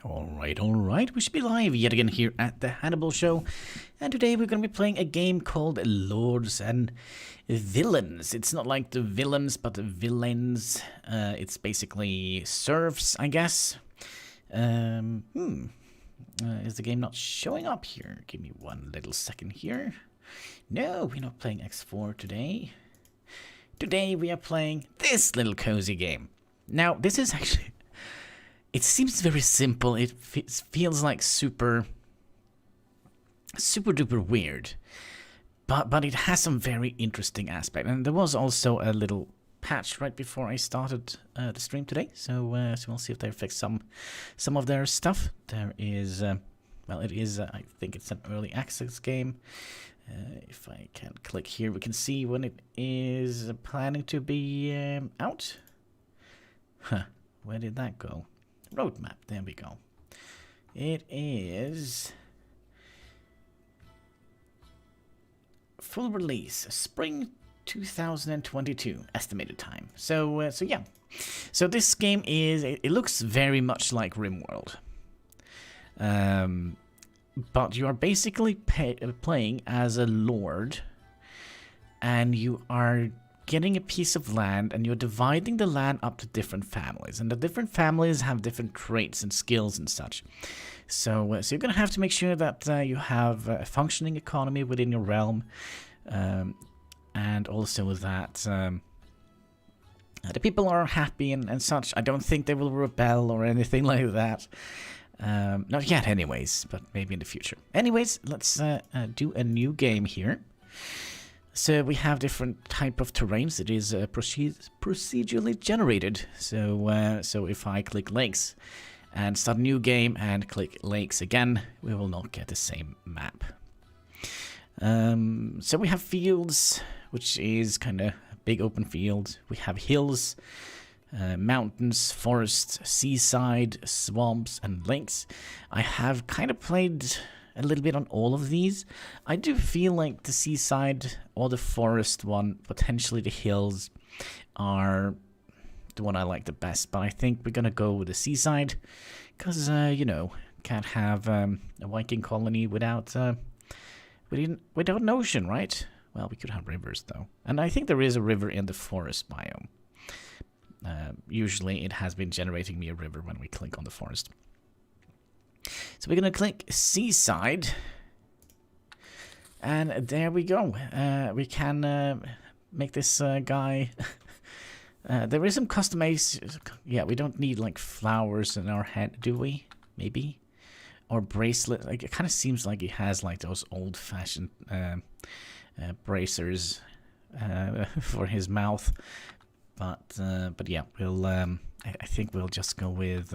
Alright, we should be live yet again here at the Hannibal Show, and today we're going to be playing a game called Lords and Villains. It's not like the villains, but the villains. It's basically serfs, I guess. Is the game not showing up here? Give me one little second here. No, we're not playing X4 today. Today we are playing this little cozy game. Now, this is actually... It seems very simple. It feels like super duper weird, but it has some very interesting aspect. And there was also a little patch right before I started the stream today, so we'll see if they fix some of their stuff. There is, well, it is. I think it's an early access game. If I can click here, we can see when it is planning to be out. Huh? Where did that go? Roadmap, there we go. It is full release, spring 2022 estimated time. So yeah. So this game is, it looks very much like RimWorld. But you are basically playing as a lord, and you are getting a piece of land, and you're dividing the land up to different families, and the different families have different traits and skills and such. So you're gonna have to make sure that you have a functioning economy within your realm, and also that the people are happy and such. I don't think they will rebel or anything like that. Not yet, anyways, but maybe in the future. Anyways, let's do a new game here. So we have different type of terrains. It is procedurally generated. So if I click lakes and start a new game and click lakes again, we will not get the same map. So we have fields, which is kind of a big open field. We have hills, mountains, forests, seaside, swamps, and lakes. I have kind of played a little bit on all of these. I do feel like the seaside or the forest one, potentially the hills, are the one I like the best. But I think we're gonna go with the seaside, because you know, can't have a Viking colony without an ocean, right? Well, we could have rivers though, and I think there is a river in the forest biome. Usually, it has been generating me a river when we click on the forest. So we're going to click seaside, and there we go. We can make this guy... there is some customization. Yeah, we don't need like flowers in our head, do we? Maybe? Or bracelet. Like, it kind of seems like he has like those old-fashioned bracers for his mouth. But yeah, we'll... I think we'll just go with...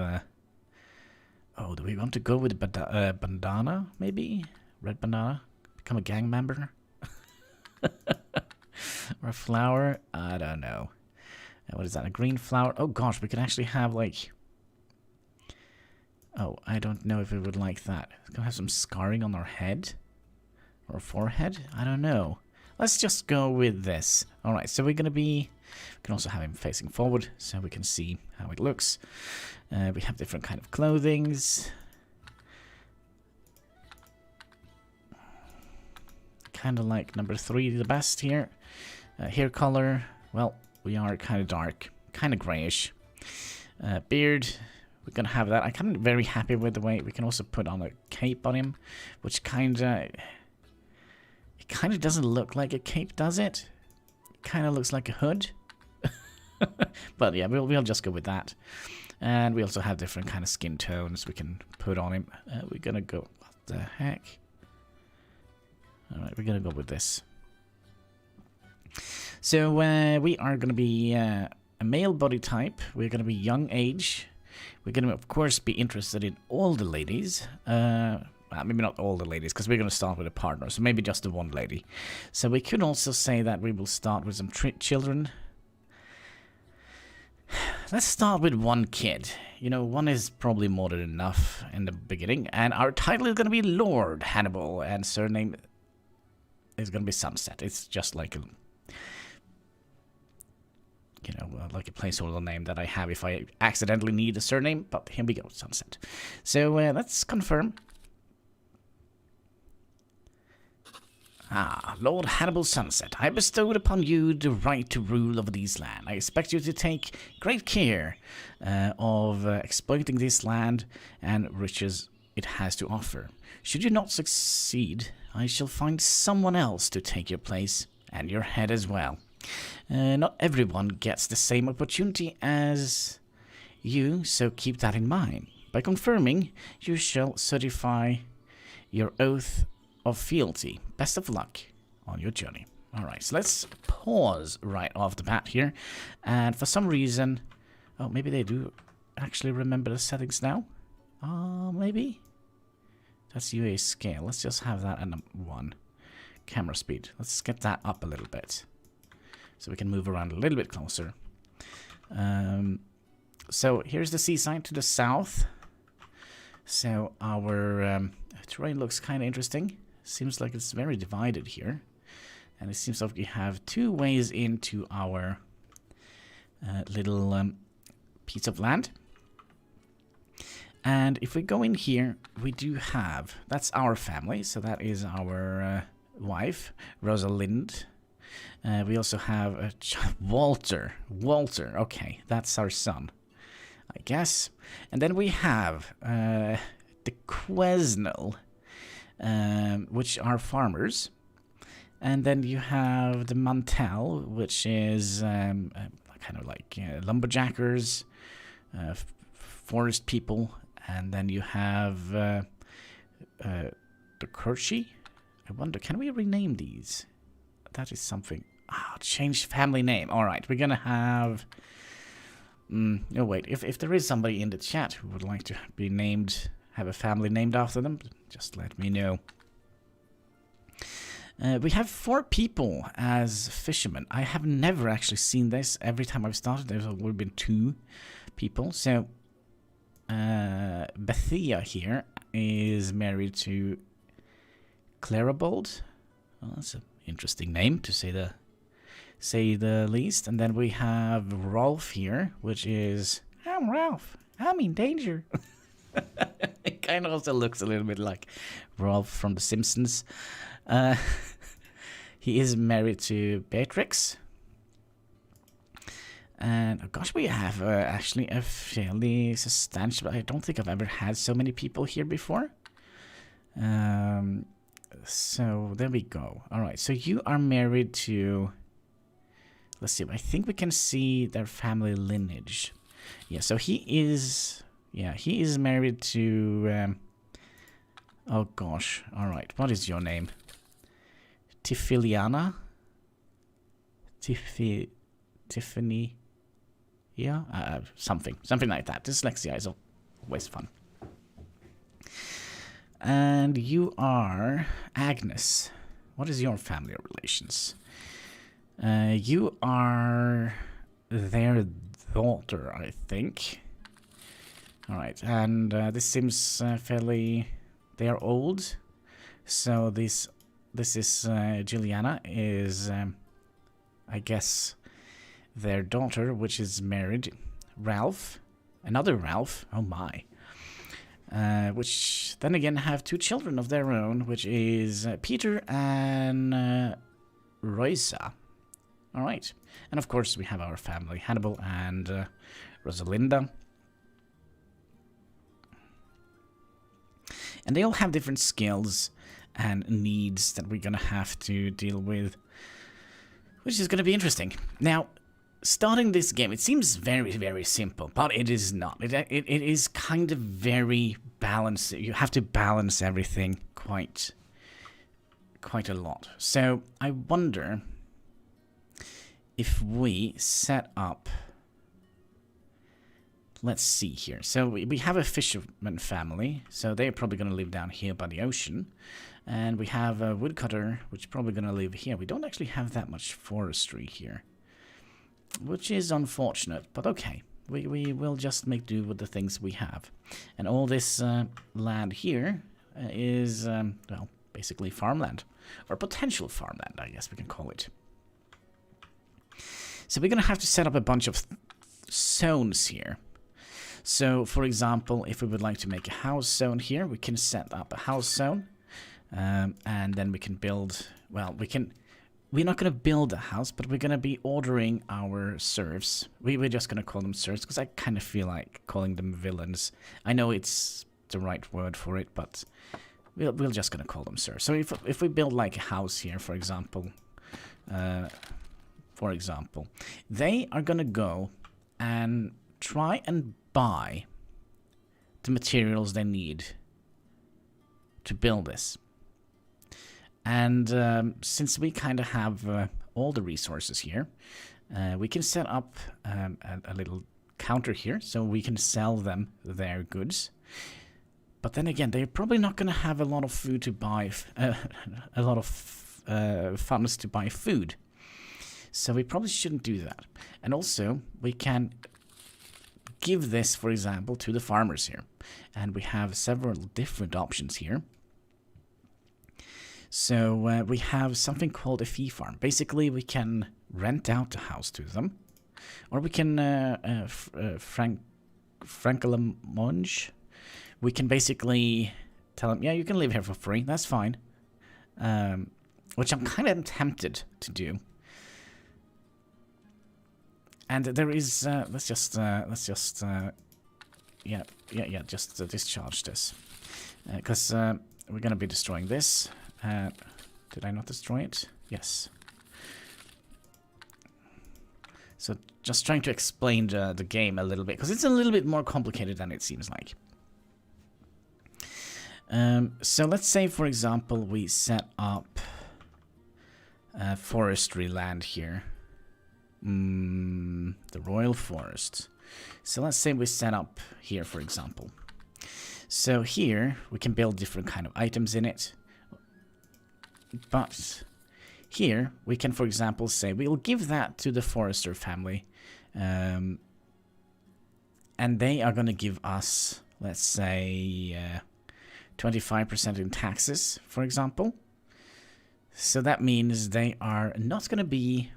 oh, do we want to go with bandana, maybe? Red bandana? Become a gang member? Or a flower? I don't know. What is that, a green flower? Oh gosh, we can actually have like... Oh, I don't know if we would like that. It's gonna have some scarring on our head? Or forehead? I don't know. Let's just go with this. Alright, so we're gonna be... We can also have him facing forward, so we can see how it looks. We have different kind of clothings. Kind of like number 3 the best here. Hair color, well, we are kind of dark, kind of grayish. Beard, we're gonna have that. I'm very happy with the way we can also put on a cape on him, which kind of... It kind of doesn't look like a cape, does it? It kind of looks like a hood. But yeah, we'll just go with that. And we also have different kind of skin tones we can put on him. We're gonna go... What the heck? Alright, we're gonna go with this. So we are gonna be a male body type. We're gonna be young age. We're gonna, of course, be interested in all the ladies. Well, maybe not all the ladies, because we're gonna start with a partner. So maybe just the one lady. So we could also say that we will start with some children. Let's start with one kid. You know, one is probably more than enough in the beginning. And our title is going to be Lord Hannibal, and surname is going to be Sunset. It's just like a you know, like a placeholder name that I have if I accidentally need a surname. But here we go, Sunset. So let's confirm. Ah, Lord Hannibal Sunset, I bestowed upon you the right to rule over these land. I expect you to take great care of exploiting this land and riches it has to offer. Should you not succeed, I shall find someone else to take your place, and your head as well. Not everyone gets the same opportunity as you, so keep that in mind. By confirming, you shall certify your oath of fealty. Best of luck on your journey. Alright, so let's pause right off the bat here. And for some reason... Oh, maybe they do actually remember the settings now? Maybe? That's UA scale. Let's just have that at 1. Camera speed. Let's get that up a little bit. So we can move around a little bit closer. So here's the seaside to the south. So our terrain looks kind of interesting. Seems like it's very divided here. And it seems like we have 2 ways into our little piece of land. And if we go in here, we do have... That's our family. So that is our wife, Rosalind. We also have Walter. Walter, okay. That's our son, I guess. And then we have the Quesnel, which are farmers. And then you have the Mantel, which is kind of like lumberjackers, forest people. And then you have the Kershi. I wonder, can we rename these? That is something. Ah, change family name. All right, we're gonna have... no, wait. If there is somebody in the chat who would like to be named, have a family named after them, just let me know. We have 4 people as fishermen. I have never actually seen this. Every time I've started, there's would have been 2 people. So, Bethia here is married to Clarabald. Well, that's an interesting name, to say the least. And then we have Rolf here, which is... I'm Ralph. I'm in danger. It kind of also looks a little bit like Rolf from The Simpsons. He is married to Beatrix. And, oh gosh, we have actually a fairly substantial... I don't think I've ever had so many people here before. So, there we go. Alright, so you are married to... Let's see, I think we can see their family lineage. Yeah, so he is... Yeah, he is married to... oh gosh, alright, what is your name? Tifiliana? Tiffany? Yeah? Something like that. Dyslexia is always fun. And you are Agnes. What is your family relations? You are their daughter, I think. Alright, and this seems fairly... They are old. So this is Juliana is, I guess, their daughter, which is married. Ralph. Another Ralph. Oh my. Which then again have 2 children of their own, which is Peter and Roisa. Alright. And of course we have our family, Hannibal and Rosalinda. And they all have different skills and needs that we're going to have to deal with, which is going to be interesting. Now, starting this game, it seems very, very simple, but it is not. It is kind of very balanced. You have to balance everything quite a lot. So I wonder if we set up... Let's see here. So we have a fisherman family, so they're probably going to live down here by the ocean. And we have a woodcutter, which is probably going to live here. We don't actually have that much forestry here, which is unfortunate, but okay. We will just make do with the things we have. And all this land here is, well, basically farmland. Or potential farmland, I guess we can call it. So we're going to have to set up a bunch of zones here. So, for example, if we would like to make a house zone here, we can set up a house zone. And then we can build, well, we're not going to build a house, but we're going to be ordering our serfs. We're just going to call them serfs, because I kind of feel like calling them villains. I know it's the right word for it, but we're just going to call them serfs. So if we build like a house here, for example, they are going to go and try and buy the materials they need to build this. And since we kind of have all the resources here, we can set up a little counter here so we can sell them their goods. But then again, they're probably not going to have a lot of food to buy, a lot of funds to buy food. So we probably shouldn't do that. And also, we can give this, for example, to the farmers here. And we have several different options here. So we have something called a fee farm. Basically, we can rent out the house to them. Or we can frankelmonge. We can basically tell them, yeah, you can live here for free. That's fine. Which I'm kind of tempted to do. And there is, let's just discharge this. Because we're going to be destroying this. Did I not destroy it? Yes. So just trying to explain the game a little bit, because it's a little bit more complicated than it seems like. So let's say, for example, we set up forestry land here. The Royal Forest. So let's say we set up here, for example. So here we can build different kind of items in it. But here we can, for example, say we'll give that to the forester family. And they are going to give us, let's say, 25% in taxes, for example. So that means they are not going to be...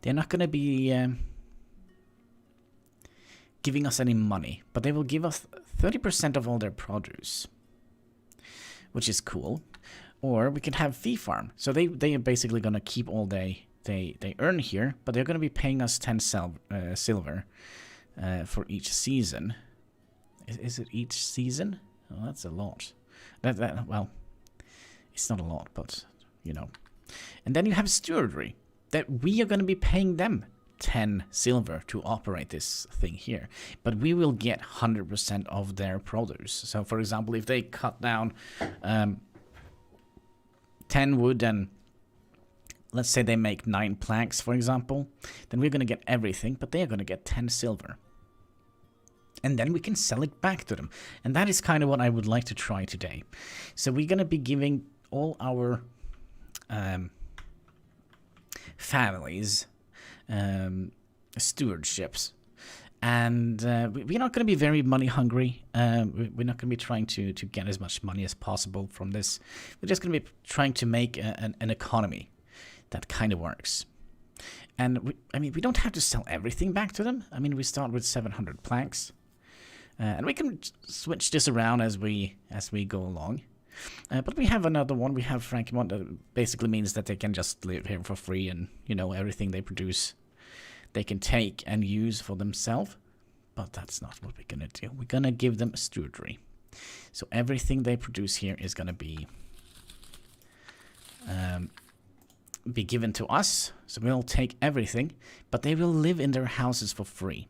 They're not going to be giving us any money, but they will give us 30% of all their produce, which is cool. Or we can have fee farm. So they are basically going to keep all they earn here, but they're going to be paying us 10 silver for each season. Is it each season? Oh, that's a lot. Well, it's not a lot, but, you know. And then you have stewardry. That we are going to be paying them 10 silver to operate this thing here. But we will get 100% of their produce. So, for example, if they cut down 10 wood and let's say they make 9 planks, for example, then we're going to get everything, but they are going to get 10 silver. And then we can sell it back to them. And that is kind of what I would like to try today. So we're going to be giving all our... families, stewardships, and we're not going to be very money hungry. We're not going to be trying to get as much money as possible from this. We're just going to be trying to make an economy that kind of works. And we don't have to sell everything back to them. I mean, we start with 700 planks, and we can switch this around as we go along. But we have another one. We have Frankmont that basically means that they can just live here for free, and you know, everything they produce they can take and use for themselves. But that's not what we're gonna do. We're gonna give them stewardry. So everything they produce here is gonna be given to us. So we'll take everything, but they will live in their houses for free.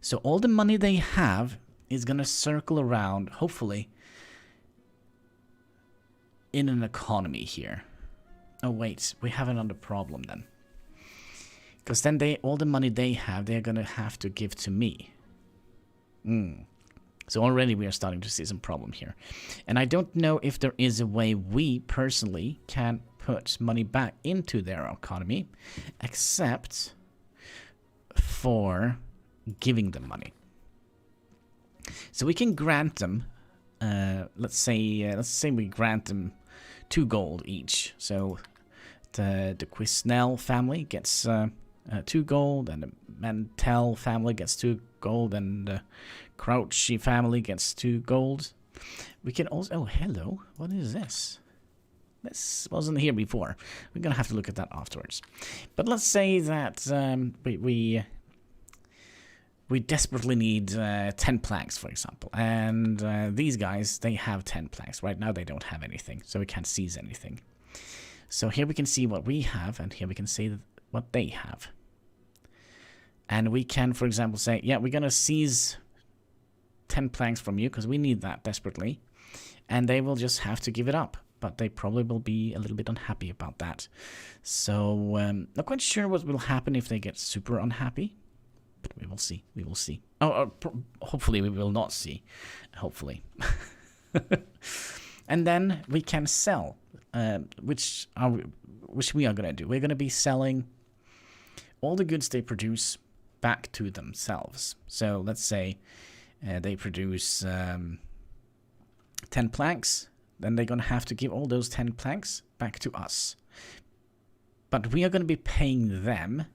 So all the money they have is gonna circle around, hopefully, in an economy here. Oh wait, we have another problem then. Because then all the money they have, they're gonna have to give to me. So already we are starting to see some problem here. And I don't know if there is a way we personally can put money back into their economy, except for giving them money. So we can grant them, let's say we grant them 2 gold each. So The Quisnell family gets 2 gold, and the Mantel family gets 2 gold, and the Crouchy family gets 2 gold. We can also... Oh, hello. What is this? This wasn't here before. We're going to have to look at that afterwards. But let's say that we desperately need 10 planks, for example. And these guys, they have 10 planks. Right now they don't have anything, so we can't seize anything. So here we can see what we have, and here we can see what they have. And we can, for example, say, yeah, we're going to seize 10 planks from you because we need that desperately. And they will just have to give it up. But they probably will be a little bit unhappy about that. So, not quite sure what will happen if they get super unhappy. But we will see. We will see. Hopefully we will not see. Hopefully. And then we can sell. Which we are going to do. We're going to be selling all the goods they produce back to themselves. So, let's say they produce 10 planks. Then they're going to have to give all those 10 planks back to us. But we are going to be paying them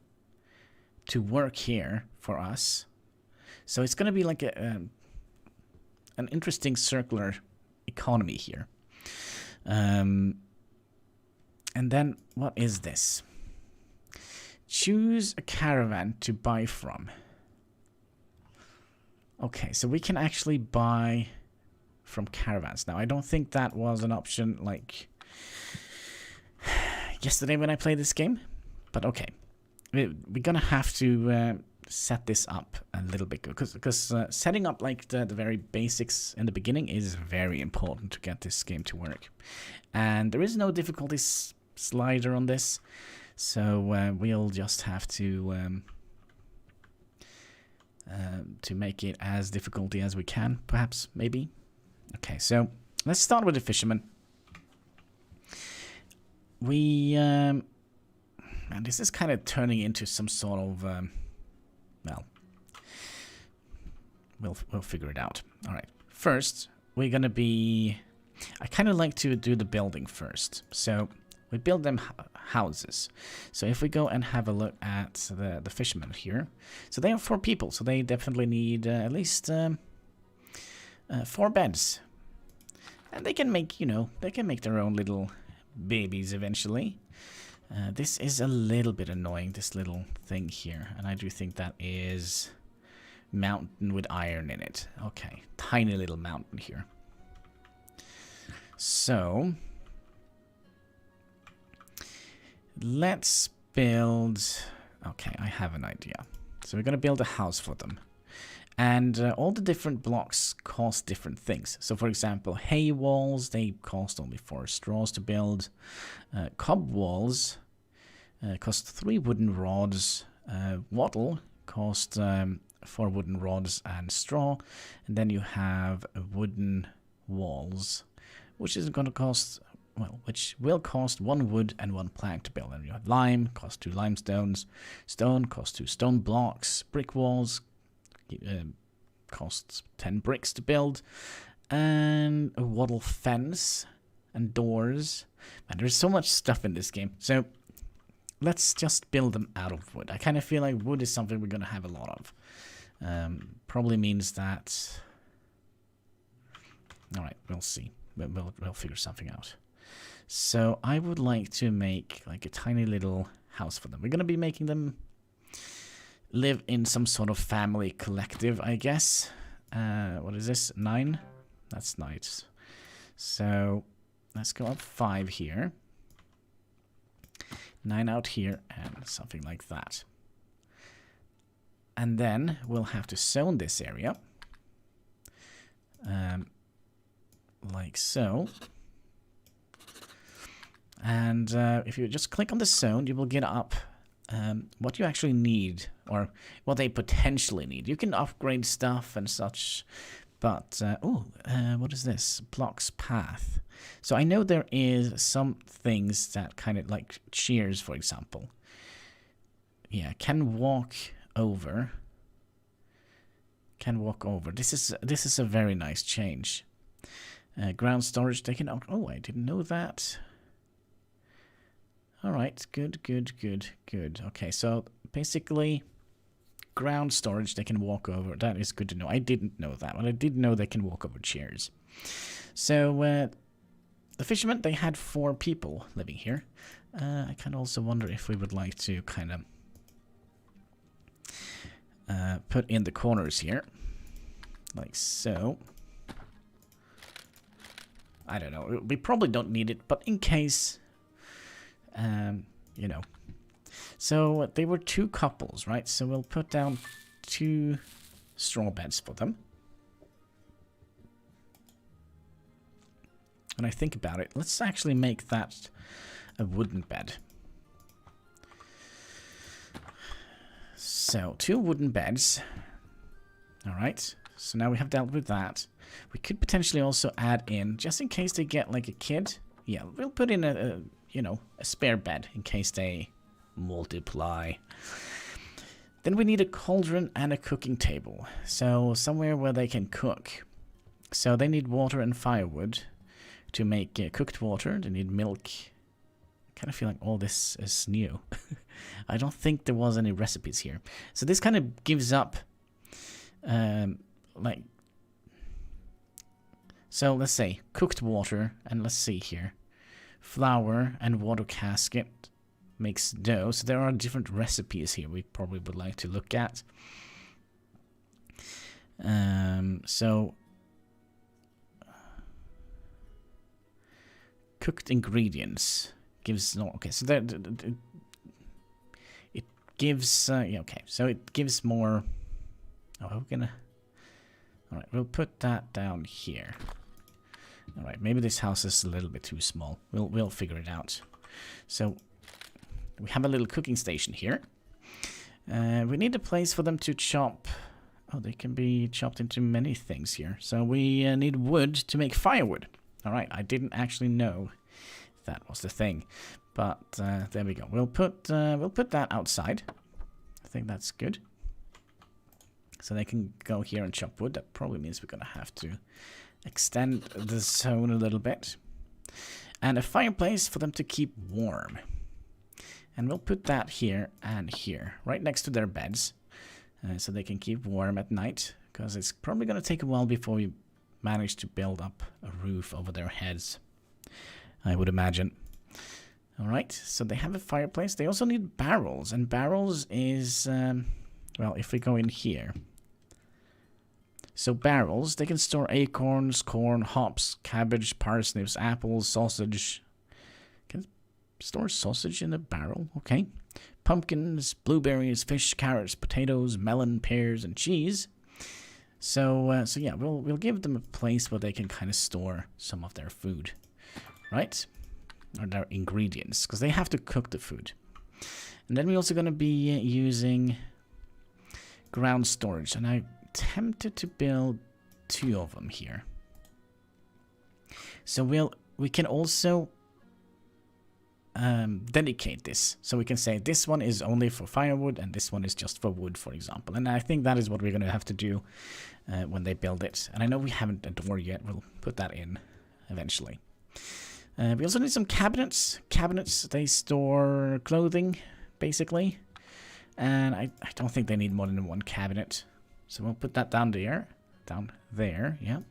to work here for us. So it's going to be like an interesting circular economy here. And then, what is this? Choose a caravan to buy from. Okay, so we can actually buy from caravans. Now, I don't think that was an option like yesterday when I played this game, but okay. We're gonna have to set this up a little bit, because setting up like the very basics in the beginning is very important to get this game to work. And there is no difficulty slider on this, so we'll just have to make it as difficulty as we can, perhaps, maybe. Okay, so let's start with the Fisherman. And this is kind of turning into some sort of, well, we'll figure it out. All right, first we're gonna be. I kind of like to do the building first, so we build them houses. So if we go and have a look at the Fisherman here, so they have 4 people, so they definitely need at least 4 beds. And they can make, they can make their own little babies eventually. This is a little bit annoying, this little thing here. And I do think that is mountain with iron in it. Okay, tiny little mountain here. So, let's build... Okay, I have an idea. So we're going to build a house for them. And all the different blocks cost different things. So, for example, hay walls, they cost only 4 straws to build. Cob walls cost 3 wooden rods. Wattle cost 4 wooden rods and straw. And then you have wooden walls, which is going to cost, well, which will cost 1 wood and 1 plank to build. And you have lime, cost 2 limestones. Stone costs 2 stone blocks. Brick walls costs 10 bricks to build, and a wattle fence and doors. And there's so much stuff in this game, so let's just build them out of wood. I kind of feel like wood is something we're gonna have a lot of. Probably means that. All right, we'll see. We'll figure something out. So I would like to make like a tiny little house for them. We're gonna be making them live in some sort of family collective, I guess. What is this? 9? That's nice. So let's go up 5 here. 9 out here, and something like that. And then we'll have to zone this area. Like so. And if you just click on the zone, you will get up what you actually need, or what they potentially need. You can upgrade stuff and such, but what is this? Blocks path. So I know there is some things that kind of like shears, for example. Yeah, can walk over. Can walk over. This is a very nice change. Ground storage. They can. Oh, I didn't know that. All right, good. Okay, so basically, ground storage they can walk over. That is good to know. I didn't know that, but I did know they can walk over chairs. So the fishermen, they had 4 people living here. I can also wonder if we would like to kind of put in the corners here, like so. I don't know. We probably don't need it, but in case, you know. So they were 2 couples, right? So we'll put down 2 straw beds for them. When I think about it, let's actually make that a wooden bed. So 2 wooden beds. All right. So now we have dealt with that. We could potentially also add in, just in case they get like a kid. Yeah, we'll put in a you know, a spare bed in case they multiply. Then we need a cauldron and a cooking table. So somewhere where they can cook. So they need water and firewood to make cooked water. They need milk. I kind of feel like all this is new. I don't think there was any recipes here. So this kind of gives up like, so let's say cooked water, and let's see here, flour and water casket makes dough. So there are different recipes here we probably would like to look at. So cooked ingredients gives no. Okay, so it gives yeah, okay, so it gives more. Oh, we're gonna. All right, we'll put that down here. All right, maybe this house is a little bit too small. We'll figure it out. So we have a little cooking station here. We need a place for them to chop. Oh, they can be chopped into many things here. So we need wood to make firewood. All right, I didn't actually know that was the thing, but there we go. We'll put that outside. I think that's good. So they can go here and chop wood. That probably means we're gonna have to extend the zone a little bit. And a fireplace for them to keep warm. And we'll put that here and here, right next to their beds, so they can keep warm at night, because it's probably going to take a while before we manage to build up a roof over their heads, I would imagine. All right, so they have a fireplace. They also need barrels, and barrels is, well, if we go in here. So barrels, they can store acorns, corn, hops, cabbage, parsnips, apples, sausage. Can store sausage in a barrel? Okay. Pumpkins, blueberries, fish, carrots, potatoes, melon, pears, and cheese. So yeah, we'll give them a place where they can kind of store some of their food, right? Or their ingredients, because they have to cook the food. And then we're also going to be using ground storage, and I'm tempted to build 2 of them here. So we can also dedicate this, so we can say this one is only for firewood and this one is just for wood, for example. And I think that is what we're going to have to do when they build it. And I know we haven't a door yet. We'll put that in eventually. We also need some cabinets. Cabinets, they store clothing, basically. And I don't think they need more than 1 cabinet. So we'll put that down there. Down there, yeah.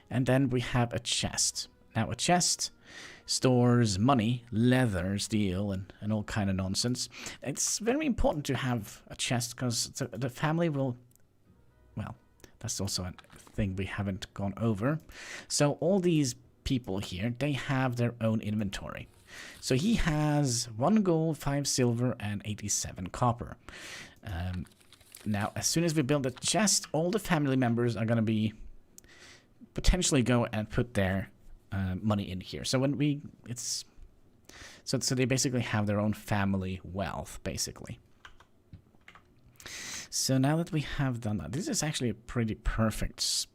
And then we have a chest. Now, a chest stores money, leather, steel, and all kind of nonsense. It's very important to have a chest, because the family will... Well, that's also a thing we haven't gone over. So all these people here, they have their own inventory. So he has 1 gold, 5 silver, and 87 copper. Now, as soon as we build the chest, all the family members are going to be potentially go and put their money in here. So when we, it's so they basically have their own family wealth, basically. So now that we have done that, this is actually a pretty perfect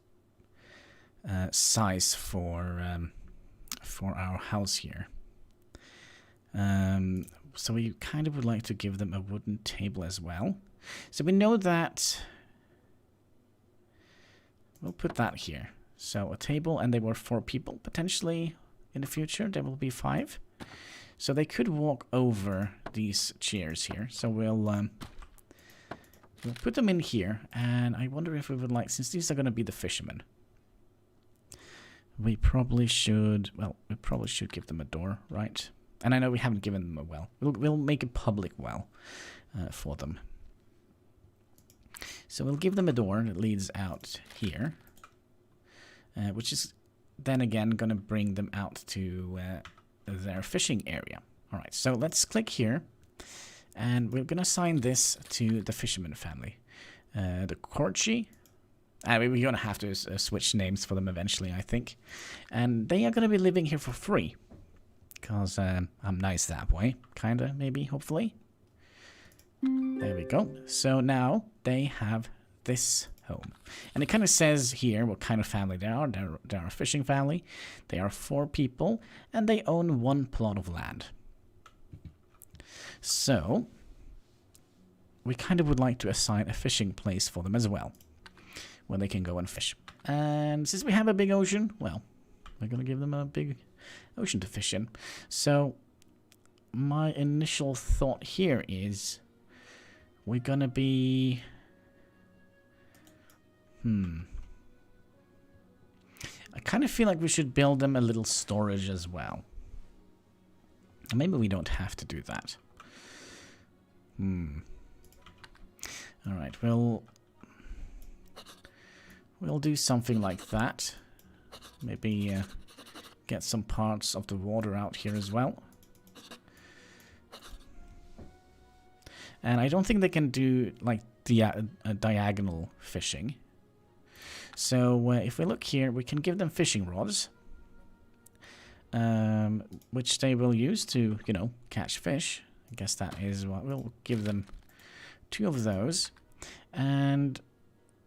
size for our house here. So we kind of would like to give them a wooden table as well. So we know that we'll put that here. So a table, and they were 4 people. Potentially in the future there will be 5. So they could walk over these chairs here. So we'll put them in here. And I wonder if we would like, since these are going to be the fishermen, we probably should, well, we probably should give them a door, right? And I know we haven't given them a well. We'll make a public well for them. So we'll give them a door that leads out here, which is then again going to bring them out to their fishing area. All right, so let's click here, and we're going to assign this to the Fisherman family. The Corchi. We're going to have to switch names for them eventually, I think. And they are going to be living here for free. Because I'm nice that way. Kind of, maybe, hopefully. There we go. So now they have this home. And it kind of says here what kind of family they are. They're a fishing family. They are 4 people. And they own 1 plot of land. So we kind of would like to assign a fishing place for them as well, where they can go and fish. And since we have a big ocean, well, we're going to give them a big ocean to fish in. So my initial thought here is we're going to be... I kind of feel like we should build them a little storage as well. Maybe we don't have to do that. Alright, we'll do something like that. Maybe get some parts of the water out here as well. And I don't think they can do like diagonal fishing. So if we look here, we can give them fishing rods, which they will use to, you know, catch fish. I guess that is what we'll give them 2 of those. And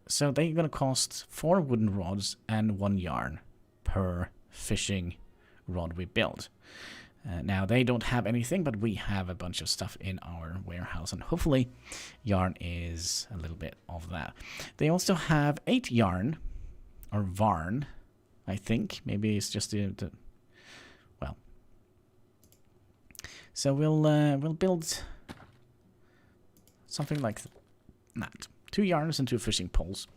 so they're going to cost 4 wooden rods and 1 yarn per fishing rod we build. Now, they don't have anything, but we have a bunch of stuff in our warehouse, and hopefully yarn is a little bit of that. They also have 8 yarn, or varn, I think. Maybe it's just the well. So we'll build something like that. 2 yarns and 2 fishing poles.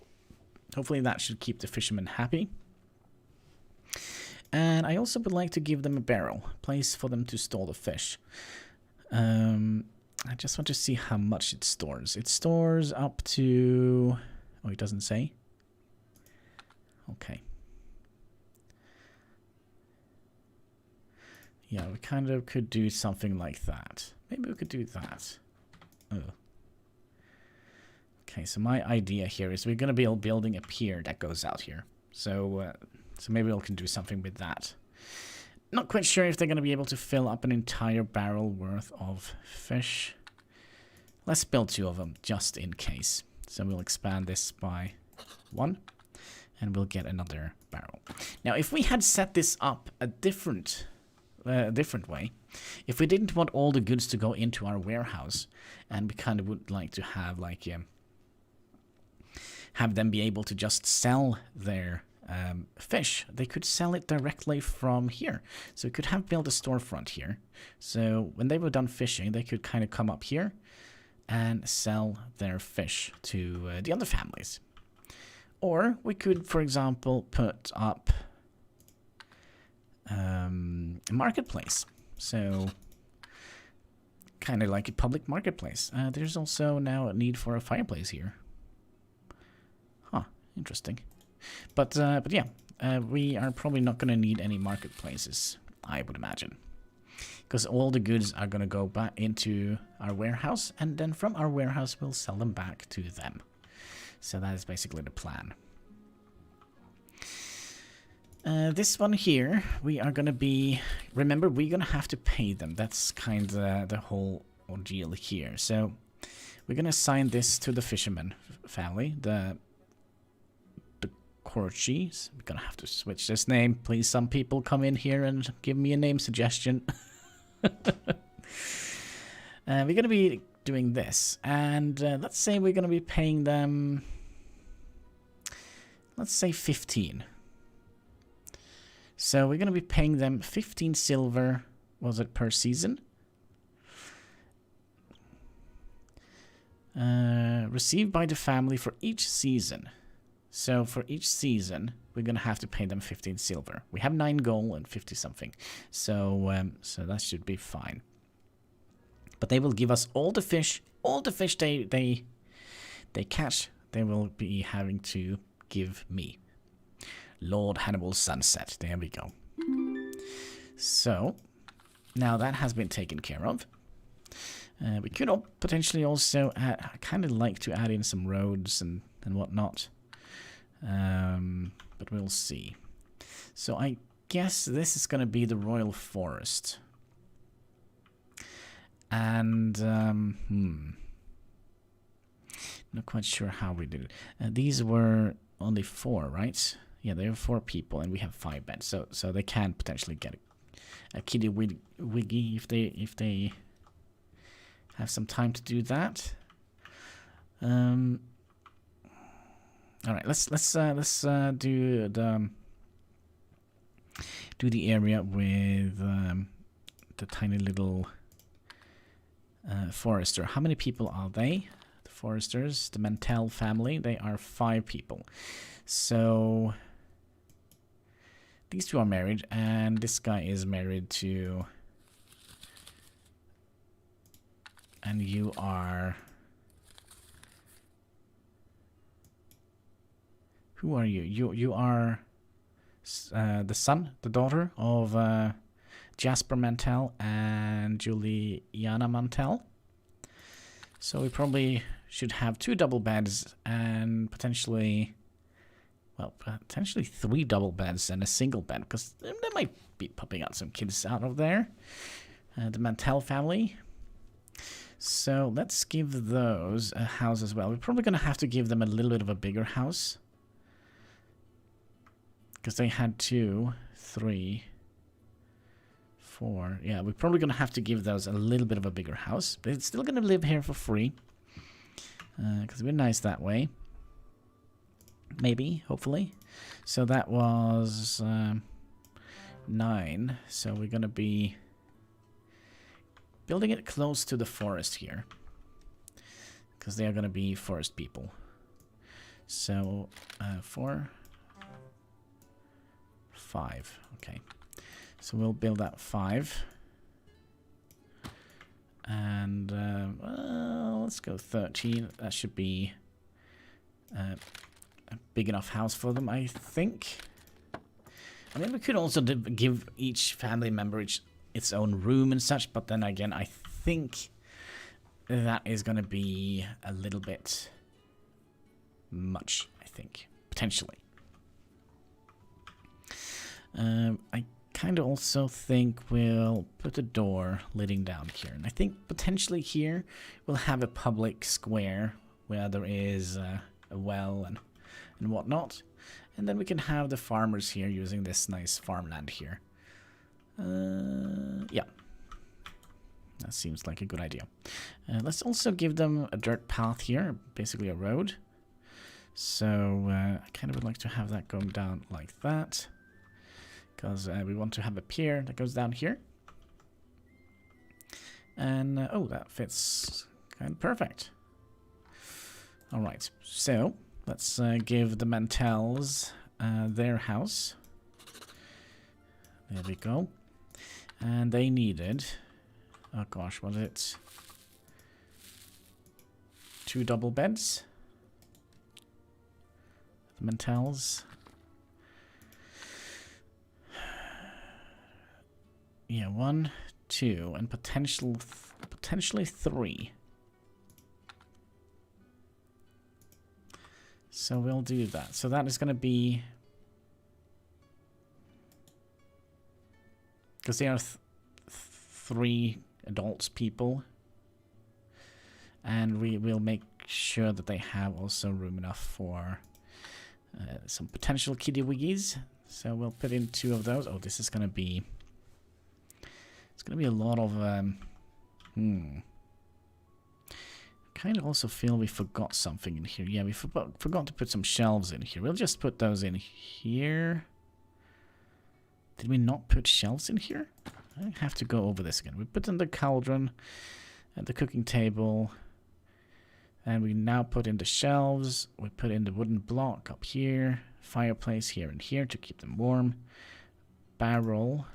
Hopefully that should keep the fishermen happy. And I also would like to give them a barrel, place for them to store the fish. I just want to see how much it stores. It stores up to... Oh, it doesn't say. Okay. Yeah, we kind of could do something like that. Maybe we could do that. Oh. Okay, so my idea here is we're going to be building a pier that goes out here. So maybe we can do something with that. Not quite sure if they're going to be able to fill up an entire barrel worth of fish. Let's build 2 of them, just in case. So we'll expand this by 1, and we'll get another barrel. Now, if we had set this up a different way, if we didn't want all the goods to go into our warehouse, and we kind of would like to have, like, have them be able to just sell their fish, they could sell it directly from here. So we could have built a storefront here. So when they were done fishing, they could kind of come up here and sell their fish to the other families. Or we could, for example, put up a marketplace. So kind of like a public marketplace. There's also now a need for a fireplace here. Huh, interesting. But yeah, we are probably not going to need any marketplaces, I would imagine. Because all the goods are going to go back into our warehouse, and then from our warehouse we'll sell them back to them. So that is basically the plan. This one here, we are going to be... Remember, we're going to have to pay them. That's kind of the whole ordeal here. So we're going to assign this to the Fisherman family, the Corchis. We're gonna have to switch this name. Please, some people come in here and give me a name suggestion. We're gonna be doing this, and let's say we're gonna be paying them, let's say 15. So we're gonna be paying them 15 silver was it per season? Received by the family for each season. So for each season, we're going to have to pay them 15 silver. We have 9 gold and 50 something. So so that should be fine. But they will give us all the fish they catch, they will be having to give me. Lord Hannibal Sunset. There we go. So now that has been taken care of. We could potentially also add, I kind of like to add in some roads and whatnot. But we'll see. So I guess this is going to be the Royal Forest. And, not quite sure how we did it. These were only 4, right? Yeah, there are 4 people and we have 5 beds. So they can potentially get a kitty wiggy if they have some time to do that. All right, let's do the area with the tiny little forester. How many people are they? The foresters, the Mantel family. They are 5 people. So these 2 are married, and this guy is married to. And you are... Who are you? You are the daughter of Jasper Mantel and Juliana Mantel. So we probably should have 2 double beds and potentially 3 double beds and a single bed, because there might be popping out some kids out of there. The Mantel family. So let's give those a house as well. We're probably going to have to give them a little bit of a bigger house, because they had 2, 3, 4. Yeah, we're probably going to have to give those a little bit of a bigger house. But it's still going to live here for free, because we're nice that way. Maybe, hopefully. So that was 9. So we're going to be building it close to the forest here, because they are going to be forest people. So 4, 5. Okay, so we'll build that 5, and well, let's go 13. That should be a big enough house for them, I think. I mean, we could also give each family member its own room and such, but then again, I think that is going to be a little bit much, I think, potentially. I kind of also think we'll put a door leading down here, and I think potentially here we'll have a public square where there is a well and whatnot, and then we can have the farmers here using this nice farmland here. Yeah, that seems like a good idea. Let's also give them a dirt path here, basically a road. So I kind of would like to have that going down like that, because we want to have a pier that goes down here. And oh, that fits kind of perfect. All right, so let's give the Mantels their house. There we go. And they needed, oh gosh, was it 2 double beds? The Mantels. Yeah, 1, 2, and potentially 3. So we'll do that. So that is going to be, because they are 3 adults people, and we will make sure that they have also room enough for some potential kitty wiggies. So we'll put in 2 of those. Oh, this is going to be, it's going to be a lot of kind of also feel we forgot something in here. Yeah, we forgot to put some shelves in here. We'll just put those in here. Did we not put shelves in here? I have to go over this again. We put in the cauldron and the cooking table. And we now put in the shelves. We put in the wooden block up here. Fireplace here and here to keep them warm. Barrel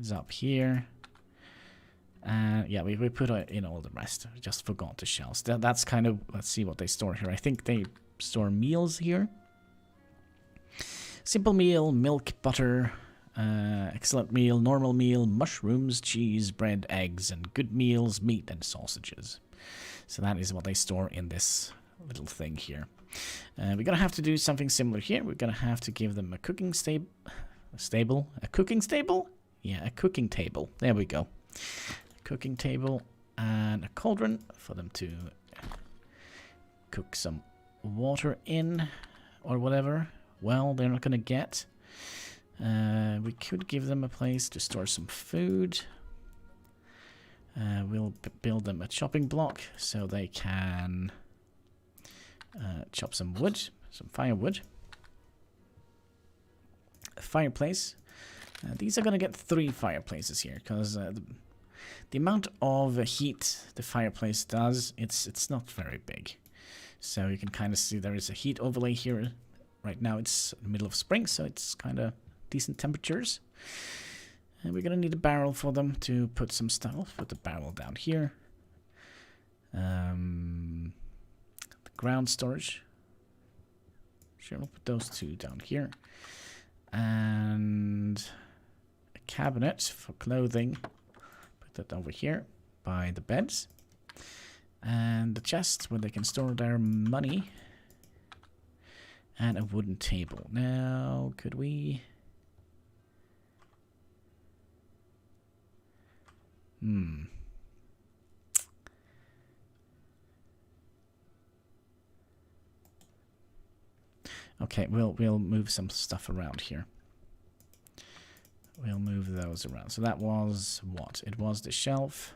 is up here. And yeah, we put in all the rest. We just forgot the shelves. That's kind of, let's see what they store here. I think they store meals here. Simple meal, milk, butter, excellent meal, normal meal, mushrooms, cheese, bread, eggs, and good meals, meat, and sausages. So that is what they store in this little thing here. We're going to have to do something similar here. We're going to have to give them a cooking stable. A cooking stable? Yeah, a cooking table. There we go. A cooking table and a cauldron for them to cook some water in or whatever. Well, they're not going to get. We could give them a place to store some food. We'll build them a chopping block so they can chop some wood, some firewood. A fireplace. These are going to get 3 fireplaces here because the amount of heat the fireplace does, it's not very big. So you can kind of see there is a heat overlay here. Right now it's the middle of spring, so it's kind of decent temperatures. And we're going to need a barrel for them to put some stuff. I'll put the barrel down here. The ground storage. Sure, we'll put those 2 down here. And a cabinet for clothing. Put that over here by the beds. And the chest where they can store their money. And a wooden table. Now, could we... Okay, we'll move some stuff around here. We'll move those around. So that was what? It was the shelf.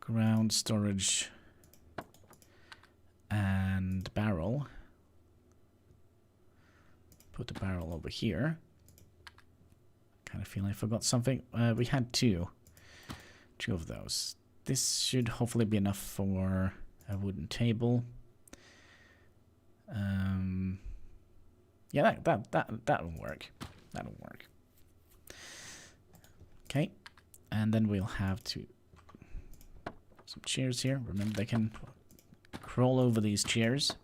Ground storage. And barrel. Put the barrel over here. Kind of feel I forgot something. We had two of those. This should hopefully be enough for a wooden table. Yeah, that'll work. That'll work. Okay, and then we'll have to some chairs here. Remember, they can crawl over these chairs.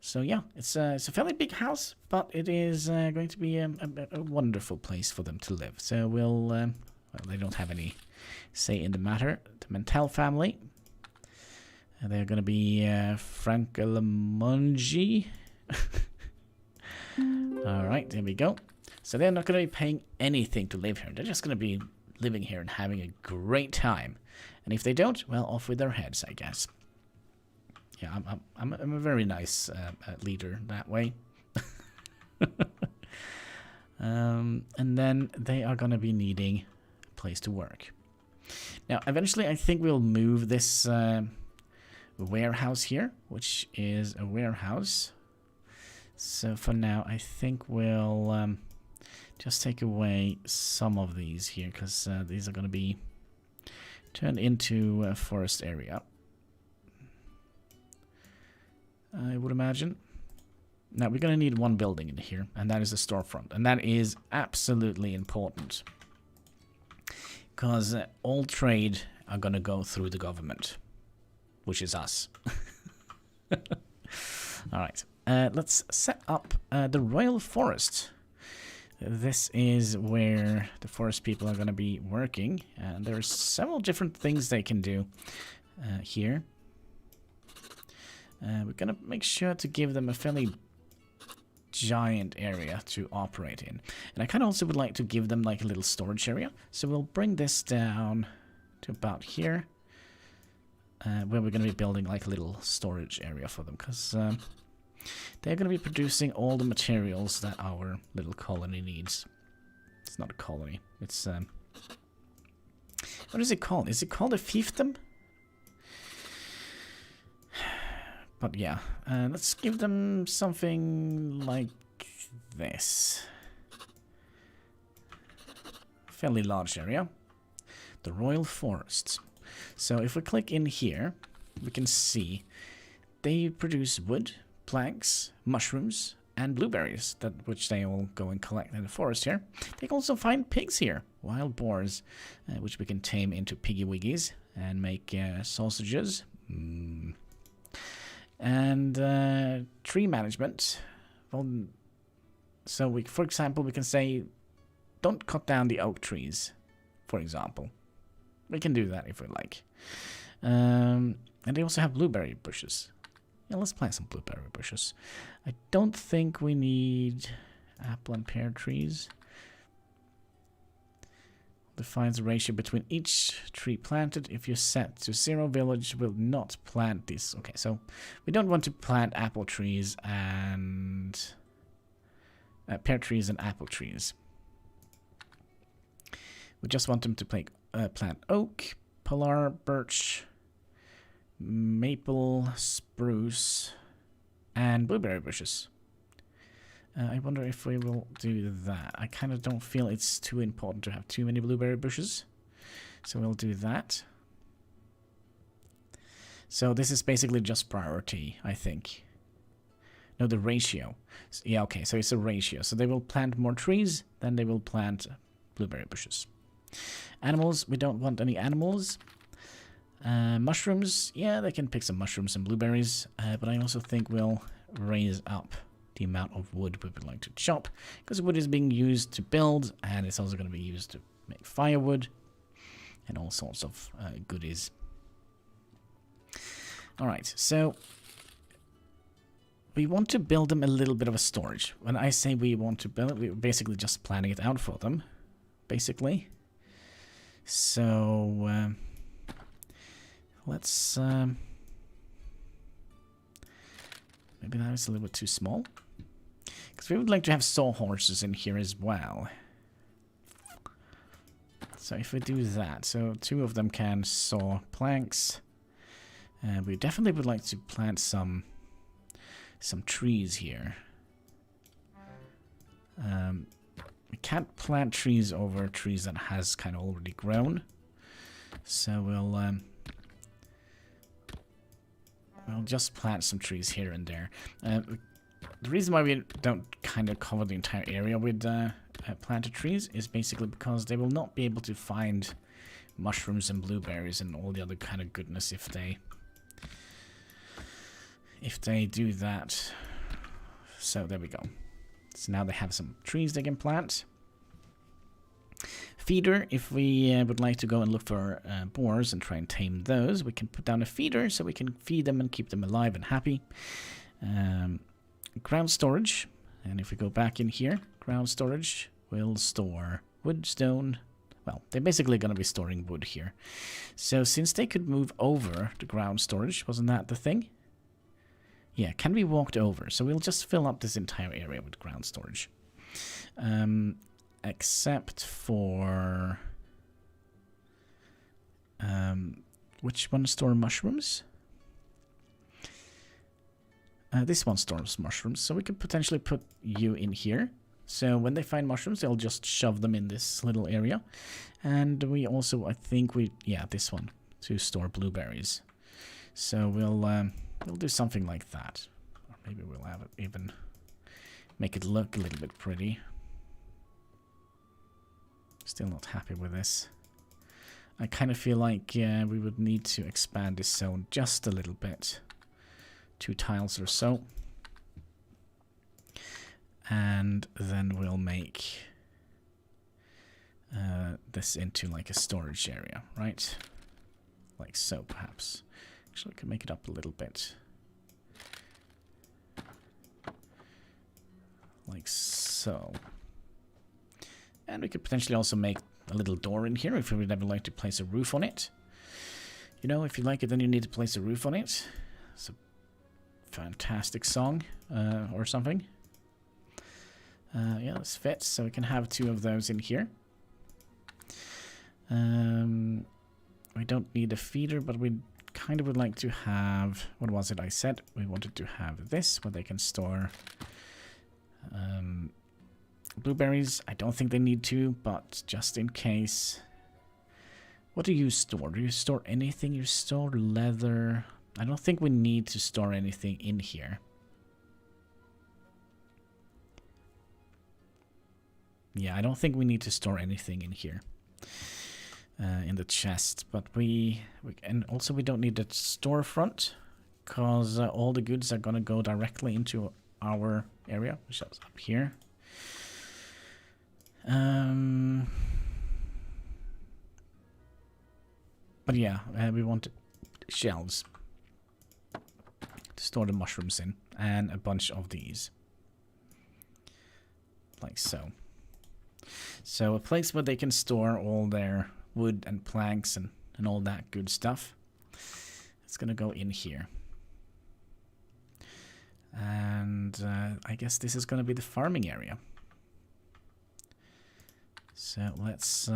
So yeah, it's a fairly big house, but it is going to be a wonderful place for them to live. So we'll, well, they don't have any say in the matter. The Mantel family, they're going to be Francolamongi. All right, there we go. So they're not going to be paying anything to live here. They're just going to be living here and having a great time. And if they don't, well, off with their heads, I guess. Yeah, I'm a very nice leader that way. And then they are going to be needing a place to work. Now, eventually, I think we'll move this warehouse here, which is a warehouse. So for now, I think we'll just take away some of these here, because these are going to be turned into a forest area, I would imagine. Now, we're going to need one building in here, and that is the storefront. And that is absolutely important, because all trade are going to go through the government, which is us. All right, let's set up the Royal Forest. This is where the forest people are going to be working, and there's several different things they can do here. We're going to make sure to give them a fairly giant area to operate in. And I kind of also would like to give them like a little storage area. So we'll bring this down to about here, where we're going to be building like a little storage area for them, because they're going to be producing all the materials that our little colony needs. It's not a colony. It's, what is it called? Is it called a fiefdom? But yeah, let's give them something like this. Fairly large area. The Royal Forests. So if we click in here, we can see they produce wood, planks, mushrooms, and blueberries, which they all go and collect in the forest here. They can also find pigs here, wild boars, which we can tame into piggy wiggies and make sausages. And tree management. Well, so for example, we can say, don't cut down the oak trees, for example. We can do that if we like. And they also have blueberry bushes. Yeah, let's plant some blueberry bushes. I don't think we need apple and pear trees. Defines the ratio between each tree planted. If you're set to 0, village will not plant this. Okay, so we don't want to plant apple trees and pear trees and apple trees. We just want them to plant oak, polar, birch, maple, spruce, and blueberry bushes. I wonder if we will do that. I kind of don't feel it's too important to have too many blueberry bushes. So we'll do that. So this is basically just priority, I think. No, the ratio. Yeah, okay, so it's a ratio. So they will plant more trees, then they will plant blueberry bushes. Animals, we don't want any animals. Mushrooms, yeah, they can pick some mushrooms and blueberries, but I also think we'll raise up the amount of wood we would like to chop, because wood is being used to build, and it's also going to be used to make firewood, and all sorts of goodies. Alright, so we want to build them a little bit of a storage. When I say we want to build it, we're basically just planning it out for them, basically. So, let's, maybe that is a little bit too small. Because we would like to have sawhorses in here as well. So if we do that, so 2 of them can saw planks. We definitely would like to plant some trees here. We can't plant trees over trees that has kind of already grown. So we'll just plant some trees here and there. The reason why we don't kind of cover the entire area with planted trees is basically because they will not be able to find mushrooms and blueberries and all the other kind of goodness if they do that. So there we go. So now they have some trees they can plant. Feeder, if we would like to go and look for boars and try and tame those, we can put down a feeder so we can feed them and keep them alive and happy. Ground storage, and if we go back in here, ground storage will store wood, stone. Well, they're basically going to be storing wood here. So since they could move over the ground storage, wasn't that the thing? Yeah, can be walked over. So we'll just fill up this entire area with ground storage. Except for... which one store mushrooms? This one stores mushrooms, so we could potentially put you in here. So when they find mushrooms, they'll just shove them in this little area. And we also, I think yeah, this one, to store blueberries. So we'll do something like that. Or maybe we'll have it even make it look a little bit pretty. Still not happy with this. I kind of feel like we would need to expand this zone just a little bit. 2 tiles or so. And then we'll make this into like a storage area, right? Like so, perhaps. Actually, we can make it up a little bit. Like so. And we could potentially also make a little door in here if we would ever like to place a roof on it. You know, if you like it, then you need to place a roof on it. It's a fantastic song, or something. Yeah, this fits, so we can have 2 of those in here. We don't need a feeder, but we kind of would like to have... What was it I said? We wanted to have this, where they can store Blueberries, I don't think they need to, but just in case. What do you store? Do you store anything? You store leather. I don't think we need to store anything in here. Yeah, I don't think we need to store anything in here. In the chest. But and also we don't need the storefront. Because all the goods are going to go directly into our area, which is up here. But yeah, we want shelves to store the mushrooms in, and a bunch of these. Like so. So a place where they can store all their wood and planks and all that good stuff. It's going to go in here. And I guess this is going to be the farming area. So let's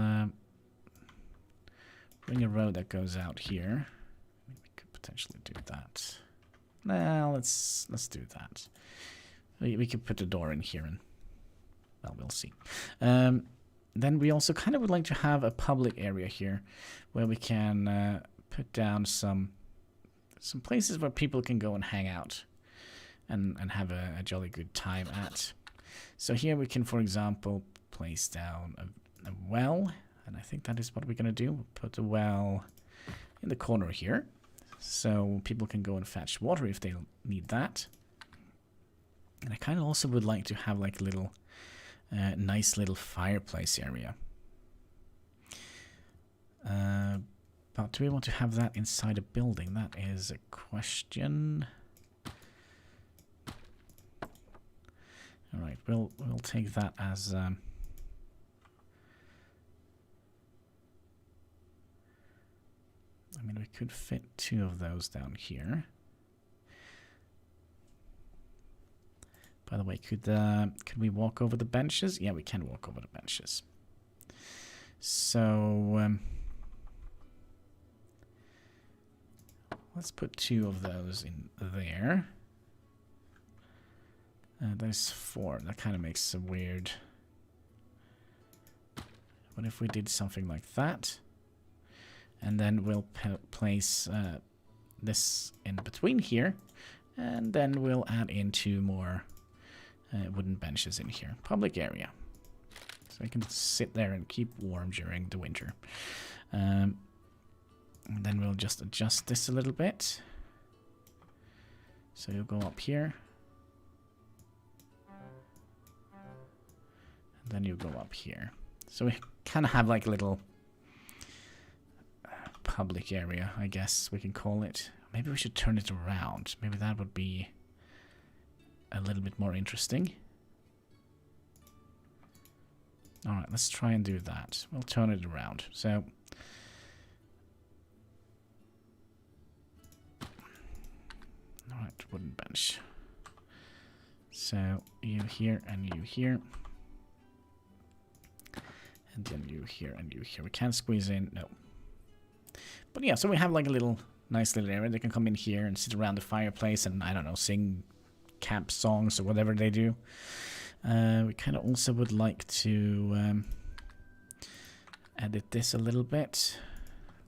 bring a road that goes out here. We could potentially do that. Nah, let's do that. We could put a door in here, and well, we'll see. Then we also kind of would like to have a public area here, where we can put down some places where people can go and hang out. And have a jolly good time at. So here we can, for example, place down a well. And I think that is what we're going to do. We'll put a well in the corner here. So people can go and fetch water if they need that. And I kind of also would like to have like a little, nice little fireplace area. But do we want to have that inside a building? That is a question. All right, we'll take that as I mean, we could fit 2 of those down here. By the way, could we walk over the benches? Yeah, we can walk over the benches. So let's put 2 of those in there. There's 4. That kind of makes a weird... What if we did something like that? And then we'll place this in between here. And then we'll add in 2 more wooden benches in here. Public area. So I can sit there and keep warm during the winter. And then we'll just adjust this a little bit. So you'll go up here. Then you go up here. So we kind of have like a little public area, I guess we can call it. Maybe we should turn it around. Maybe that would be a little bit more interesting. Alright, let's try and do that. We'll turn it around. So alright, wooden bench. So you here and you here. And then you here and you here. We can't squeeze in. No. But yeah, so we have like a little nice little area. They can come in here and sit around the fireplace and, I don't know, sing camp songs or whatever they do. We kind of also would like to edit this a little bit.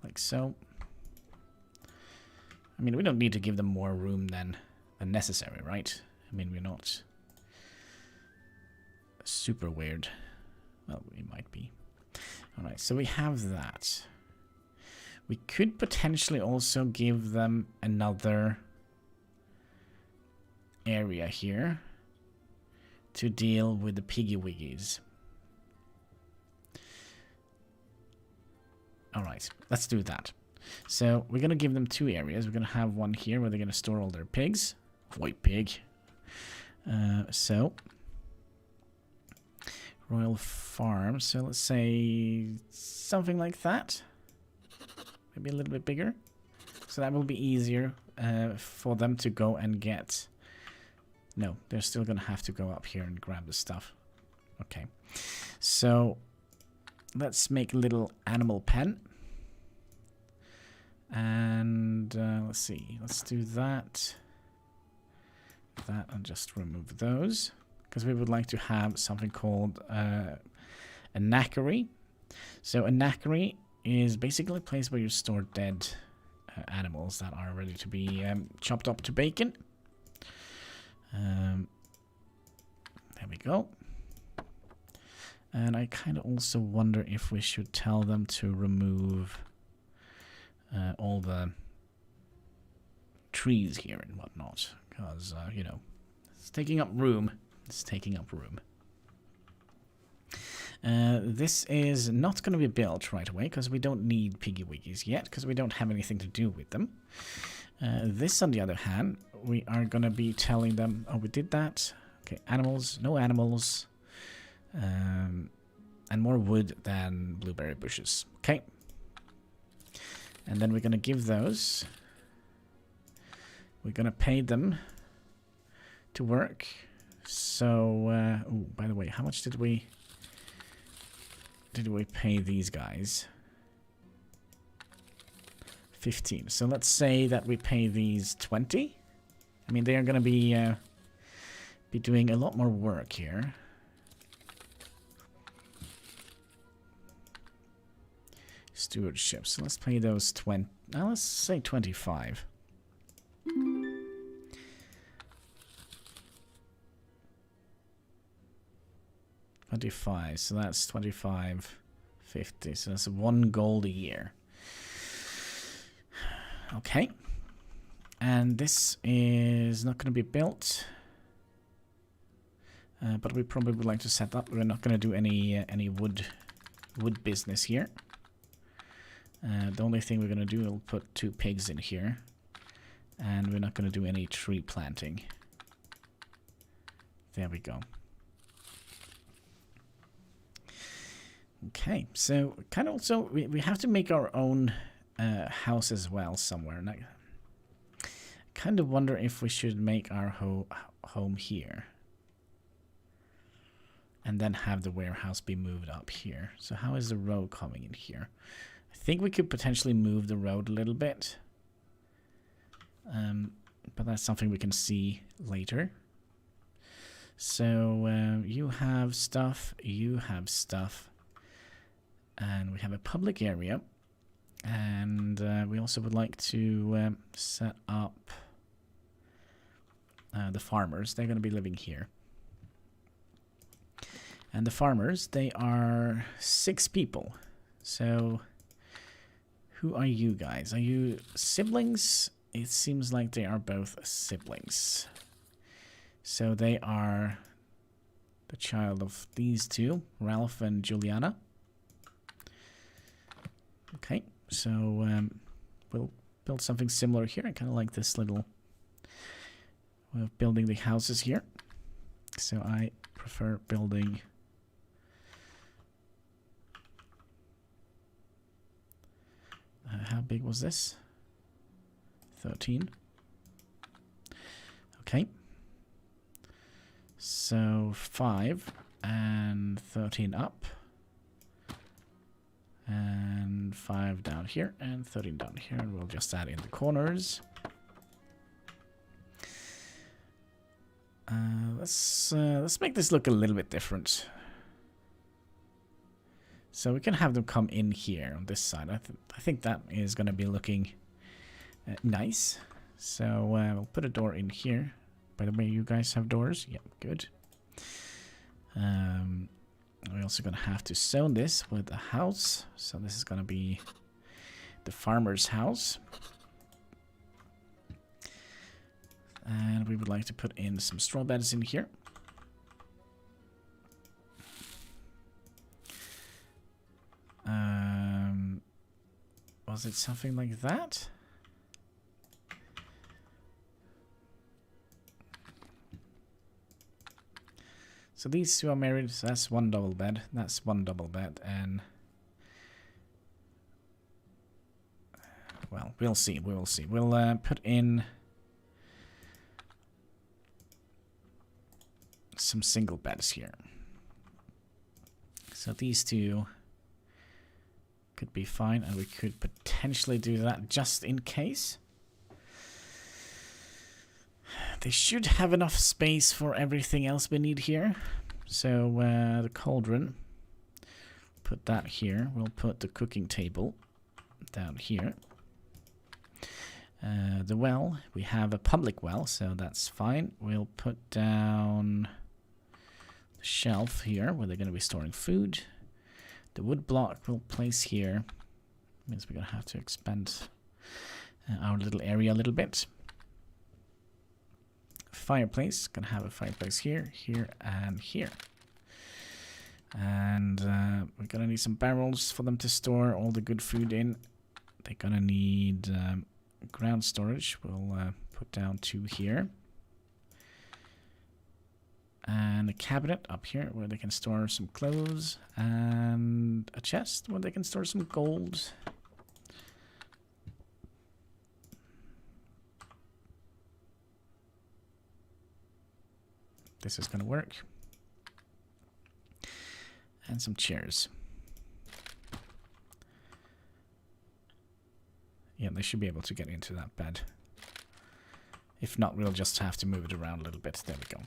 Like so. I mean, we don't need to give them more room than necessary, right? I mean, we're not super weird. Well, we might be. Alright, so we have that. We could potentially also give them another area here to deal with the piggy wiggies. Alright, let's do that. So we're going to give them 2 areas. We're going to have one here where they're going to store all their pigs. White pig. So Royal Farm. So let's say something like that. Maybe a little bit bigger. So that will be easier for them to go and get. No, they're still going to have to go up here and grab the stuff. Okay. So let's make a little animal pen. And let's see. Let's do that. That and just remove those. because we would like to have something called a knackery. So a knackery is basically a place where you store dead animals that are ready to be chopped up to bacon. There we go. And I kind of also wonder if we should tell them to remove all the trees here and whatnot. Because, you know, it's taking up room. It's taking up room. This is not going to be built right away because we don't need piggy wiggies yet because we don't have anything to do with them. This, on the other hand, we are going to be telling them... Oh, we did that. Okay, animals. No animals. And more wood than blueberry bushes. Okay. And then we're going to give those... We're going to pay them to work. So, oh, by the way, how much did we pay these guys? 15. So let's say that we pay these 20. I mean, they are going to be doing a lot more work here. Stewardship. So let's pay those 20. Now let's say 25. 25, so that's 25.50. So that's 1 gold a year. Okay. And this is not going to be built. But we probably would like to set up. We're not going to do any wood business here. The only thing we're going to do, we'll put 2 pigs in here. And we're not going to do any tree planting. There we go. Okay, so kind of also we have to make our own house as well somewhere. And I kind of wonder if we should make our home here. And then have the warehouse be moved up here. So how is the road coming in here? I think we could potentially move the road a little bit. But that's something we can see later. So you have stuff, you have stuff. And we have a public area. And we also would like to set up the farmers. They're going to be living here. And the farmers, they are 6 people. So who are you guys? Are you siblings? It seems like they are both siblings. So they are the child of these 2, Ralph and Juliana. Okay, so we'll build something similar here. I kind of like this little way of building the houses here. So I prefer building... how big was this? 13. Okay. So 5 and 13 up. And 5 down here and 13 down here. And we'll just add in the corners. Let's make this look a little bit different. So we can have them come in here on this side. I think that is going to be looking nice. So we'll put a door in here. By the way, you guys have doors? Yep, good. We're also going to have to zone this with a house. So this is going to be the farmer's house. And we would like to put in some straw beds in here. Was it something like that? So these 2 are married, so that's 1 double bed. That's 1 double bed, and... well, we'll see, we will see. We'll put in... some single beds here. So these 2... could be fine, and we could potentially do that just in case. they should have enough space for everything else we need here. So the cauldron, put that here. We'll put the cooking table down here. The well, we have a public well, so that's fine. We'll put down the shelf here where they're going to be storing food. The wood block we'll place here. Means we're going to have to expand our little area a little bit. Fireplace, gonna have a fireplace here, here, and here. And we're gonna need some barrels for them to store all the good food in. They're gonna need ground storage. We'll put down 2 here. And a cabinet up here where they can store some clothes. And a chest where they can store some gold. This is going to work. And some chairs. Yeah, they should be able to get into that bed. If not, we'll just have to move it around a little bit. There we go.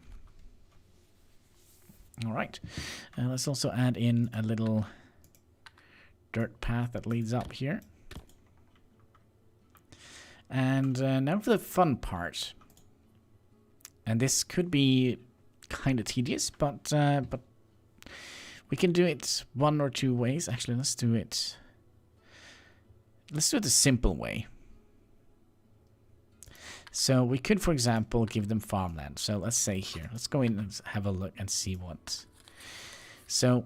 Alright. Let's also add in a little dirt path that leads up here. And now for the fun part. And this could be kind of tedious, but we can do it 1 or 2 ways. Actually, let's do it the simple way. So we could, for example, give them farmland. So let's say here, let's go in and have a look and see what. So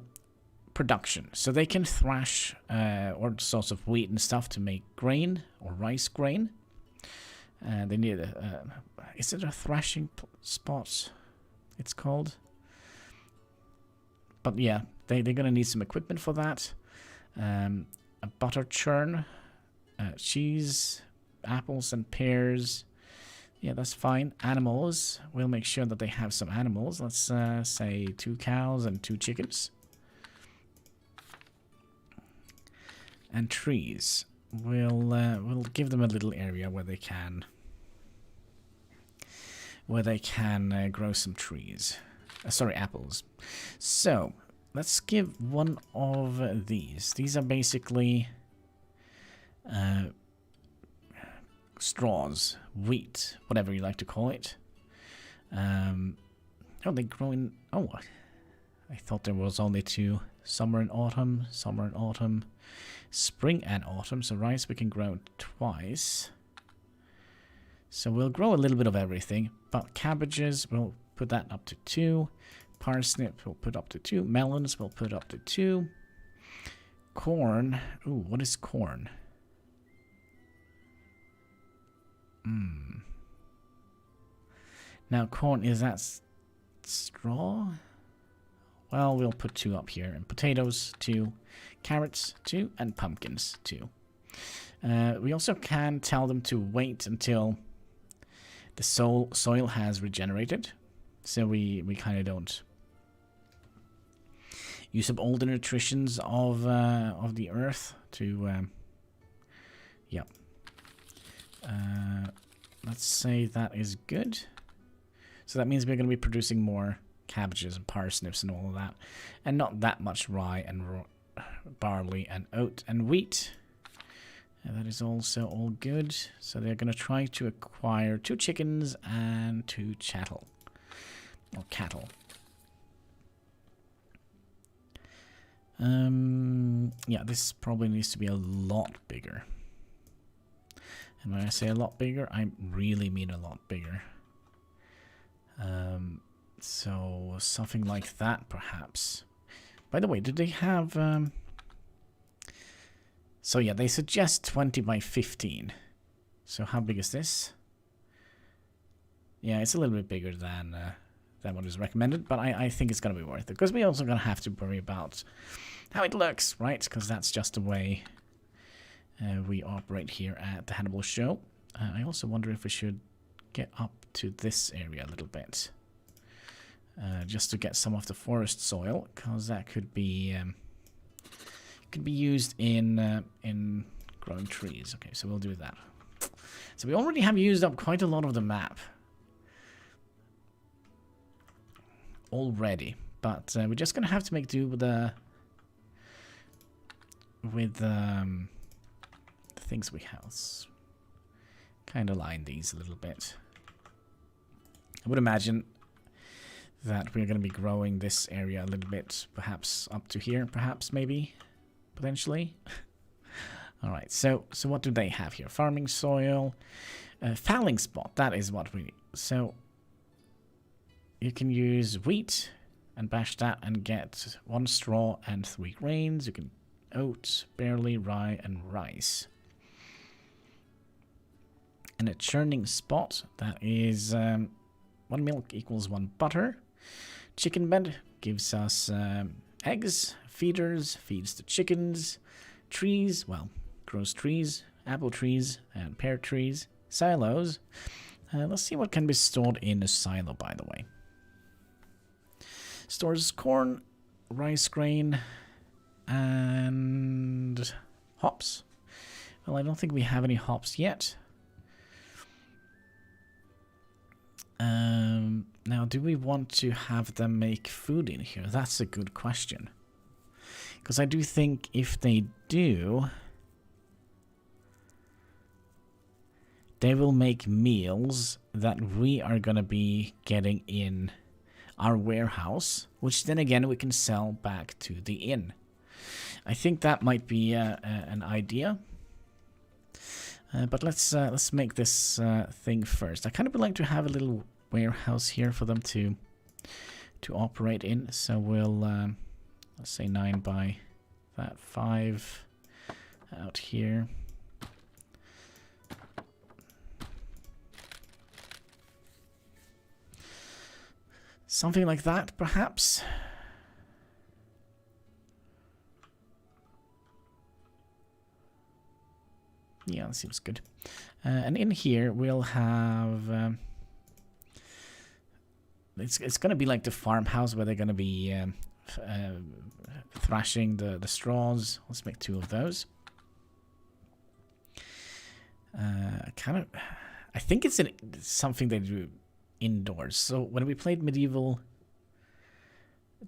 production. So they can thrash all sorts of wheat and stuff to make grain or rice grain. They need is it a thrashing spot? It's called. But yeah, they're gonna need some equipment for that. A butter churn, cheese, apples and pears. Yeah, that's fine. Animals, we'll make sure that they have some animals. Let's say 2 cows and 2 chickens. And trees, we'll give them a little area where they can grow some trees. Sorry, apples. So let's give one of these. These are basically straws, wheat, whatever you like to call it. Oh, they grow in. Oh, I thought there was only 2: summer and autumn, spring and autumn. So rice we can grow twice. So we'll grow a little bit of everything, but cabbages, we'll put that up to 2. Parsnip, we'll put up to 2. Melons, we'll put up to 2. Corn, ooh, what is corn? Now corn, is that straw? Well, we'll put 2 up here. And potatoes, 2. Carrots, 2. And pumpkins, 2. We also can tell them to wait until the soil has regenerated. So we kind of don't use up all the nutritions of the earth to... yeah. Let's say that is good. So that means we're going to be producing more cabbages and parsnips and all of that. And not that much rye and barley and oat and wheat. And that is also all good. So they're going to try to acquire 2 chickens and 2 chattel. Or cattle. Yeah, this probably needs to be a lot bigger. And when I say a lot bigger, I really mean a lot bigger. So something like that, perhaps. By the way, did they have... So yeah, they suggest 20 by 15. So how big is this? Yeah, it's a little bit bigger than what is recommended, but I think it's going to be worth it. Because we're also going to have to worry about how it looks, right? Because that's just the way we operate here at the Hannibal Show. I also wonder if we should get up to this area a little bit. Just to get some of the forest soil, because that could be used in growing trees. Okay, so we'll do that. So we already have used up quite a lot of the map. already, but we're just gonna have to make do with the things we have. Kind of line these a little bit. I would imagine that we're going to be growing this area a little bit, perhaps up to here, perhaps, maybe, potentially. All right, so what do they have here? Farming soil, fouling spot, that is what we need. So you can use wheat and bash that and get 1 straw and 3 grains. You can oats, barley, rye, and rice. And a churning spot, that is 1 milk equals 1 butter. Chicken bed gives us eggs. Feeders feeds the chickens. Trees, well, grows trees. Apple trees and pear trees. Silos. Let's see what can be stored in a silo, by the way. Stores corn, rice grain, and hops. Well, I don't think we have any hops yet. Now, do we want to have them make food in here? That's a good question. Because I do think if they do, they will make meals that we are going to be getting in our warehouse, which then again we can sell back to the inn. I think that might be an idea. But let's make this thing first. I kind of would like to have a little warehouse here for them to operate in. So we'll let's say 9 by that 5 out here. Something like that, perhaps. Yeah, that seems good. And in here we'll have it's gonna be like the farmhouse where they're gonna be thrashing the straws. Let's make 2 of those. I think it's something they do indoors. So when we played Medieval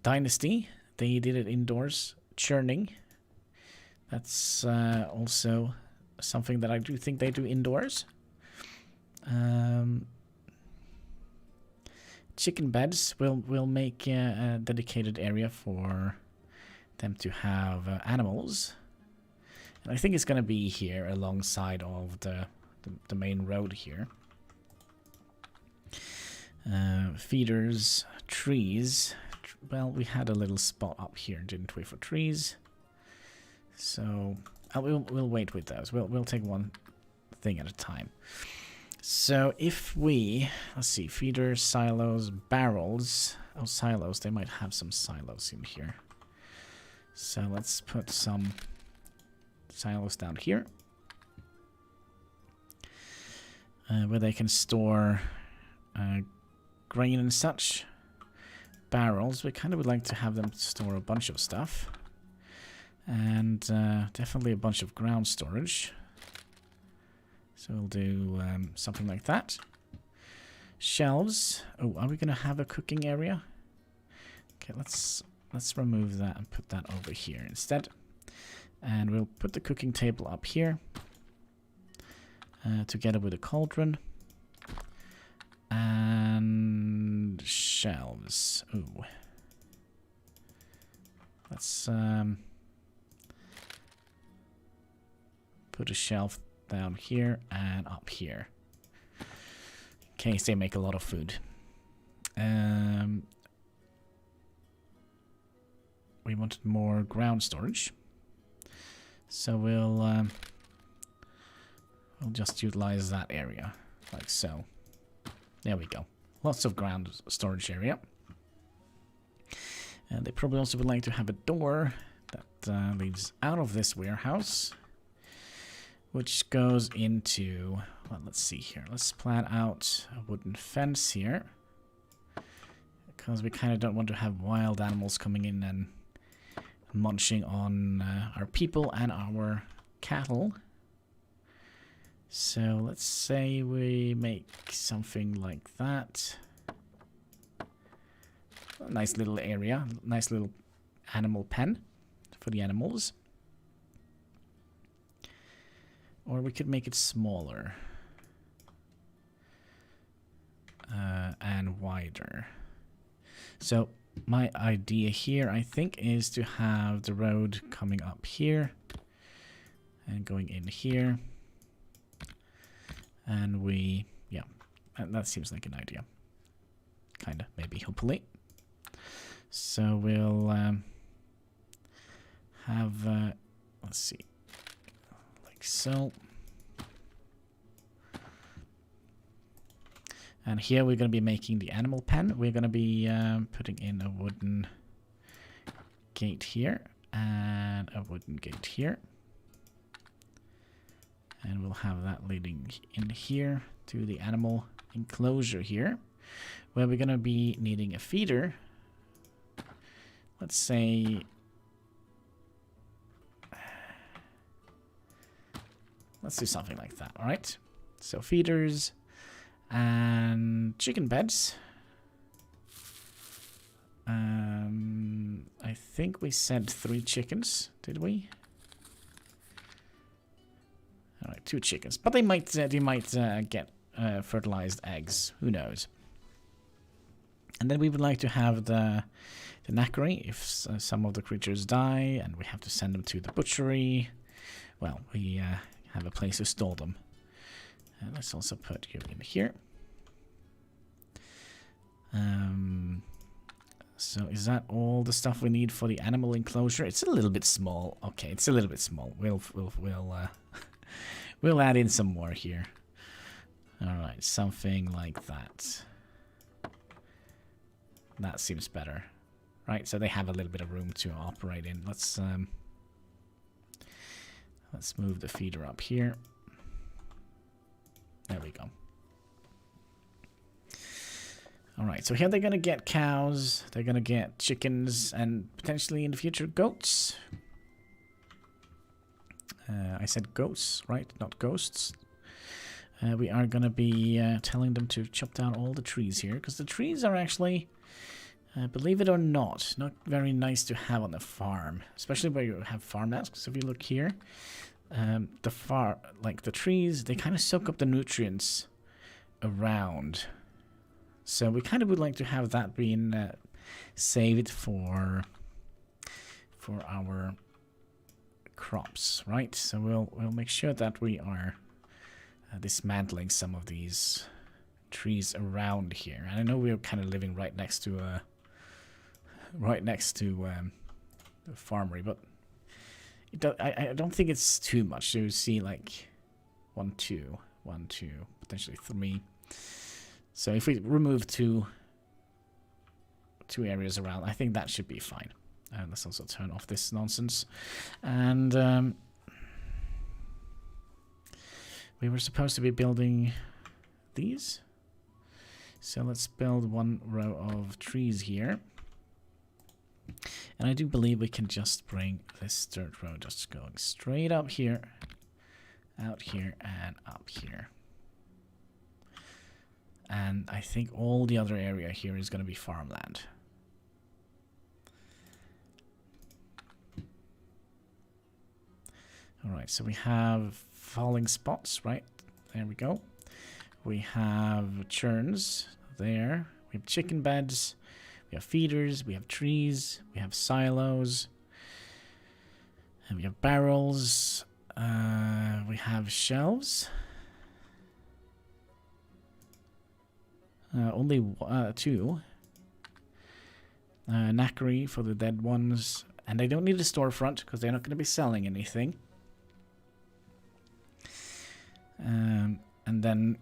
Dynasty, they did it indoors. Churning. That's also something that I do think they do indoors. Chicken beds will make a dedicated area for them to have animals. And I think it's going to be here alongside of the main road here. Feeders, trees. Well, we had a little spot up here, didn't we, for trees? So we'll wait with those. We'll take one thing at a time. So if we, let's see, feeders, silos, barrels. Oh, silos. They might have some silos in here. So let's put some silos down here, where they can store grain and such. Barrels, we kind of would like to have them store a bunch of stuff. And definitely a bunch of ground storage. So we'll do something like that. Shelves. Oh, are we going to have a cooking area? Okay, let's remove that and put that over here instead. And we'll put the cooking table up here. Together with a cauldron. And shelves. Ooh. Let's put a shelf down here and up here, in case they make a lot of food. We wanted more ground storage, so we'll just utilize that area like so. There we go. Lots of ground storage area. And they probably also would like to have a door that leads out of this warehouse, which goes into, well, let's see here. Let's plan out a wooden fence here, because we kind of don't want to have wild animals coming in and munching on our people and our cattle. So let's say we make something like that. A nice little area, nice little animal pen for the animals. Or we could make it smaller and wider. So my idea here, I think, is to have the road coming up here and going in here. And we, yeah, that seems like an idea. Kinda, maybe, hopefully. So we'll have, let's see, like so. And here we're going to be making the animal pen. We're going to be putting in a wooden gate here and a wooden gate here. And we'll have that leading in here to the animal enclosure here, where we're going to be needing a feeder. Let's say, let's do something like that, all right? So feeders and chicken beds. I think we said 3 chickens, did we? All right, 2 chickens, but they might get fertilized eggs. Who knows? And then we would like to have the knackery if some of the creatures die, and we have to send them to the butchery. Well, we have a place to store them. And let's also put you in here. So is that all the stuff we need for the animal enclosure? It's a little bit small. Okay, it's a little bit small. We'll we'll add in some more here. All right, something like that. That seems better, right? So they have a little bit of room to operate in. Let's move the feeder up here. There we go. All right, so here they're gonna get cows, they're gonna get chickens, and potentially in the future goats. I said goats, right? Not ghosts. We are gonna be telling them to chop down all the trees here, because the trees are actually, believe it or not very nice to have on the farm, especially where you have farmlands. Because if you look here, the trees, they kind of soak up the nutrients around. So we kind of would like to have that being saved for our crops, right? So we'll make sure that we are dismantling some of these trees around here. And I know we're kind of living right next to the farmery, but I don't think it's too much. You see like 1, 2, potentially 3. So if we remove two areas around, I think that should be fine. And let's also turn off this nonsense. And we were supposed to be building these. So let's build 1 row of trees here. And I do believe we can just bring this dirt road just going straight up here, out here, and up here. And I think all the other area here is going to be farmland. Alright, so we have falling spots, right? There we go. We have churns there. We have chicken beds. We have feeders. We have trees. We have silos. And we have barrels. We have shelves. Only 2. Knackery for the dead ones. And they don't need a storefront because they're not going to be selling anything. And then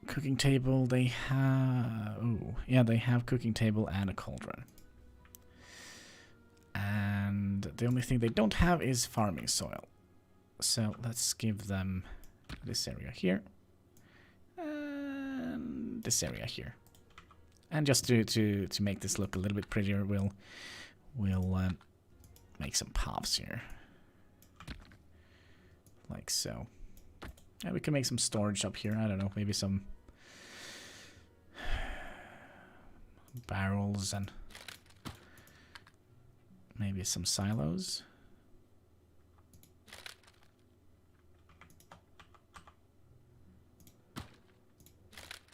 cooking table, they have... Oh, yeah, they have cooking table and a cauldron. And the only thing they don't have is farming soil. So let's give them this area here. And this area here. And just to make this look a little bit prettier, we'll make some paths here. Like so. And we can make some storage up here. I don't know, maybe some barrels and Maybe some silos.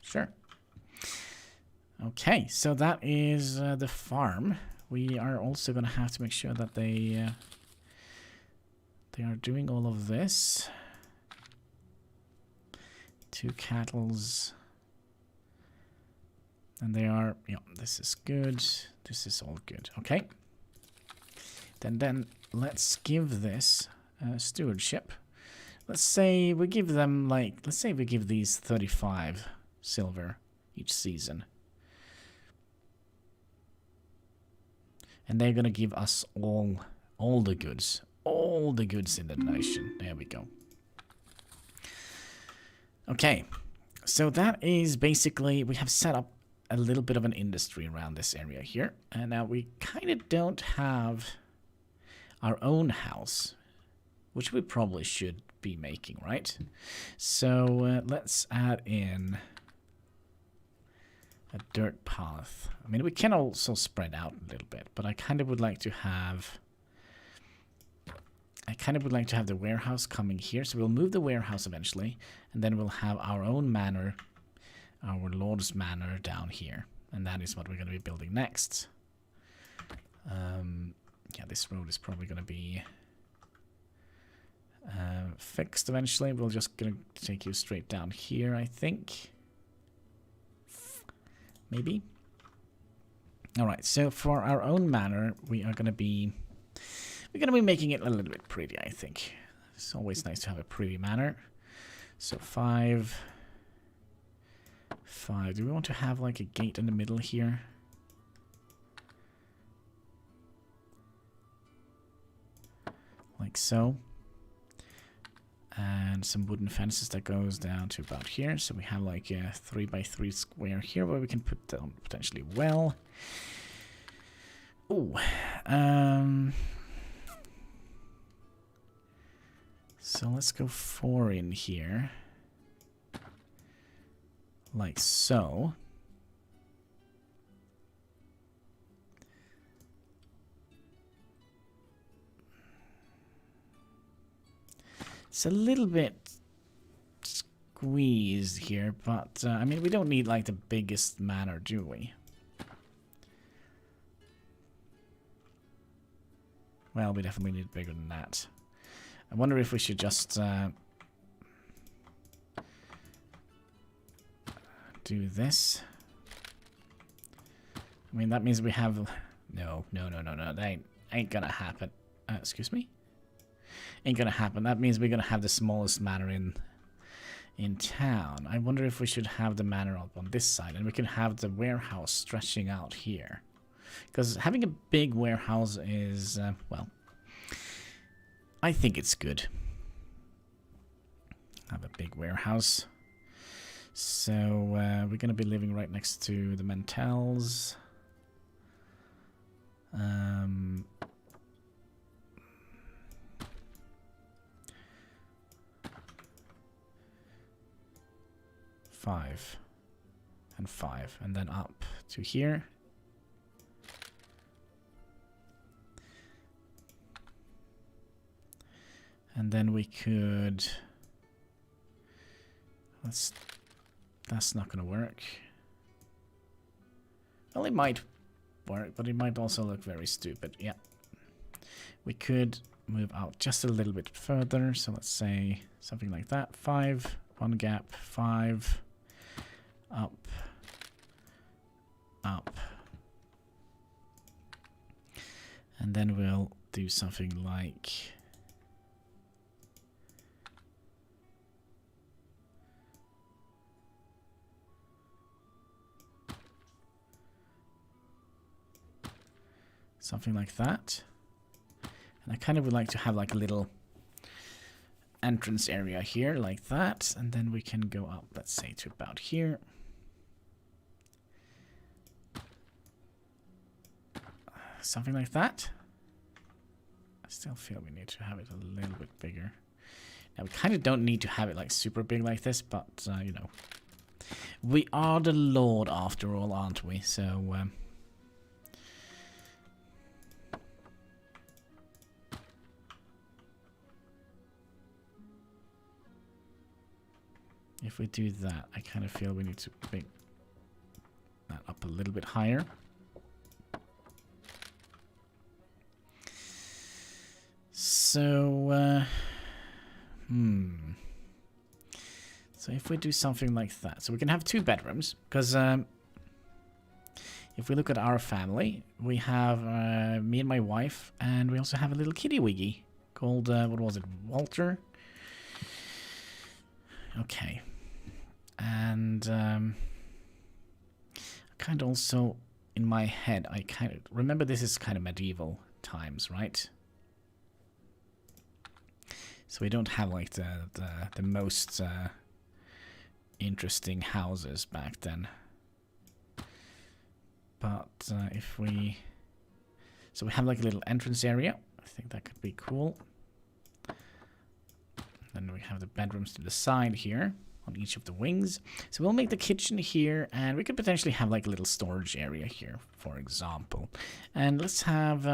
Sure. Okay, so that is the farm. We are also going to have to make sure that they are doing all of this. 2 cattles. And they are, yeah, this is good. This is all good. Okay. Then let's give this stewardship. Let's say we give them like, let's say we give these 35 silver each season. And they're going to give us all the goods. All the goods in the nation. There we go. Okay. So that is basically, we have set up a little bit of an industry around this area here. And now we kind of don't have our own house, which we probably should be making, right? So let's add in a dirt path. I mean, we can also spread out a little bit, but I kind of would like to have the warehouse coming here. So we'll move the warehouse eventually, and then we'll have our own manor, our Lord's Manor down here. And that is what we're going to be building next. Yeah, this road is probably going to be fixed eventually. We're just going to take you straight down here, I think. Maybe. Alright, so for our own manor, we're going to be making it a little bit pretty, I think. It's always nice to have a pretty manor. So 5. Do we want to have like a gate in the middle here? Like so. And some wooden fences that goes down to about here. So we have like a 3x3 square here where we can put down potentially well. Ooh. So let's go 4 in here. Like so. It's a little bit squeezed here, but I mean, we don't need like the biggest manor, do we? Well, we definitely need bigger than that. I wonder if we should just do this. I mean, that means we have... No. That ain't gonna happen. Excuse me? Ain't gonna happen. That means we're gonna have the smallest manor in town. I wonder if we should have the manor up on this side, and we can have the warehouse stretching out here. Because having a big warehouse is, well, I think it's good. Have a big warehouse. So we're gonna be living right next to the Mentels. 5 and 5, and then up to here. And then we could... That's not going to work. Well, it might work, but it might also look very stupid. Yeah. We could move out just a little bit further. So let's say something like that. 5, 1 gap, 5, up, up. And then we'll do something like... something like that. And I kind of would like to have like a little entrance area here like that. And then we can go up, let's say, to about here. Something like that. I still feel we need to have it a little bit bigger. Now, we kind of don't need to have it like super big like this, but, you know. We are the Lord after all, aren't we? So, if we do that, I kind of feel we need to bring that up a little bit higher. So, so if we do something like that, so we can have 2 bedrooms, because if we look at our family, we have me and my wife, and we also have a little kitty wiggy called, what was it, Walter? Okay. And kind of also, in my head, I kind of remember this is kind of medieval times, right? So we don't have like the most interesting houses back then. But if we... So we have like a little entrance area. I think that could be cool. Then we have the bedrooms to the side here on each of the wings. So we'll make the kitchen here, and we could potentially have like a little storage area here, for example. And let's have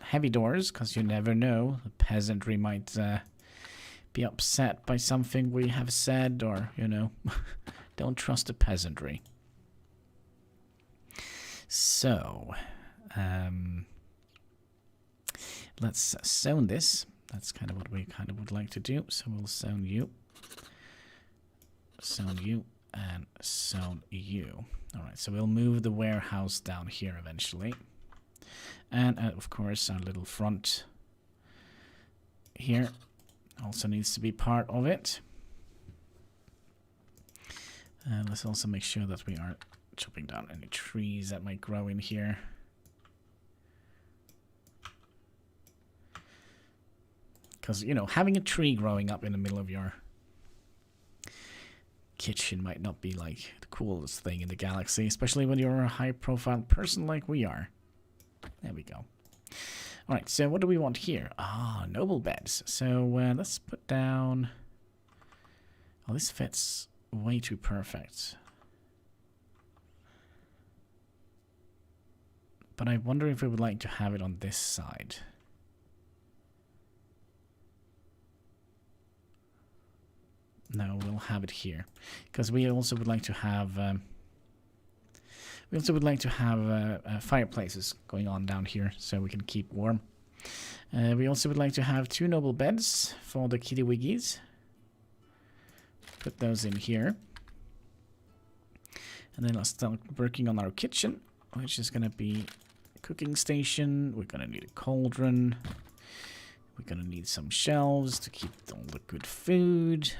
heavy doors, because you never know. The peasantry might be upset by something we have said, or, you know, don't trust the peasantry. So, let's zone this. That's kind of what we kind of would like to do. So we'll zone you, and zone you. All right, so we'll move the warehouse down here eventually. And, of course, our little front here also needs to be part of it. And let's also make sure that we aren't chopping down any trees that might grow in here. Because, you know, having a tree growing up in the middle of your kitchen might not be, like, the coolest thing in the galaxy, especially when you're a high-profile person like we are. There we go. Alright, so what do we want here? Ah, noble beds. So let's put down... Oh, this fits way too perfect. But I wonder if we would like to have it on this side. No, we'll have it here. Because we also would like to have... fireplaces going on down here, so we can keep warm. We also would like to have 2 noble beds for the kitty wiggies. Put those in here. And then let's start working on our kitchen, which is going to be a cooking station. We're going to need a cauldron. We're going to need some shelves to keep all the good food.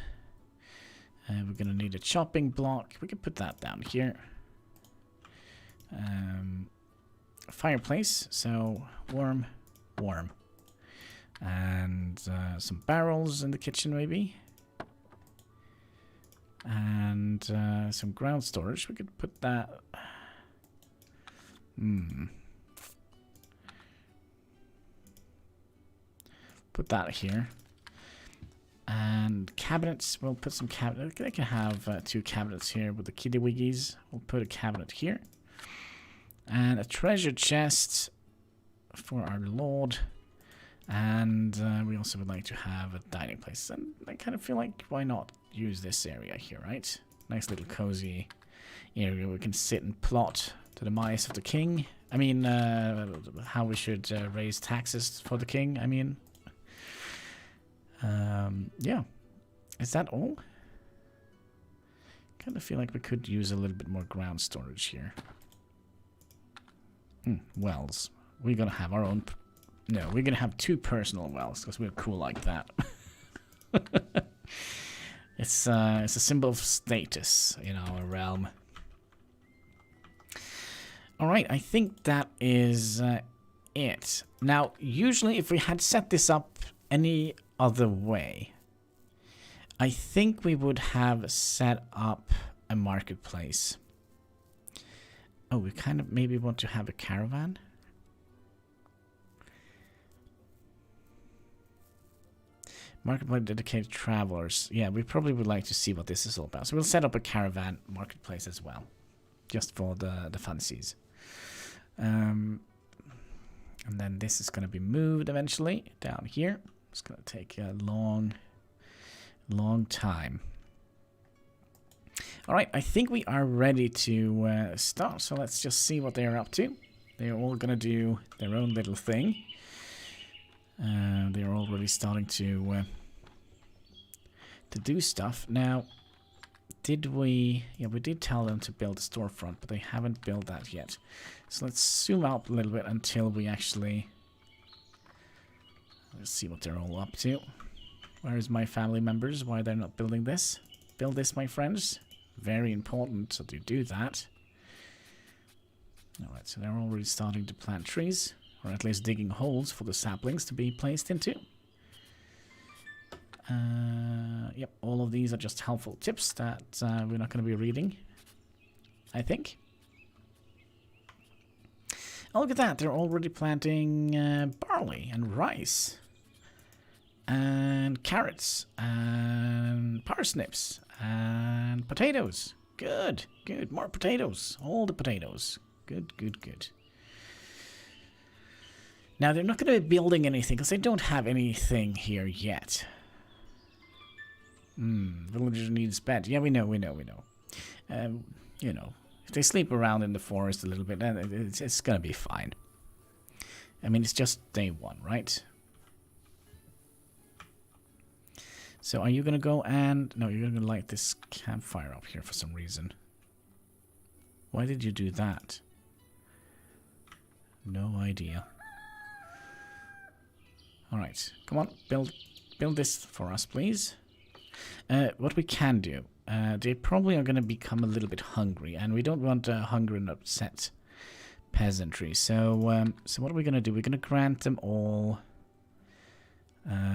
We're going to need a chopping block. We can put that down here. Fireplace, so warm, and some barrels in the kitchen maybe, and some ground storage. We could put that. Put that here. And cabinets, we'll put some cabinets. I can have 2 cabinets here with the kitty wiggies. We'll put a cabinet here. And a treasure chest for our lord. And we also would like to have a dining place. And I kind of feel like, why not use this area here, right? Nice little cozy area where we can sit and plot the demise of the king. I mean, how we should raise taxes for the king, I mean. Yeah. Is that all? Kind of feel like we could use a little bit more ground storage here. Wells. We're gonna have our own... No, we're gonna have 2 personal wells, because we're cool like that. It's a symbol of status in our realm. Alright, I think that is it. Now, usually if we had set this up any other way, I think we would have set up a marketplace. Oh, we kind of maybe want to have a caravan. Marketplace dedicated travelers. Yeah, we probably would like to see what this is all about. So we'll set up a caravan marketplace as well, just for the fancies. And then this is going to be moved eventually down here. It's going to take a long time. Alright, I think we are ready to start, so let's just see what they are up to. They're all gonna do their own little thing. They're already starting to do stuff. Now, did we... Yeah, we did tell them to build a storefront, but they haven't built that yet. So let's zoom out a little bit until we actually... Let's see what they're all up to. Where's my family members? Why they're not building this? Build this, my friends. Very important, so to do that. Alright, so they're already starting to plant trees, or at least digging holes for the saplings to be placed into. Yep, all of these are just helpful tips that we're not going to be reading, I think. Oh, look at that, they're already planting barley and rice. And carrots, and parsnips, and potatoes. Good, good. More potatoes. All the potatoes. Good, good, good. Now, they're not going to be building anything, because they don't have anything here yet. Villager needs bed. Yeah, we know. You know, if they sleep around in the forest a little bit, then it's going to be fine. I mean, it's just day one, right? So are you going to go and... No, you're going to light this campfire up here for some reason. Why did you do that? No idea. Alright, come on, build this for us, please. What we can do, they probably are going to become a little bit hungry, and we don't want hungry and upset peasantry. So, so what are we going to do? We're going to grant them all...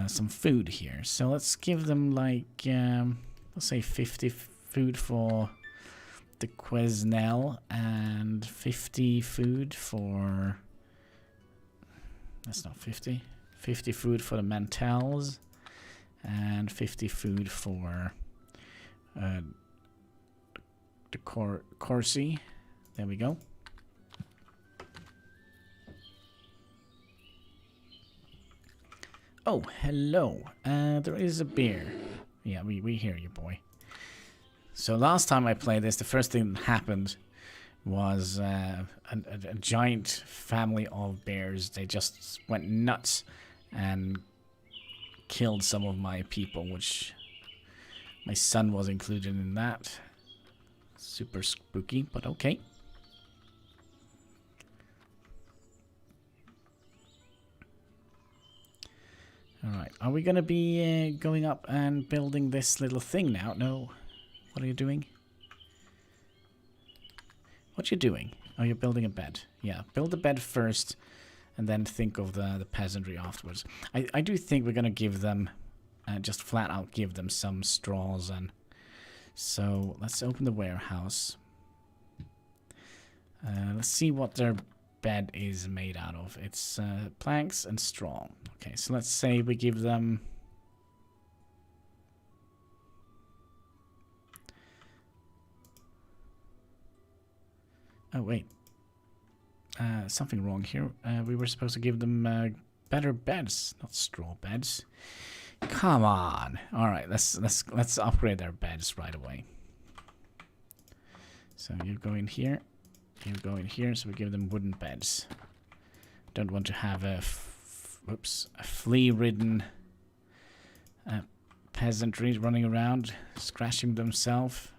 some food here. So let's give them like, let's say 50 food for the Quesnel and 50 food for, that's not 50, 50 food for the Mantels and 50 food for the Corsi. There we go. Oh, hello. There is a bear. Yeah, we hear you, boy. So last time I played this, the first thing that happened was a giant family of bears. They just went nuts and killed some of my people, which my son was included in that. Super spooky, but okay. Alright, are we going to be going up and building this little thing now? No. What are you doing? What you doing? Oh, you're building a bed. Yeah, build the bed first and then think of the peasantry afterwards. I do think we're going to give them, just flat out give them some straws. And so let's open the warehouse. Let's see what their bed is made out of. It's planks and straw. Okay, so let's say we give them... Oh, wait. Something wrong here. We were supposed to give them better beds, not straw beds. Come on. All right, let's upgrade their beds right away. So you go in here. You go in here, so we give them wooden beds. Don't want to have a flea-ridden peasantry running around, scratching themselves.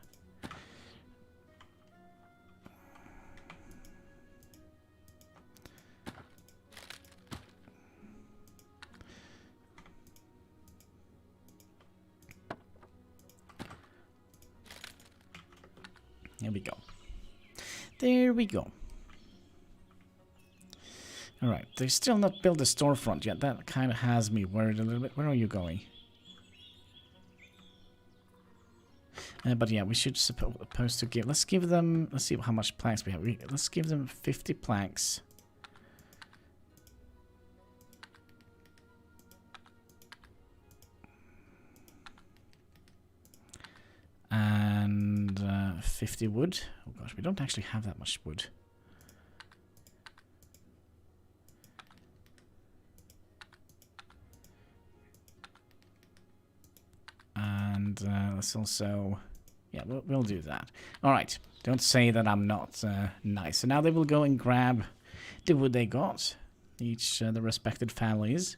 There we go. There we go. Alright, they still not built a storefront yet. That kind of has me worried a little bit. Where are you going? But yeah, we should supposed to give... Let's give them... Let's see how much planks we have. Let's give them 50 planks. And 50 wood. Oh gosh, we don't actually have that much wood. And let's also Yeah, we'll do that. All right. Don't say that I'm not nice. So now they will go and grab the wood they got, each the respected families,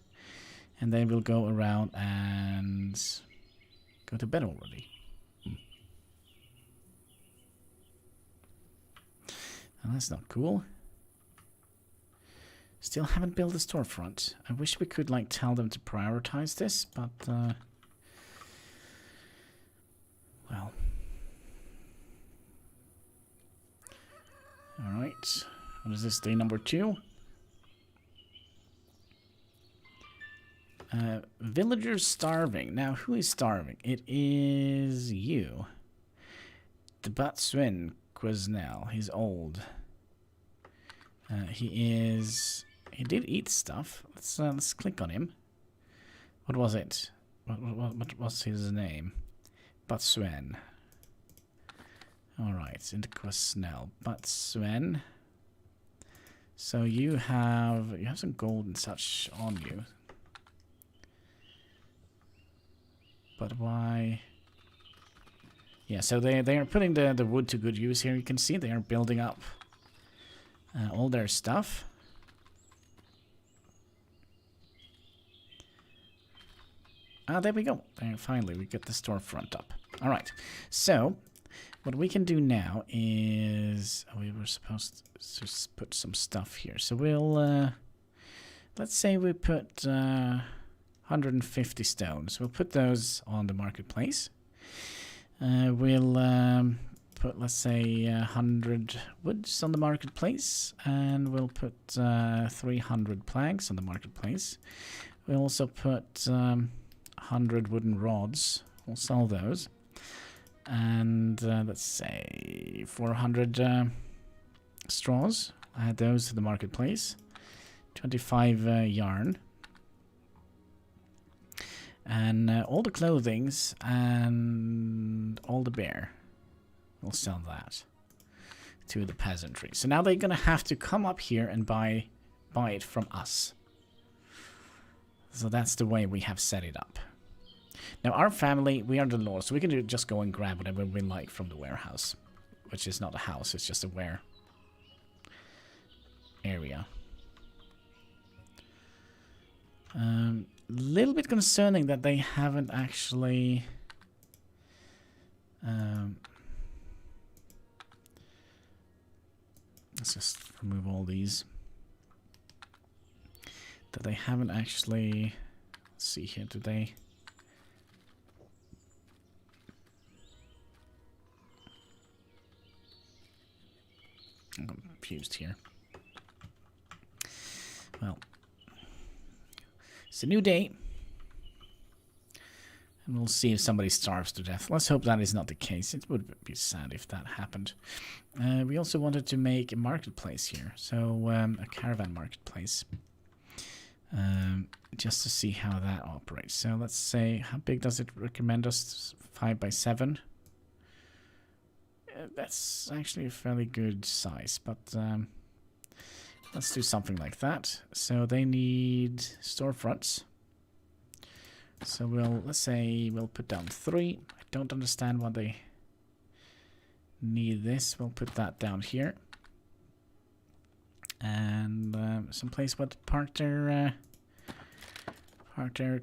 and they will go around and go to bed already. Oh, that's not cool. Still haven't built a storefront. I wish we could like tell them to prioritize this, but well. All right. What is this? Day number 2. Villagers starving. Now, who is starving? It is you. The Batswin Quisnell. He's old. He did eat stuff. Let's click on him. What was it? What was his name? Batswen. All right, into Quisnell. Batswen. So you have some gold and such on you. But why? Yeah, so they are putting the wood to good use here. You can see they are building up all their stuff. Ah, there we go. And finally, we get the storefront up. All right. So what we can do now is we were supposed to put some stuff here. So we'll let's say we put 150 stones. We'll put those on the marketplace. We'll put, let's say, 100 woods on the marketplace, and we'll put 300 planks on the marketplace. We'll also put 100 wooden rods. We'll sell those. And let's say 400 straws. Add those to the marketplace. 25 yarn. And all the clothings and all the bear. We'll sell that to the peasantry. So now they're going to have to come up here and buy it from us. So that's the way we have set it up. Now our family, we are the lords, so we can just go and grab whatever we like from the warehouse. Which is not a house, it's just a ware area. Little bit concerning that they haven't actually let's just remove all these. That they haven't actually, let's see here, do they? I'm confused here. Well, it's a new day. And we'll see if somebody starves to death. Let's hope that is not the case. It would be sad if that happened. We also wanted to make a marketplace here. So, a caravan marketplace. Just to see how that operates. So, let's say, how big does it recommend us? 5 by 7. That's actually a fairly good size. But, let's do something like that. So, they need storefronts. So let's say we'll put down 3. I don't understand why they need this. We'll put that down here. And some place where to park their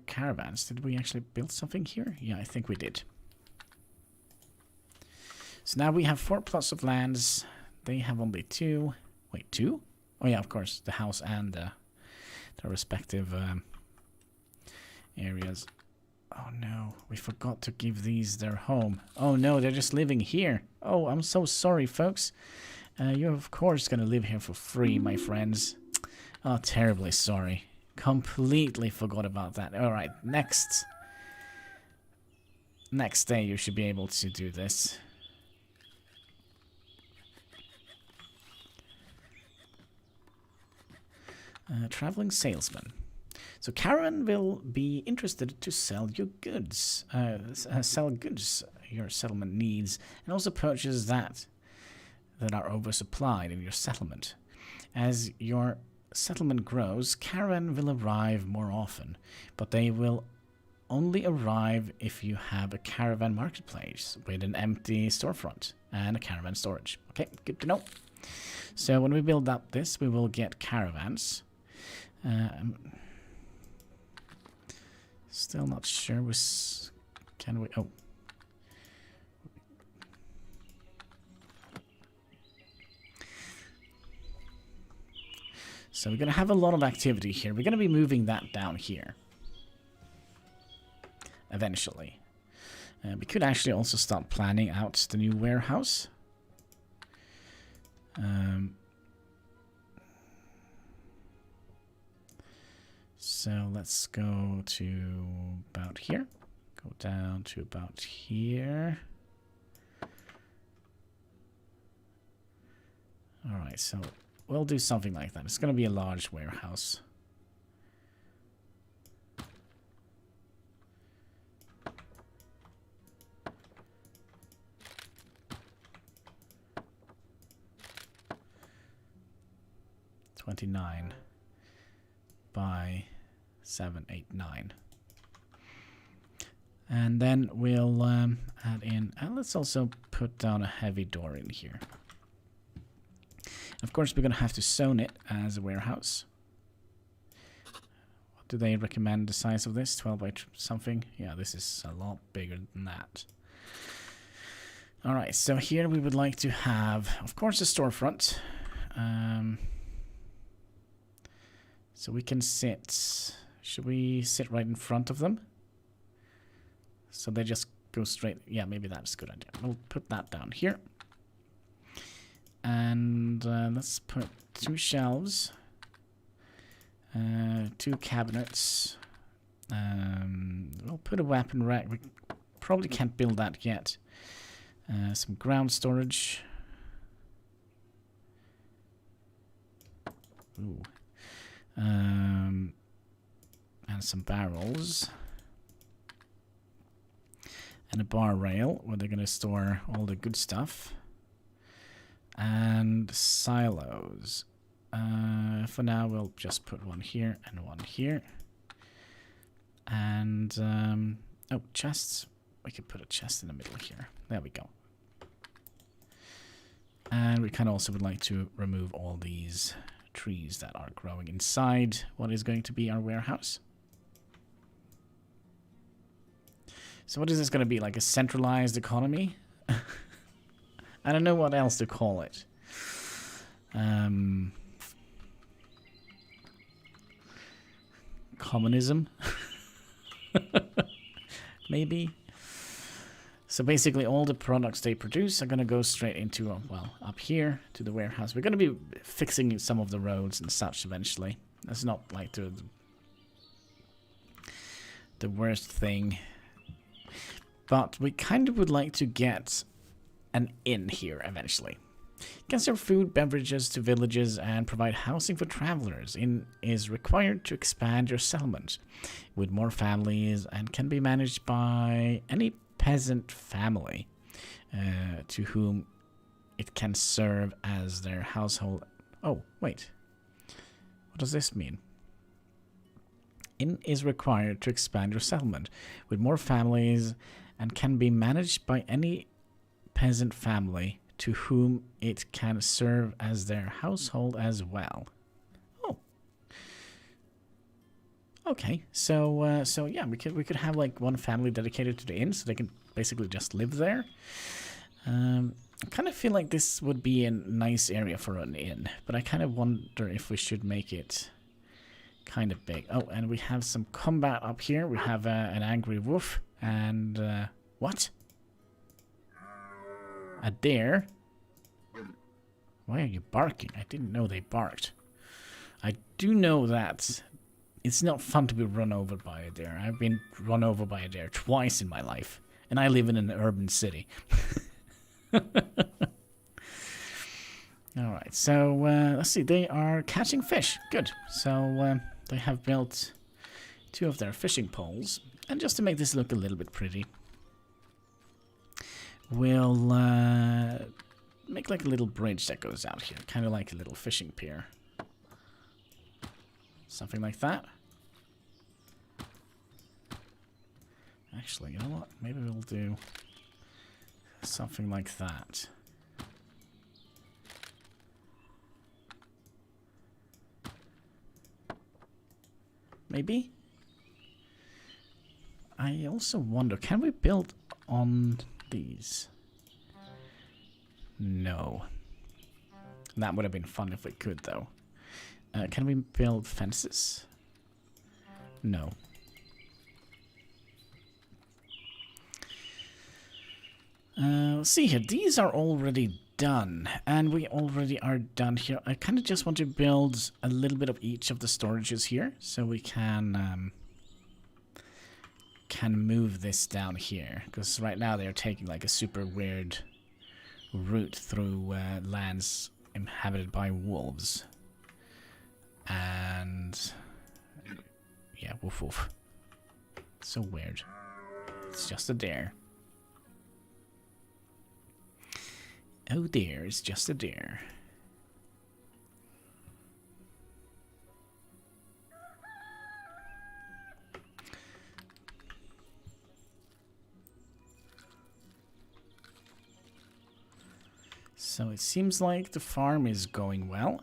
caravans. Did we actually build something here? Yeah, I think we did. So now we have 4 plots of lands. They have only 2. Wait, 2? Oh yeah, of course, the house and the respective areas. Oh no, we forgot to give these their home. Oh no, they're just living here. Oh, I'm so sorry, folks. You're of course gonna live here for free, my friends. Oh, terribly sorry. Completely forgot about that. Alright, next day you should be able to do this. Traveling salesman. So Caravan will be interested to sell you goods, sell goods your settlement needs, and also purchase that are oversupplied in your settlement. As your settlement grows, Caravan will arrive more often, but they will only arrive if you have a Caravan Marketplace with an empty storefront and a caravan storage. Okay, good to know. So when we build up this, we will get caravans. Still not sure. Can we? Oh. So we're going to have a lot of activity here. We're going to be moving that down here. Eventually. We could actually also start planning out the new warehouse. So let's go to about here. Go down to about here. Alright, so we'll do something like that. It's going to be a large warehouse. $29 by 7, 8, 9. And then we'll add in, and let's also put down a heavy door in here. Of course, we're going to have to zone it as a warehouse. What do they recommend the size of this? 12 by something? Yeah, this is a lot bigger than that. Alright, so here we would like to have, of course, a storefront. So we can sit, should we sit right in front of them? So they just go straight, yeah, maybe that's a good idea. We'll put that down here. And let's put 2 shelves, 2 cabinets. We'll put a weapon rack. We probably can't build that yet. Some ground storage. Ooh. And some barrels. And a bar rail where they're going to store all the good stuff. And silos. For now, we'll just put one here and one here. And, oh, chests. We could put a chest in the middle here. There we go. And we kind of also would like to remove all these trees that are growing inside what is going to be our warehouse. So what is this going to be? Like a centralized economy? I don't know what else to call it. Communism? Maybe. So basically all the products they produce are going to go straight into, well, up here to the warehouse. We're going to be fixing some of the roads and such eventually. That's not like the worst thing. But we kind of would like to get an inn here eventually. You can serve food, beverages to villages and provide housing for travelers. Inn is required to expand your settlement with more families and can be managed by any peasant family to whom it can serve as their household. Oh, wait. What does this mean? Inn is required to expand your settlement with more families and can be managed by any peasant family to whom it can serve as their household as well. Oh. Okay, so yeah, we could have like one family dedicated to the inn, so they can basically just live there. I kind of feel like this would be a nice area for an inn, but I kind of wonder if we should make it kind of big. Oh, and we have some combat up here. We have an angry wolf and what? A deer? Why are you barking? I didn't know they barked. I do know that it's not fun to be run over by a deer. I've been run over by a deer twice in my life. And I live in an urban city. Alright, so let's see. They are catching fish. Good. So they have built 2 of their fishing poles. And just to make this look a little bit pretty, we'll make like a little bridge that goes out here. Kind of like a little fishing pier. Something like that. Actually, you know what? Maybe we'll do something like that. Maybe? I also wonder, can we build on these? No. That would have been fun if we could, though. Can we build fences? No. Let's see here. These are already done. And we already are done here. I kind of just want to build a little bit of each of the storages here. So we can move this down here. Because right now they're taking like a super weird route through lands inhabited by wolves. And yeah, woof woof. So weird. It's just a dare. Oh dear, it's just a dare. So it seems like the farm is going well.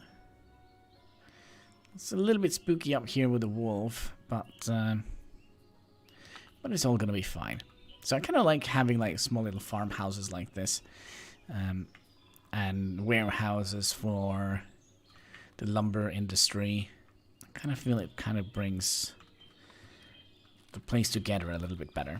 It's a little bit spooky up here with the wolf, but it's all gonna be fine. So I kind of like having like small little farmhouses like this, and warehouses for the lumber industry. I kind of feel it kind of brings the place together a little bit better.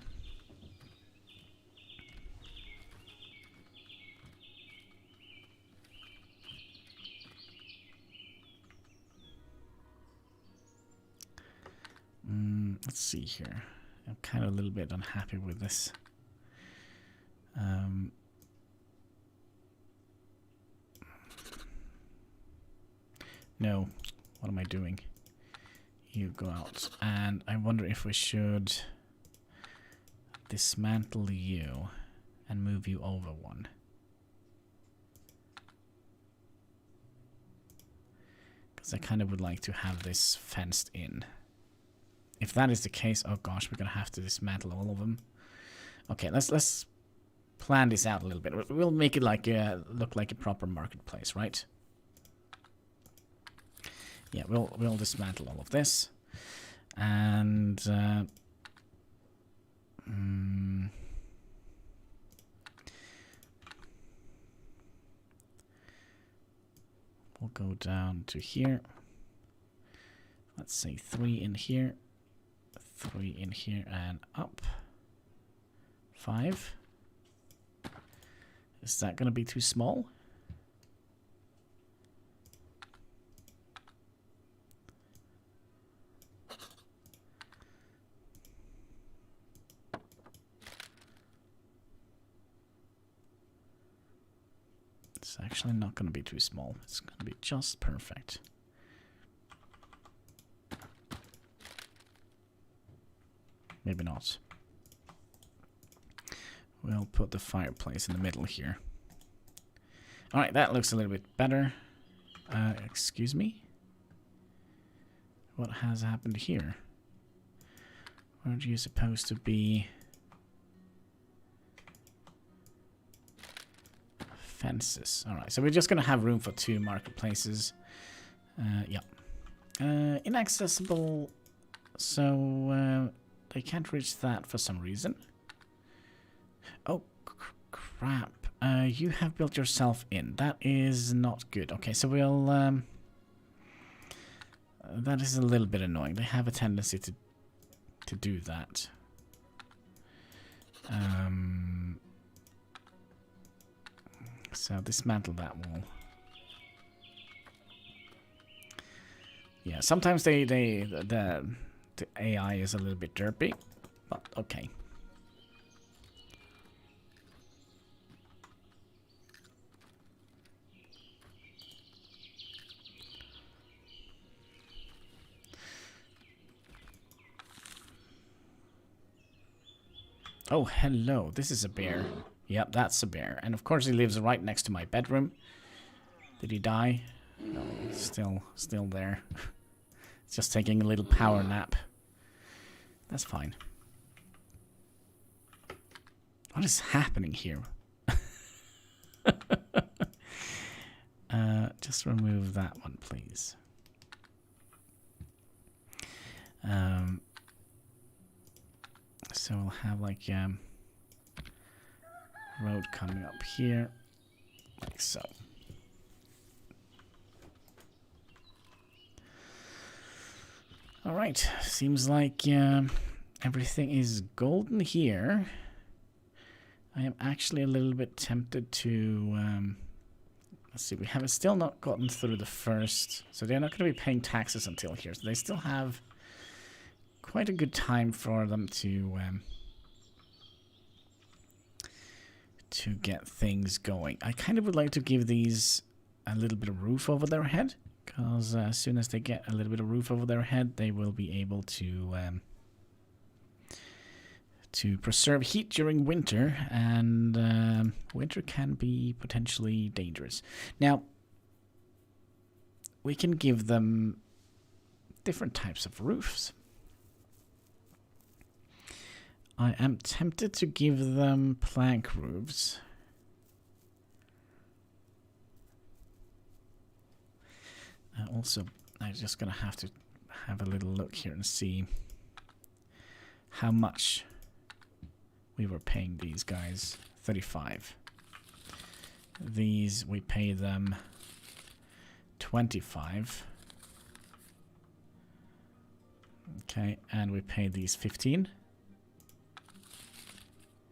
Let's see here. I'm kind of a little bit unhappy with this. No, what am I doing? You go out. And I wonder if we should dismantle you and move you over one. Because I kind of would like to have this fenced in. If that is the case, oh gosh, we're gonna have to dismantle all of them. Okay, let's plan this out a little bit. We'll make it like look like a proper marketplace, right? Yeah, we'll dismantle all of this, and we'll go down to here. Let's say 3 in here. 3 in here and up. 5. Is that going to be too small? It's actually not going to be too small. It's going to be just perfect. Maybe not. We'll put the fireplace in the middle here. Alright, that looks a little bit better. Excuse me? What has happened here? Aren't you supposed to be... fences. Alright, so we're just going to have room for 2 marketplaces. Yeah. Inaccessible. So, they can't reach that for some reason. Oh, crap. You have built yourself in. That is not good. Okay, so we'll... that is a little bit annoying. They have a tendency to do that. So dismantle that wall. Yeah, sometimes the AI is a little bit derpy, but okay. Oh, hello. This is a bear. Yep, that's a bear. And of course he lives right next to my bedroom. Did he die? No, still there. It's just taking a little power nap. That's fine. What is happening here? Just remove that one, please. So we'll have like road coming up here, like so. All right, seems like everything is golden here. I am actually a little bit tempted to let's see, we have still not gotten through the first, so they're not going to be paying taxes until here. So they still have quite a good time for them to get things going. I kind of would like to give these a little bit of roof over their head, because as soon as they get a little bit of roof over their head, they will be able to preserve heat during winter, and winter can be potentially dangerous. Now, we can give them different types of roofs. I am tempted to give them plank roofs. Also, I'm just going to have a little look here and see how much we were paying these guys. 35. These, we pay them 25. Okay, and we pay these 15.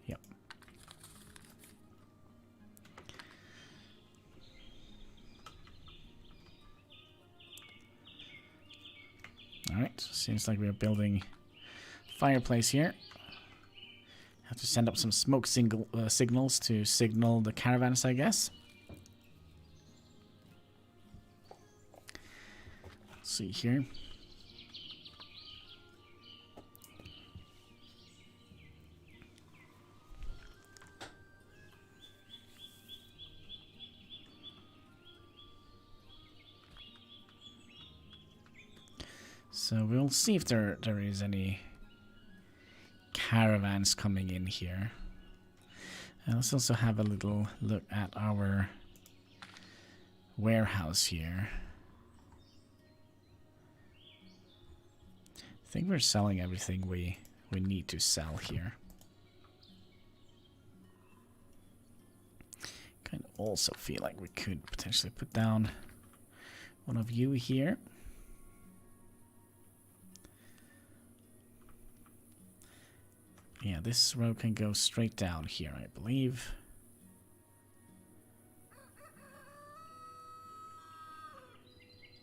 Yep. Alright, seems like we're building fireplace here. Have to send up some smoke signals to signal the caravans, I guess. Let's see here. So we'll see if there is any caravans coming in here. And let's also have a little look at our warehouse here. I think we're selling everything we need to sell here. Kind of also feel like we could potentially put down one of you here. Yeah, this road can go straight down here, I believe.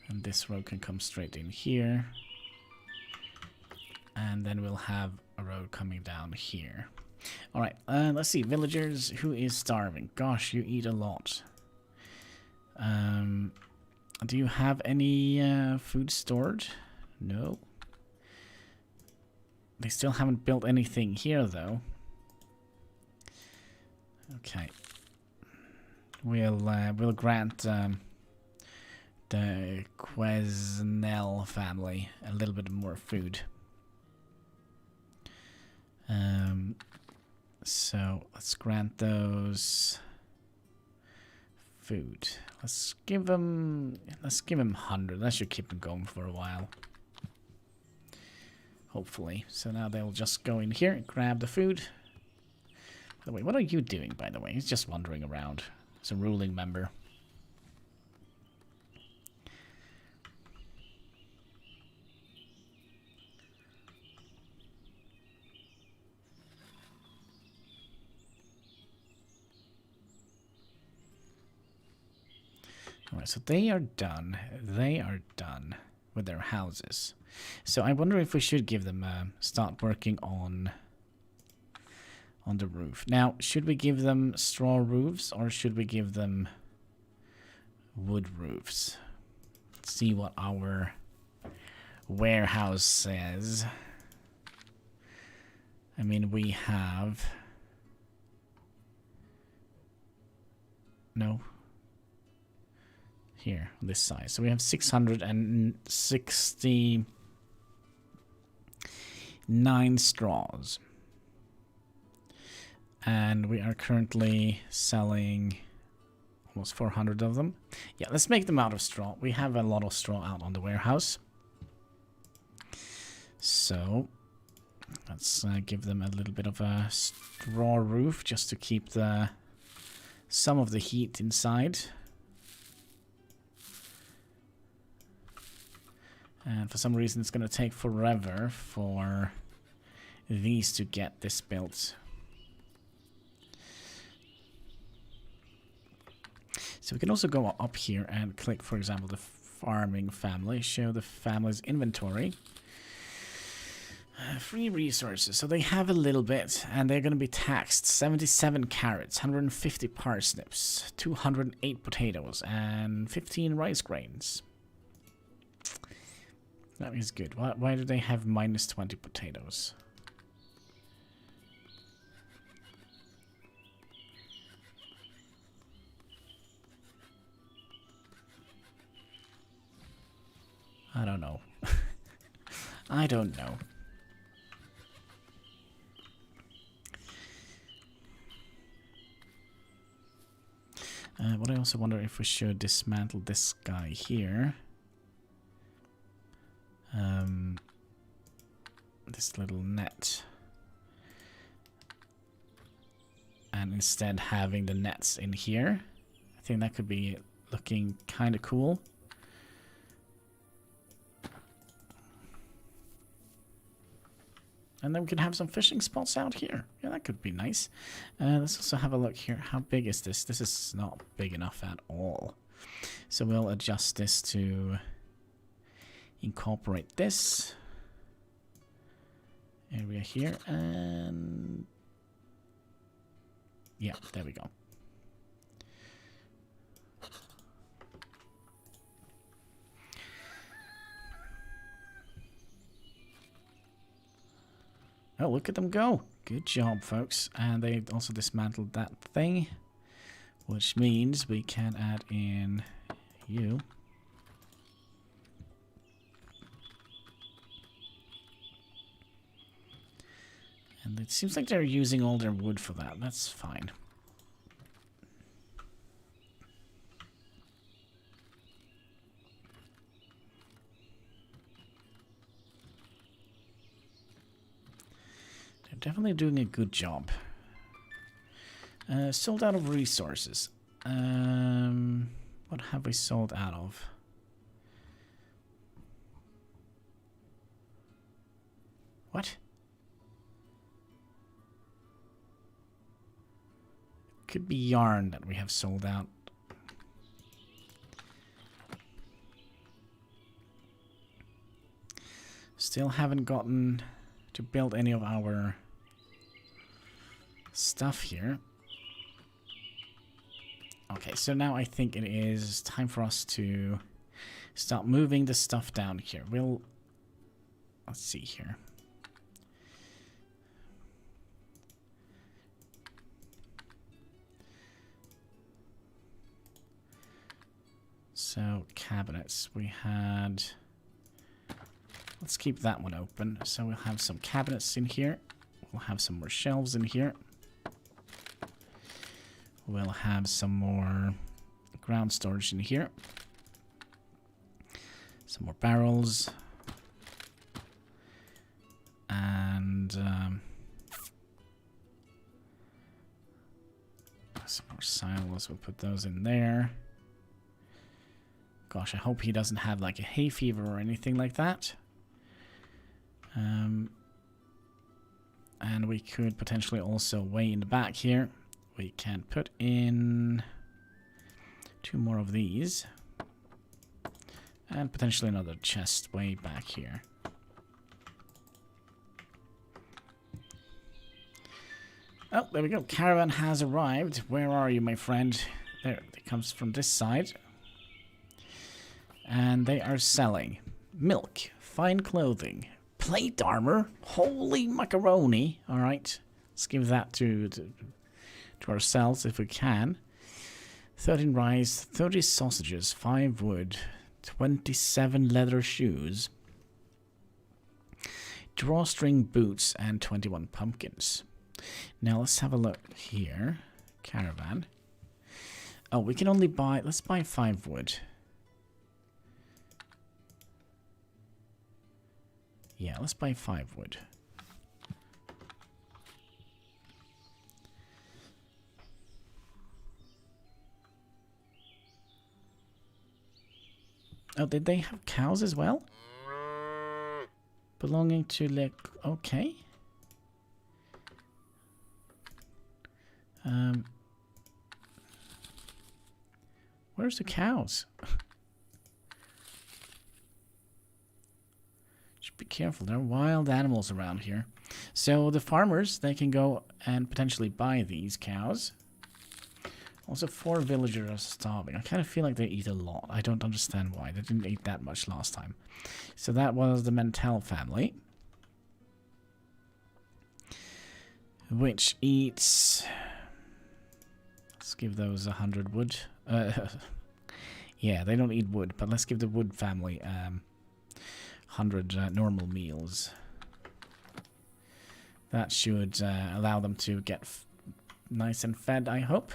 And this road can come straight in here. And then we'll have a road coming down here. Alright, let's see. Villagers, who is starving? Gosh, you eat a lot. Do you have any food stored? No. They still haven't built anything here, though. Okay. We'll grant the Quesnel family a little bit more food. So let's grant those food. Let's give them 100. That should keep them going for a while. Hopefully. So now they'll just go in here and grab the food. By the way, what are you doing, by the way? He's just wandering around. He's a ruling member. Alright, so they are done. They are done with their houses. So I wonder if we should give them start working on the roof. Now, should we give them straw roofs or should we give them wood roofs? Let's see what our warehouse says. I mean, we have... No. Here, on this side. So we have 669 straws. And we are currently selling almost 400 of them. Yeah, let's make them out of straw. We have a lot of straw out on the warehouse. So let's give them a little bit of a straw roof just to keep some of the heat inside. And for some reason it's going to take forever for these to get this built. So we can also go up here and click, for example, the farming family, show the family's inventory. Free resources. So they have a little bit, and they're going to be taxed. 77 carrots, 150 parsnips, 208 potatoes, and 15 rice grains. That is good. Why do they have minus 20 potatoes? I don't know. I don't know. What I also wonder if we should dismantle this guy here. This little net. And instead having the nets in here. I think that could be looking kind of cool. And then we can have some fishing spots out here. Yeah, that could be nice. Let's also have a look here. How big is this? This is not big enough at all. So we'll adjust this to incorporate this area here. And yeah, there we go. Oh, look at them go. Good job, folks. And they also dismantled that thing, which means we can add in you. And it seems like they're using all their wood for that. That's fine. Definitely doing a good job. Sold out of resources. What have we sold out of? What? Could be yarn that we have sold out. Still haven't gotten to build any of our stuff here. Okay, so now I think it is time for us to start moving the stuff down here. Let's see here. So cabinets, we had, let's keep that one open. So we'll have some cabinets in here. We'll have some more shelves in here. We'll have some more ground storage in here. Some more barrels. And some more silos. We'll put those in there. Gosh, I hope he doesn't have like a hay fever or anything like that. And we could potentially also way in the back here. We can put in 2 more of these. And potentially another chest way back here. Oh, there we go. Caravan has arrived. Where are you, my friend? There, it comes from this side. And they are selling milk, fine clothing, plate armor. Holy macaroni. Alright. Let's give that to ourselves if we can. 13 rice, 30 sausages, 5 wood, 27 leather shoes, drawstring boots, and 21 pumpkins. Now let's have a look here. Caravan. Oh, we can only buy... Let's buy 5 wood. Yeah, let's buy 5 wood. Oh, did they have cows as well? Belonging to okay. Where's the cows? Should be careful. There are wild animals around here. So the farmers, they can go and potentially buy these cows. Also, 4 villagers are starving. I kind of feel like they eat a lot. I don't understand why. They didn't eat that much last time. So that was the Mentel family. Which eats... Let's give those 100 wood. Yeah, they don't eat wood, but let's give the wood family 100 normal meals. That should allow them to get nice and fed, I hope.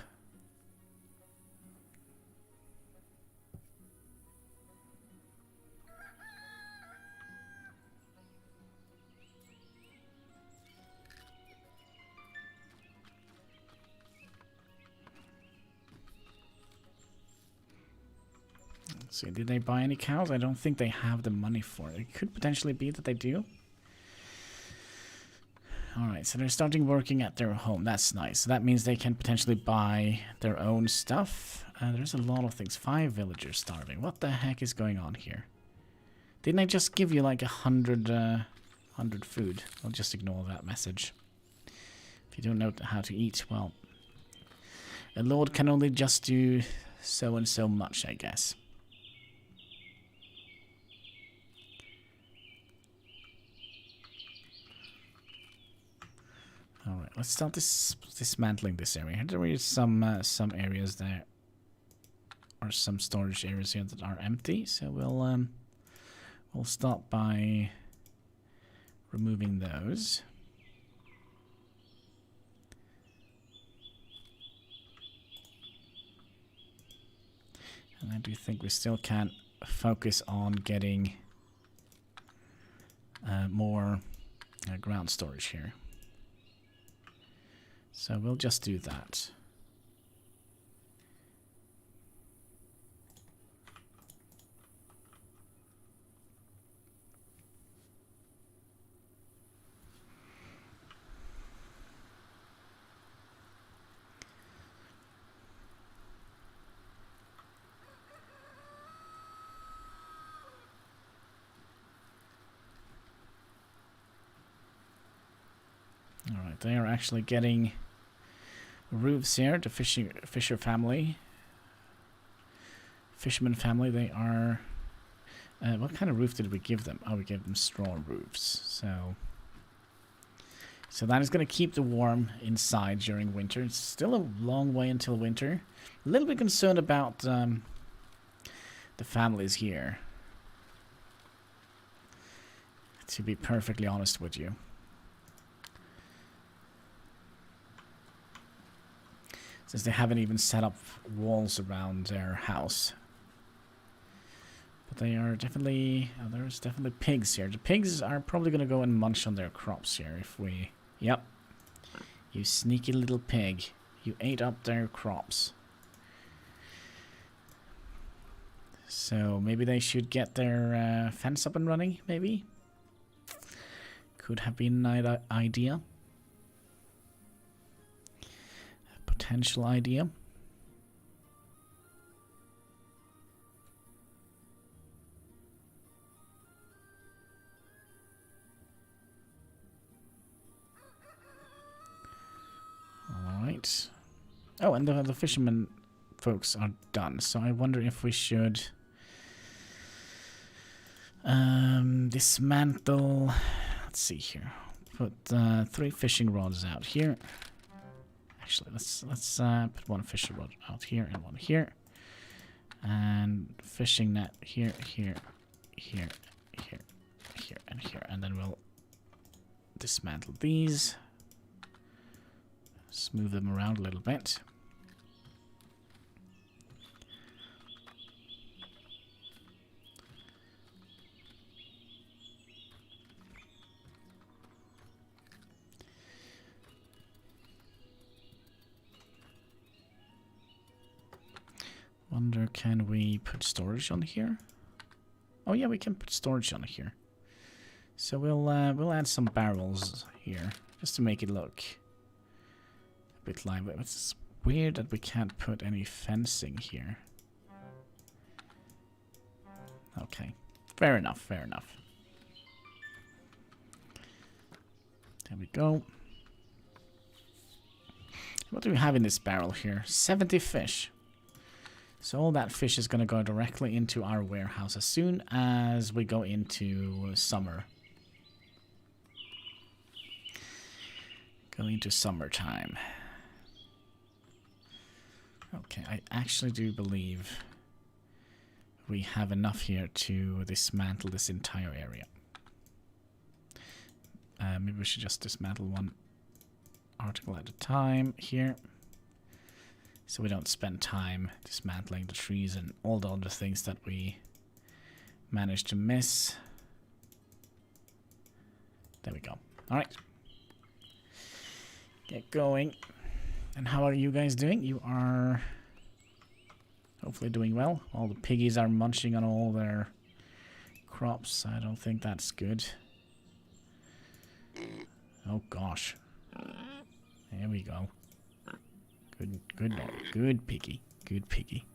See, did they buy any cows? I don't think they have the money for it. It could potentially be that they do. Alright, so they're starting working at their home. That's nice. So that means they can potentially buy their own stuff. There's a lot of things. 5 villagers starving. What the heck is going on here? Didn't I just give you like 100 food? I'll just ignore that message. If you don't know how to eat, well, a lord can only just do so and so much, I guess. Alright, let's start dismantling this area. There is some areas there, or some storage areas here that are empty. So we'll start by removing those. And I do think we still can focus on getting more ground storage here. So we'll just do that. All right, they are actually getting roofs here. The Fisherman family, they are... what kind of roof did we give them? Oh, we gave them straw roofs. So that is going to keep the warm inside during winter. It's still a long way until winter. A little bit concerned about the families here, to be perfectly honest with you. Since they haven't even set up walls around their house. But they are definitely... Oh, there's definitely pigs here. The pigs are probably going to go and munch on their crops here if we... Yep. You sneaky little pig. You ate up their crops. So maybe they should get their fence up and running, maybe? Could have been an idea. Potential idea. All right. Oh, and the fishermen folks are done. So I wonder if we should dismantle. Let's see here. Put 3 fishing rods out here. Actually, let's put 1 fishing rod out here and 1 here, and fishing net here, here, here, here, here, and here, and then we'll dismantle these. Let's move them around a little bit. Wonder, can we put storage on here? Oh yeah, we can put storage on here. So we'll add some barrels here just to make it look a bit lively. It's weird that we can't put any fencing here. Okay, fair enough, fair enough. There we go. What do we have in this barrel here? 70 fish. So all that fish is going to go directly into our warehouse as soon as we go into summer. Going into summertime. Okay, I actually do believe we have enough here to dismantle this entire area. Maybe we should just dismantle one article at a time here, so we don't spend time dismantling the trees and all the other things that we managed to miss. There we go. All right. Get going. And how are you guys doing? You are hopefully doing well. All the piggies are munching on all their crops. I don't think that's good. Oh gosh. There we go. Good piggy. Good piggy.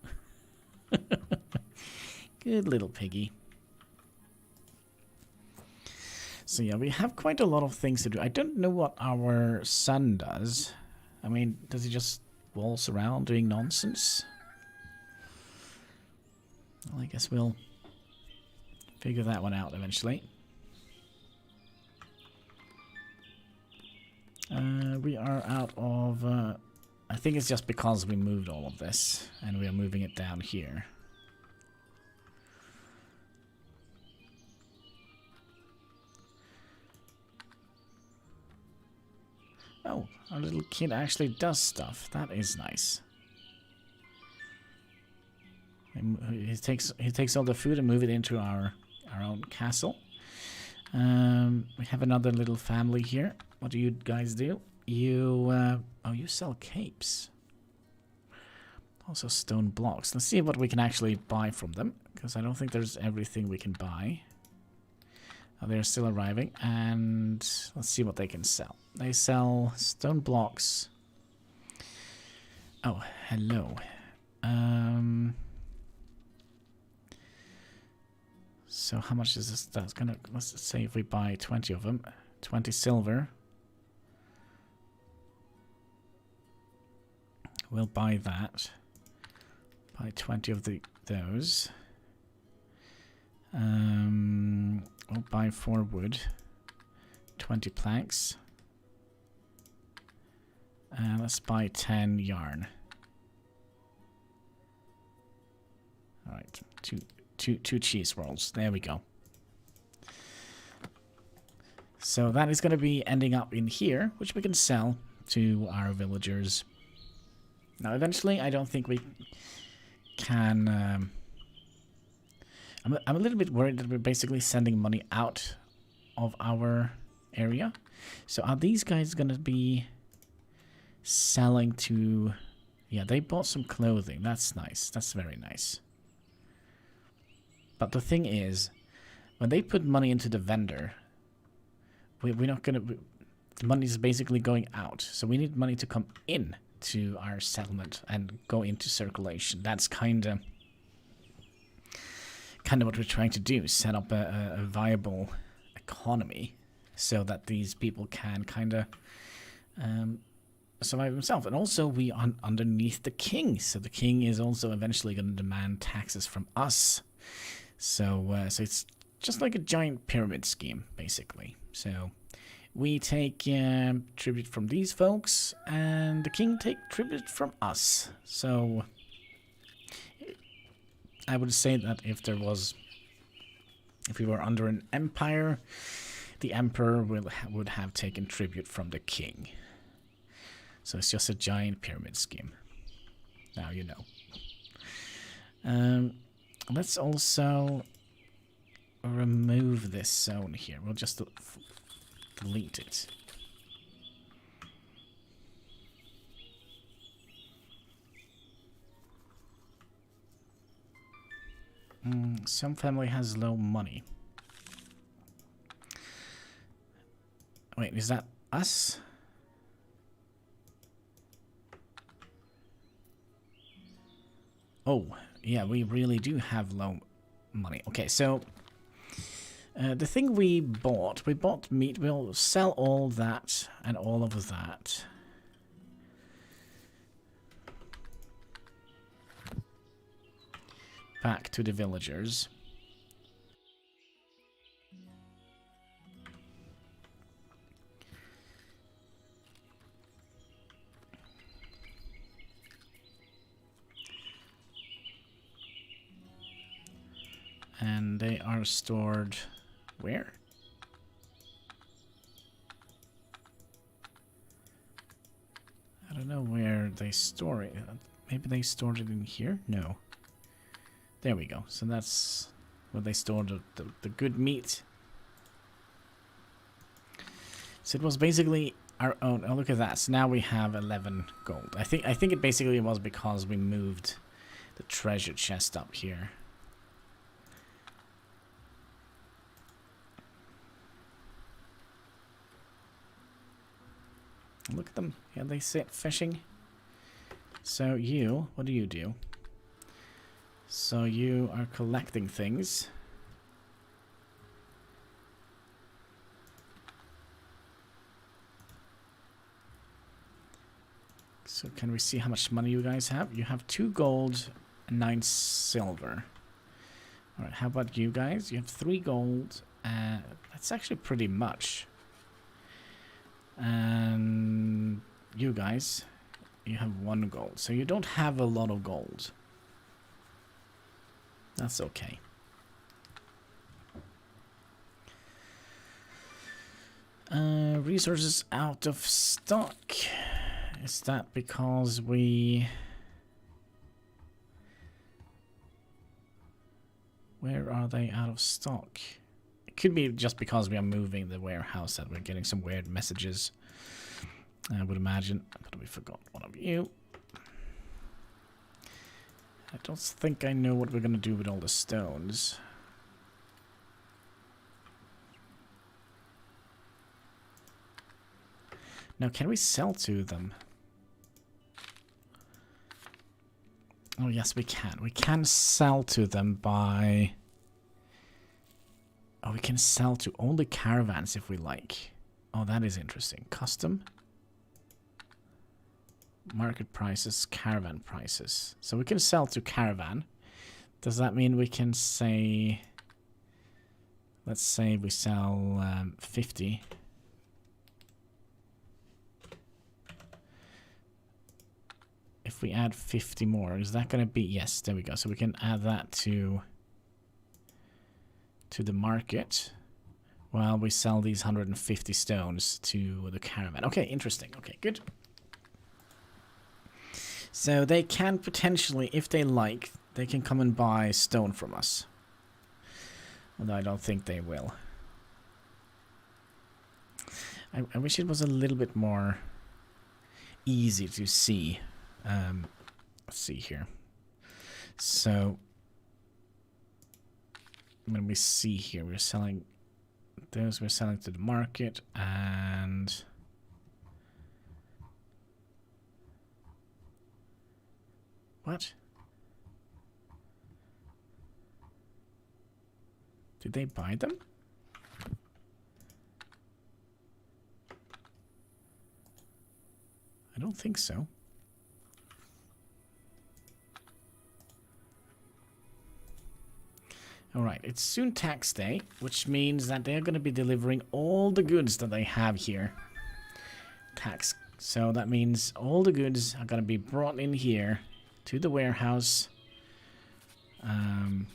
Good little piggy. So yeah, we have quite a lot of things to do. I don't know what our son does. I mean, does he just waltz around doing nonsense? Well, I guess we'll figure that one out eventually. We are out of... I think it's just because we moved all of this, and we are moving it down here. Oh, our little kid actually does stuff. That is nice. He takes all the food and move it into our own castle. We have another little family here. What do you guys do? You you sell capes. Also stone blocks. Let's see what we can actually buy from them, because I don't think there's everything we can buy. Oh, they're still arriving, and let's see what they can sell. They sell stone blocks. Oh, hello. So how much is this? That's gonna, let's say if we buy 20 of them, 20 silver. We'll buy that. Buy 20 of those. We'll buy 4 wood. 20 planks. Let's buy 10 yarn. Alright, two cheese rolls. There we go. So that is going to be ending up in here, which we can sell to our villagers. Now, eventually, I don't think we can... I'm a little bit worried that we're basically sending money out of our area. So are these guys going to be selling to... Yeah, they bought some clothing. That's nice. That's very nice. But the thing is, when they put money into the vendor, we're not going to... The money is basically going out. So we need money to come in to our settlement and go into circulation. That's kind of what we're trying to do, set up a viable economy so that these people can kind of survive themselves. And also we are underneath the king, so the king is also eventually going to demand taxes from us. So so it's just like a giant pyramid scheme, basically. So we take tribute from these folks, and the king take tribute from us. So I would say that if we were under an empire, the emperor would have taken tribute from the king. So it's just a giant pyramid scheme. Now you know. Let's also remove this zone here. We'll just delete it. Some family has low money. Wait, is that us? Oh, yeah, we really do have low money. Okay, so the thing we bought meat. We'll sell all that and all of that. Back to the villagers. And they are stored where? I don't know where they store it. Maybe they stored it in here? No. There we go. So that's where they stored the good meat. So it was basically our own. Oh, look at that. So now we have 11 gold. I think it basically was because we moved the treasure chest up here. Look at them. Yeah, they sit fishing. So you, what do you do? So you are collecting things. So can we see how much money you guys have? You have 2 gold and 9 silver. Alright, how about you guys? You have 3 gold. That's actually pretty much. And you guys, you have 1 gold. So you don't have a lot of gold. That's okay. Resources out of stock. Is that because we... Where are they out of stock? It could be just because we are moving the warehouse that we're getting some weird messages. I would imagine. But we forgot one of you. I don't think I know what we're going to do with all the stones. Now, can we sell to them? Oh, yes, we can. We can sell to them by... Oh, we can sell to only caravans if we like. Oh, that is interesting. Custom. Market prices, caravan prices. So we can sell to caravan. Does that mean we can say... Let's say we sell 50. If we add 50 more, is that going to be... Yes, there we go. So we can add that to the market while we sell these 150 stones to the caravan. Okay, interesting. Okay, good. So they can potentially, if they like, they can come and buy stone from us. Although I don't think they will. I wish it was a little bit more easy to see. Let's see here. So when we see here, we're selling those. We're selling to the market, and what? Did they buy them? I don't think so. Alright, it's soon tax day, which means that they're going to be delivering all the goods that they have here. Tax. So that means all the goods are going to be brought in here to the warehouse. And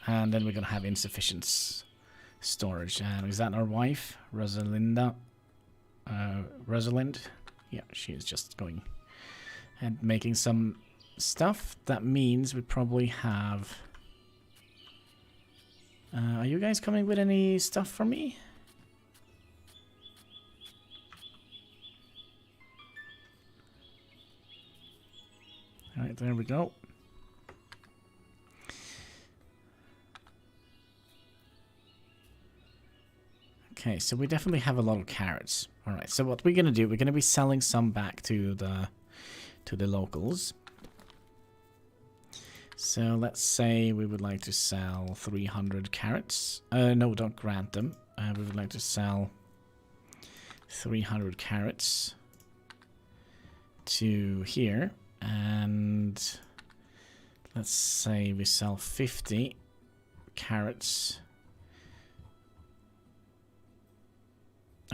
then we're going to have insufficient storage. And is that our wife, Rosalind? Yeah, she is just going and making some stuff. That means we probably have... are you guys coming with any stuff for me? Alright, there we go. Okay, so we definitely have a lot of carrots. Alright, so what we're gonna do, we're gonna be selling some back to the locals. So let's say we would like to sell 300 carrots. No, don't grant them. We would like to sell 300 carrots to here. And let's say we sell 50 carrots.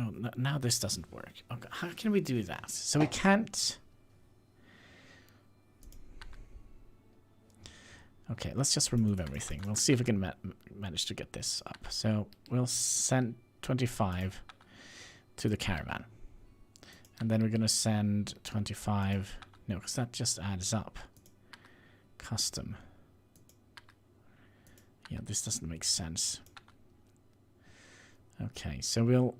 Oh, no, now this doesn't work. Okay, how can we do that? So we can't... Okay, let's just remove everything. We'll see if we can manage to get this up. So we'll send 25 to the caravan. And then we're going to send 25... No, because that just adds up. Custom. Yeah, this doesn't make sense. Okay, so we'll...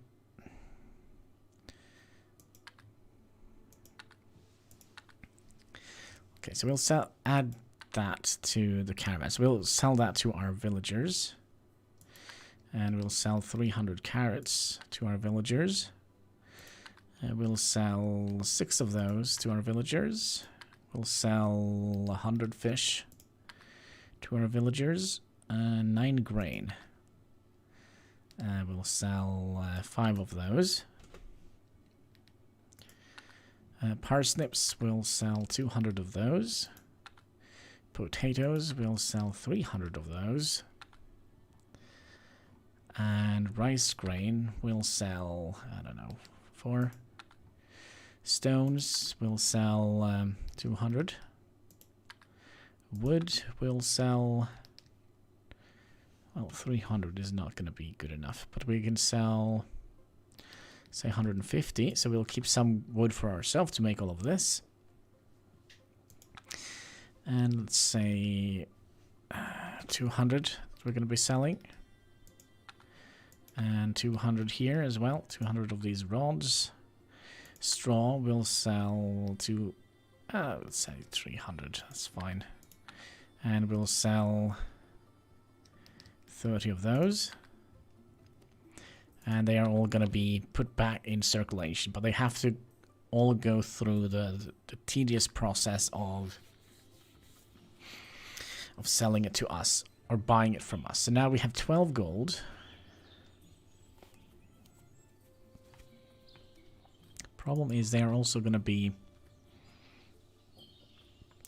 Okay, so we'll add that to the caravan. So we'll sell that to our villagers. And we'll sell 300 carrots to our villagers. We'll sell 6 of those to our villagers. We'll sell 100 fish to our villagers. 9 grain. We'll sell 5 of those. Parsnips, we'll sell 200 of those. Potatoes, we'll sell 300 of those. And rice grain, we'll sell, I don't know, 4. Stones, we'll sell 200. Wood, we'll sell... Well, 300 is not going to be good enough, but we can sell, say, 150. So we'll keep some wood for ourselves to make all of this. And let's say 200 we're going to be selling. And 200 here as well. 200 of these rods. Straw we'll sell to, let's say 300. That's fine. And we'll sell 30 of those. And they are all going to be put back in circulation. But they have to all go through the tedious process of selling it to us. Or buying it from us. So now we have 12 gold. Problem is they are also going to be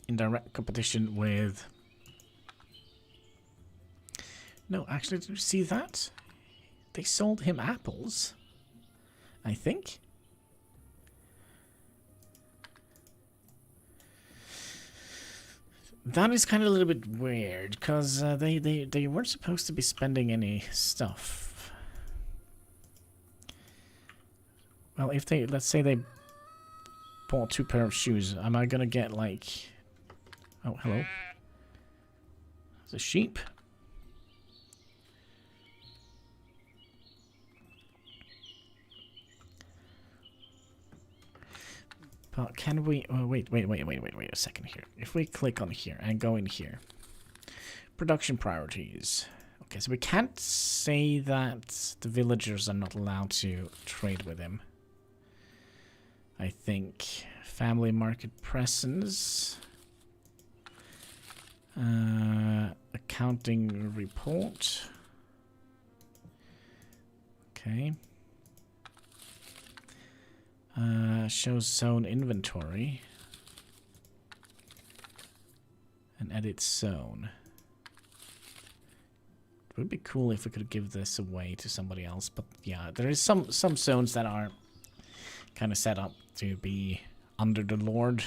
in direct competition with... No, actually, did you see that? They sold him apples, I think. That is kind of a little bit weird, because they weren't supposed to be spending any stuff. Well, if they, let's say they bought 2 pair of shoes, am I gonna get like... Oh, hello. There's a sheep. But can we... Oh, wait a second here. If we click on here and go in here. Production priorities. Okay, so we can't say that the villagers are not allowed to trade with him. I think family market presence, accounting report. Okay. Shows zone inventory and edit zone. It would be cool if we could give this away to somebody else, but yeah, there is some zones that are kind of set up to be under the Lord.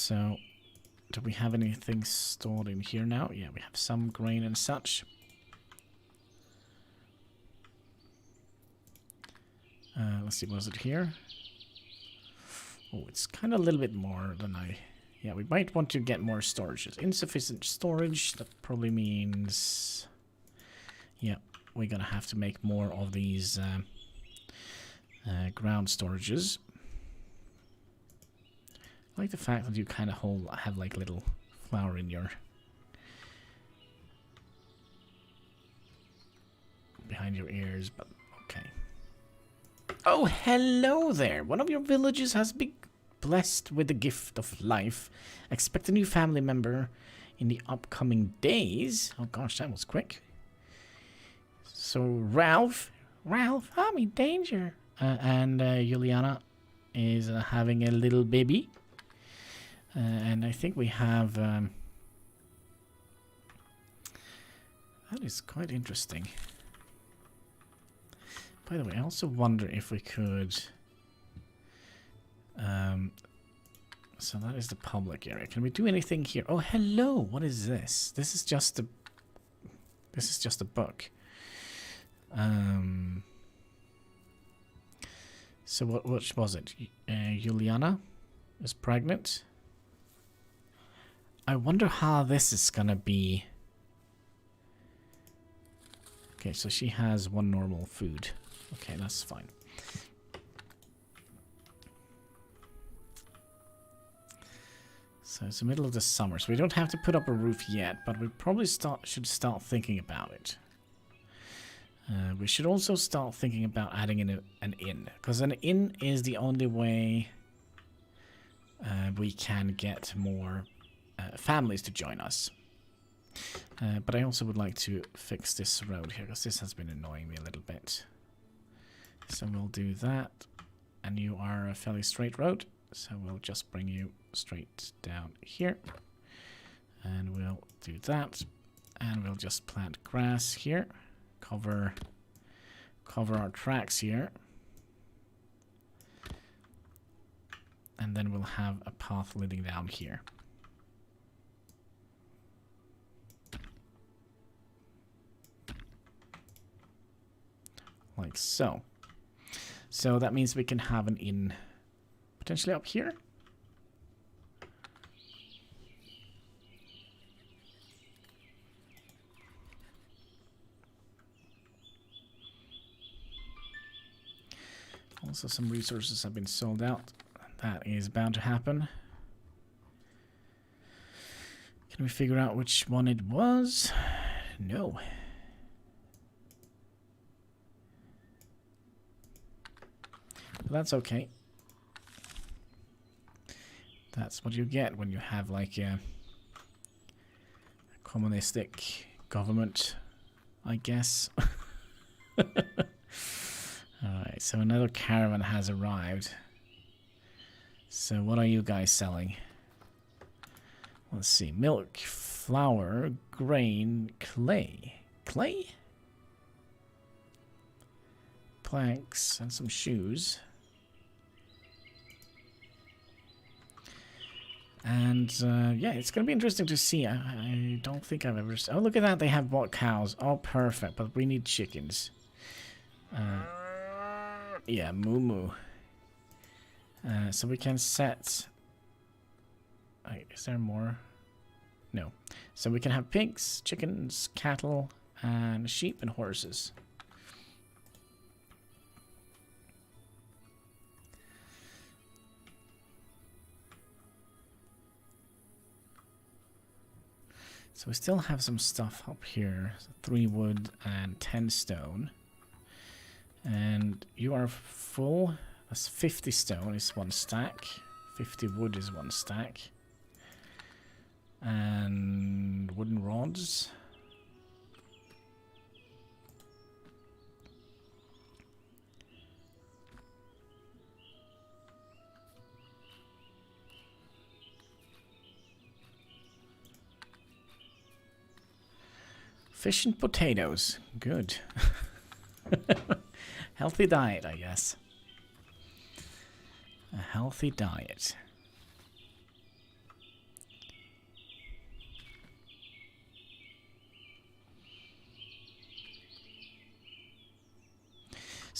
So, do we have anything stored in here now? Yeah, we have some grain and such. Let's see, was it here? Oh, it's kind of a little bit more than Yeah, we might want to get more storage. Insufficient storage, that probably means... Yeah, we're gonna have to make more of these ground storages. I like the fact that you kind of have like little flour in your... behind your ears, but okay. Oh, hello there! One of your villages has been blessed with the gift of life. Expect a new family member in the upcoming days. Oh gosh, that was quick. So, Ralph, I'm in danger. And Juliana is having a little baby. And I think we have... that is quite interesting. By the way, I also wonder if we could... so that is the public area. Can we do anything here? Oh, hello! What is this? This is just a... This is just a book. So what was it? Juliana is pregnant. I wonder how this is gonna be. Okay, so she has one normal food. Okay, that's fine. So it's the middle of the summer, so we don't have to put up a roof yet, but we probably should start thinking about it. We should also start thinking about adding in an inn, because an inn is the only way we can get more families to join us. But I also would like to fix this road here, because this has been annoying me a little bit. So we'll do that, and you are a fairly straight road, so we'll just bring you straight down here. And we'll do that, and we'll just plant grass here. Cover our tracks here, and then we'll have a path leading down here. Like so. So that means we can have an inn potentially up here. Also, some resources have been sold out. That is bound to happen. Can we figure out which one it was? No. But that's okay. That's what you get when you have like a communistic government, I guess. Alright, so another caravan has arrived. So what are you guys selling? Let's see. Milk, flour, grain, clay. Clay? Planks and some shoes. And yeah, it's going to be interesting to see. I don't think I've ever... Oh, look at that. They have bought cows. Oh, perfect. But we need chickens. Yeah, moo moo. So we can set... Wait, is there more? No. So we can have pigs, chickens, cattle, and sheep and horses. So we still have some stuff up here. So 3 wood and 10 stone. And you are full. That's 50 stone is 1 stack. 50 wood is 1 stack. And wooden rods. Fish and potatoes. Good. Healthy diet, I guess. A healthy diet.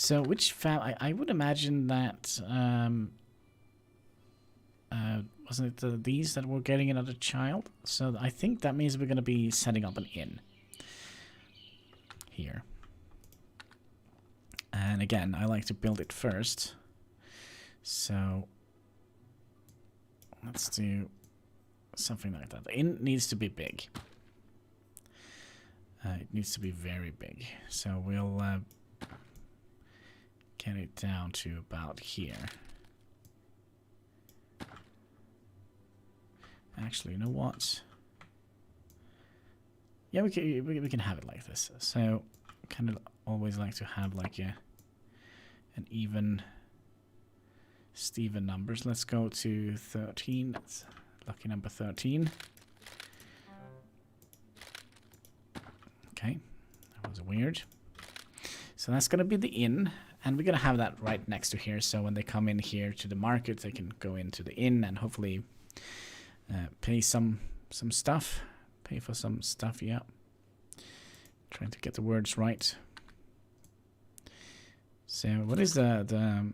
So which I would imagine that wasn't it these that were getting another child? So I think that means we're going to be setting up an inn here. And again, I like to build it first. So let's do something like that. The inn needs to be big. It needs to be very big. So we'll get it down to about here. Actually, you know what? Yeah, we can have it like this. So, kind of always like to have like an even Steven numbers. Let's go to 13. That's lucky number 13. Okay, that was weird. So that's gonna be the inn, and we're gonna have that right next to here. So when they come in here to the market, they can go into the inn and hopefully pay some stuff. Pay for some stuff, yeah. Trying to get the words right. So what is the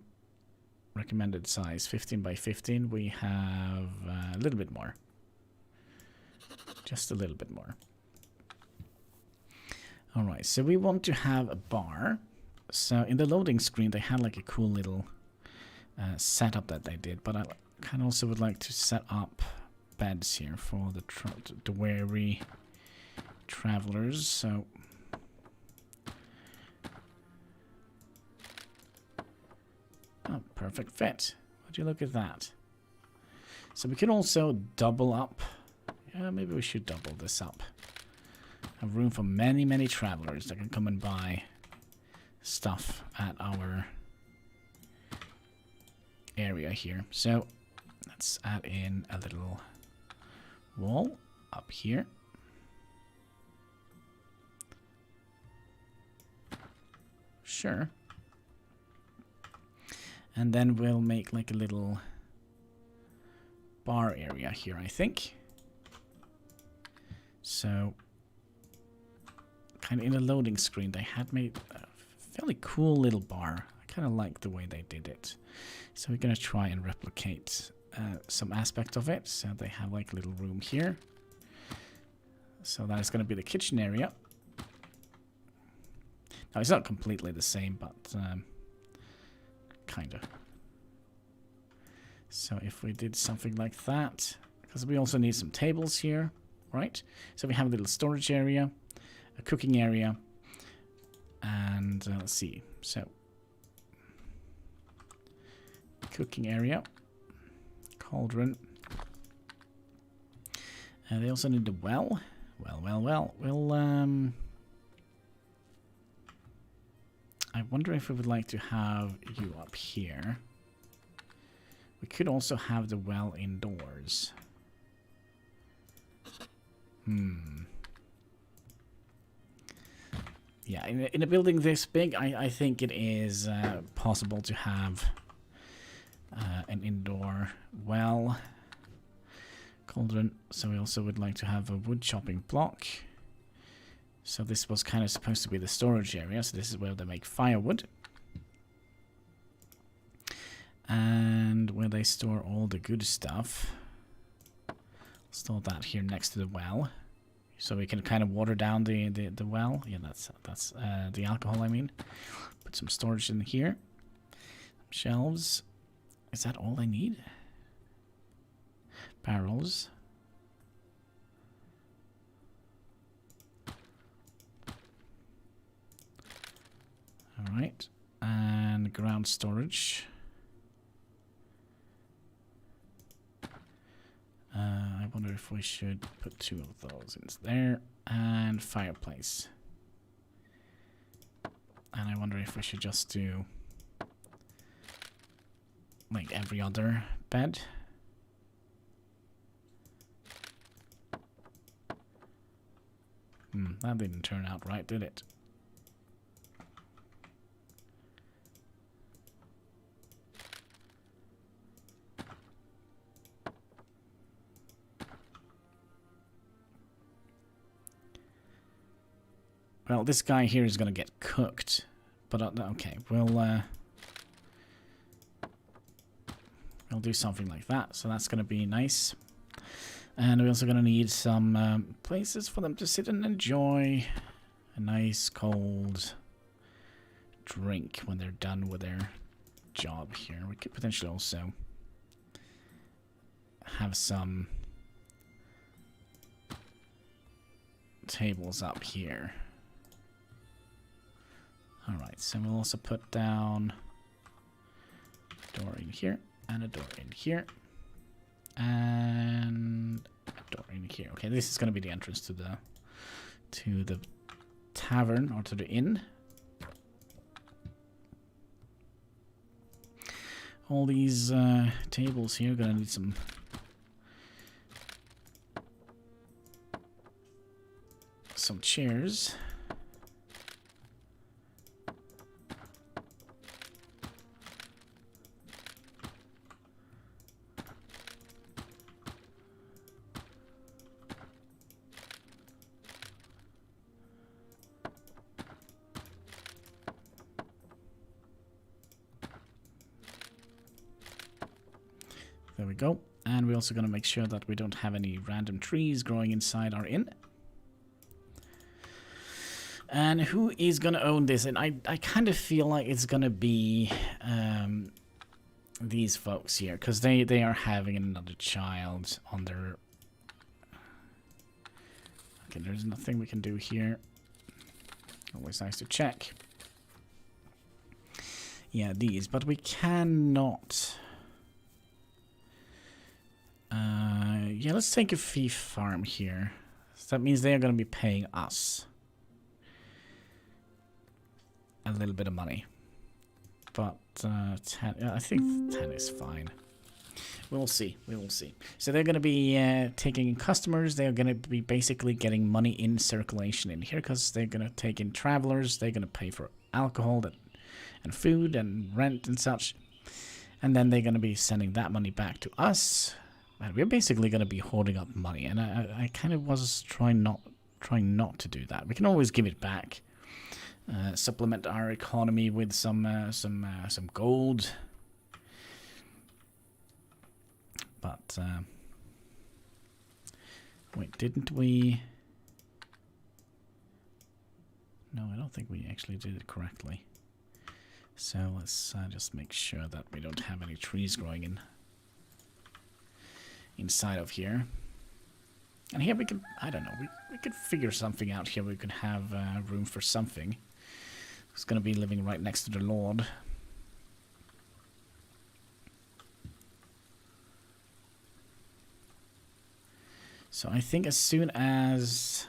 recommended size? 15 by 15. We have a little bit more. Just a little bit more. Alright, so we want to have a bar. So in the loading screen they had like a cool little setup that they did, but I kind of also would like to set up beds here for the weary travelers. So oh, perfect fit. Would you look at that? So we could also double up. Yeah, maybe we should double this up. Have room for many travelers that can come and buy stuff at our area here. So let's add in a little wall up here. Sure. And then we'll make like a little bar area here, I think. So kind of in the loading screen they had made a fairly cool little bar. I kind of like the way they did it. So we're going to try and replicate some aspect of it. So they have like a little room here. So that is going to be the kitchen area. Now it's not completely the same, but kind of. So if we did something like that, because we also need some tables here, right? So we have a little storage area, a cooking area, and let's see. So cooking area, cauldron, and they also need the well. We'll I wonder if we would like to have you up here. We could also have the well indoors. Yeah, in a building this big, I think it is possible to have an indoor well. Cauldron. So we also would like to have a wood chopping block. So this was kind of supposed to be the storage area. So this is where they make firewood. And where they store all the good stuff. Store that here next to the well. So we can kind of water down the well. Yeah, that's the alcohol, I mean. Put some storage in here. Shelves. Is that all I need? Barrels. Alright. And ground storage. I wonder if we should put 2 of those in there. And fireplace. And I wonder if we should just do like every other bed. That didn't turn out right, did it? Well, this guy here is going to get cooked, But okay, we'll do something like that. So that's gonna be nice. And we're also gonna need some places for them to sit and enjoy a nice cold drink when they're done with their job here. We could potentially also have some tables up here. Alright, so we'll also put down a door in here and a door in here and a door in here. Okay, this is going to be the entrance to the tavern, or to the inn. All these tables here are going to need some chairs. There we go. And we're also going to make sure that we don't have any random trees growing inside our inn. And who is going to own this? And I kind of feel like it's going to be these folks here, because they are having another child on their... Okay, there's nothing we can do here. Always nice to check. Yeah, these. But we cannot... yeah, let's take a fee farm here. So that means they are going to be paying us a little bit of money. But 10, yeah, I think 10 is fine. We'll see. We will see. So they're going to be taking in customers. They're going to be basically getting money in circulation in here, because they're going to take in travelers. They're going to pay for alcohol and food and rent and such. And then they're going to be sending that money back to us. And we're basically going to be hoarding up money. And I kind of was trying not to do that. We can always give it back. Supplement our economy with some gold. But wait, didn't we? No, I don't think we actually did it correctly. So let's just make sure that we don't have any trees growing inside of here. And here we could, I don't know, we could figure something out here. We could have room for something. It's going to be living right next to the Lord. So I think as soon as...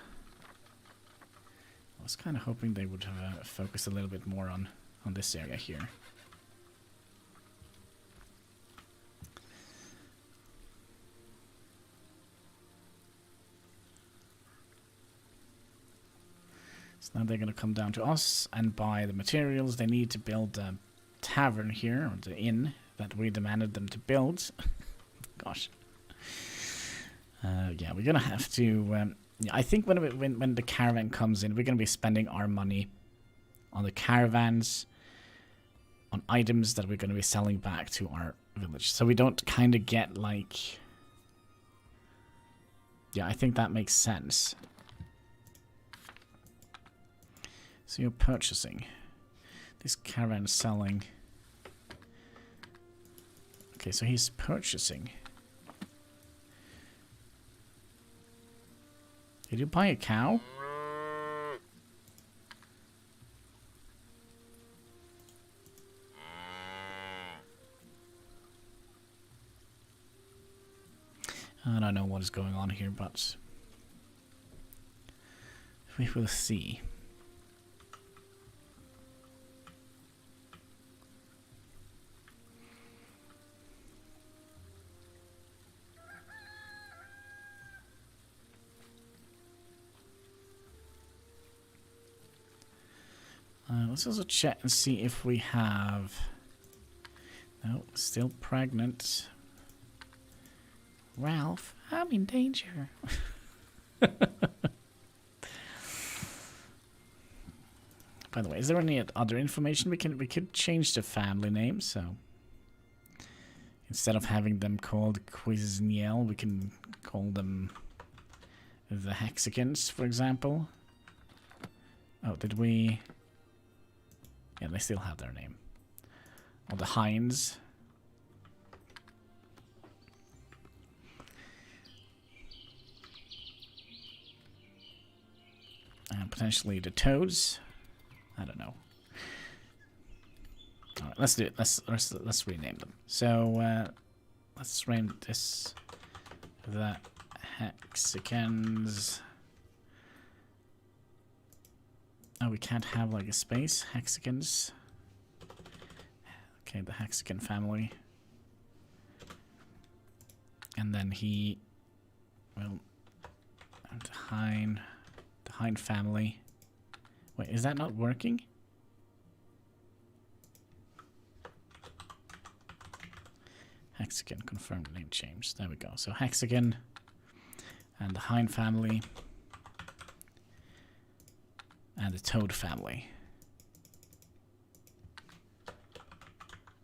I was kind of hoping they would focus a little bit more on this area here. So now they're going to come down to us and buy the materials they need to build the tavern here, or the inn that we demanded them to build. Gosh. Yeah, we're going to have to... I think when the caravan comes in, we're going to be spending our money on the caravans, on items that we're going to be selling back to our village. So we don't kind of get like... Yeah, I think that makes sense. So you're purchasing. This caravan is selling. Okay, so he's purchasing. Did you buy a cow? I don't know what is going on here, but we will see. Let's also check and see if we have... No, still pregnant. Ralph, I'm in danger. By the way, is there any other information we could change the family name? So instead of having them called Cuisiniel, we can call them the Hexicans, for example. Oh, did we? Yeah, they still have their name. Or the Hinds. And potentially the Toads. I don't know. All right, let's do it. Let's rename them. So let's rename this the Hexicans. Oh, we can't have like a space. Hexicans. Okay, the Hexican family. And then he will the Hind family. Wait, is that not working? Hexican confirmed name change. There we go. So Hexican and the Hind family and the Toad family.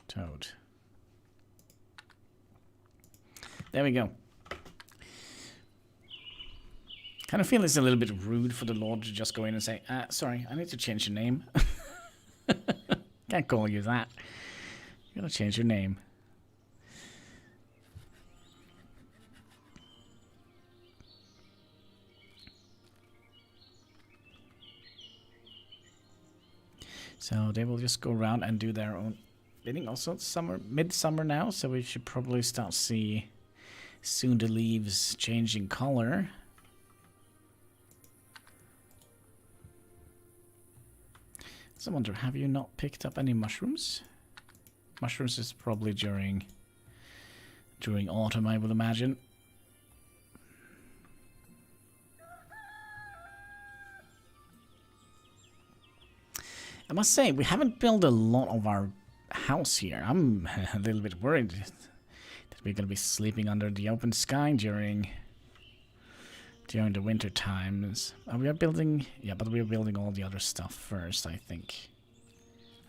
Toad. There we go. Kind of feel it's a little bit rude for the Lord to just go in and say, sorry, I need to change your name. Can't call you that. You gotta change your name. So they will just go around and do their own bidding. Also, it's midsummer now, so we should probably start see soon the leaves changing color. So I wonder, have you not picked up any mushrooms? Mushrooms is probably during autumn, I would imagine. I must say, we haven't built a lot of our house here. I'm a little bit worried that we're going to be sleeping under the open sky during the winter times. We are building, yeah, but we are building all the other stuff first, I think.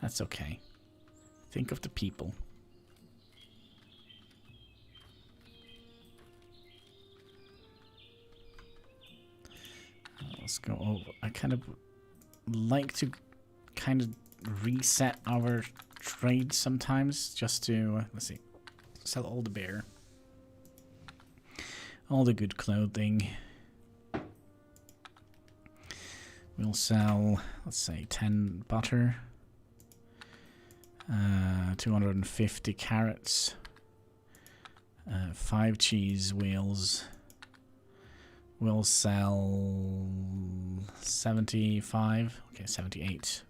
That's okay. Think of the people. Let's go over. I kind of like to kind of reset our trade sometimes, just to, let's see, sell all the beer. All the good clothing. We'll sell, let's say, 10 butter, 250 carrots, 5 cheese wheels. We'll sell 75, okay, 78.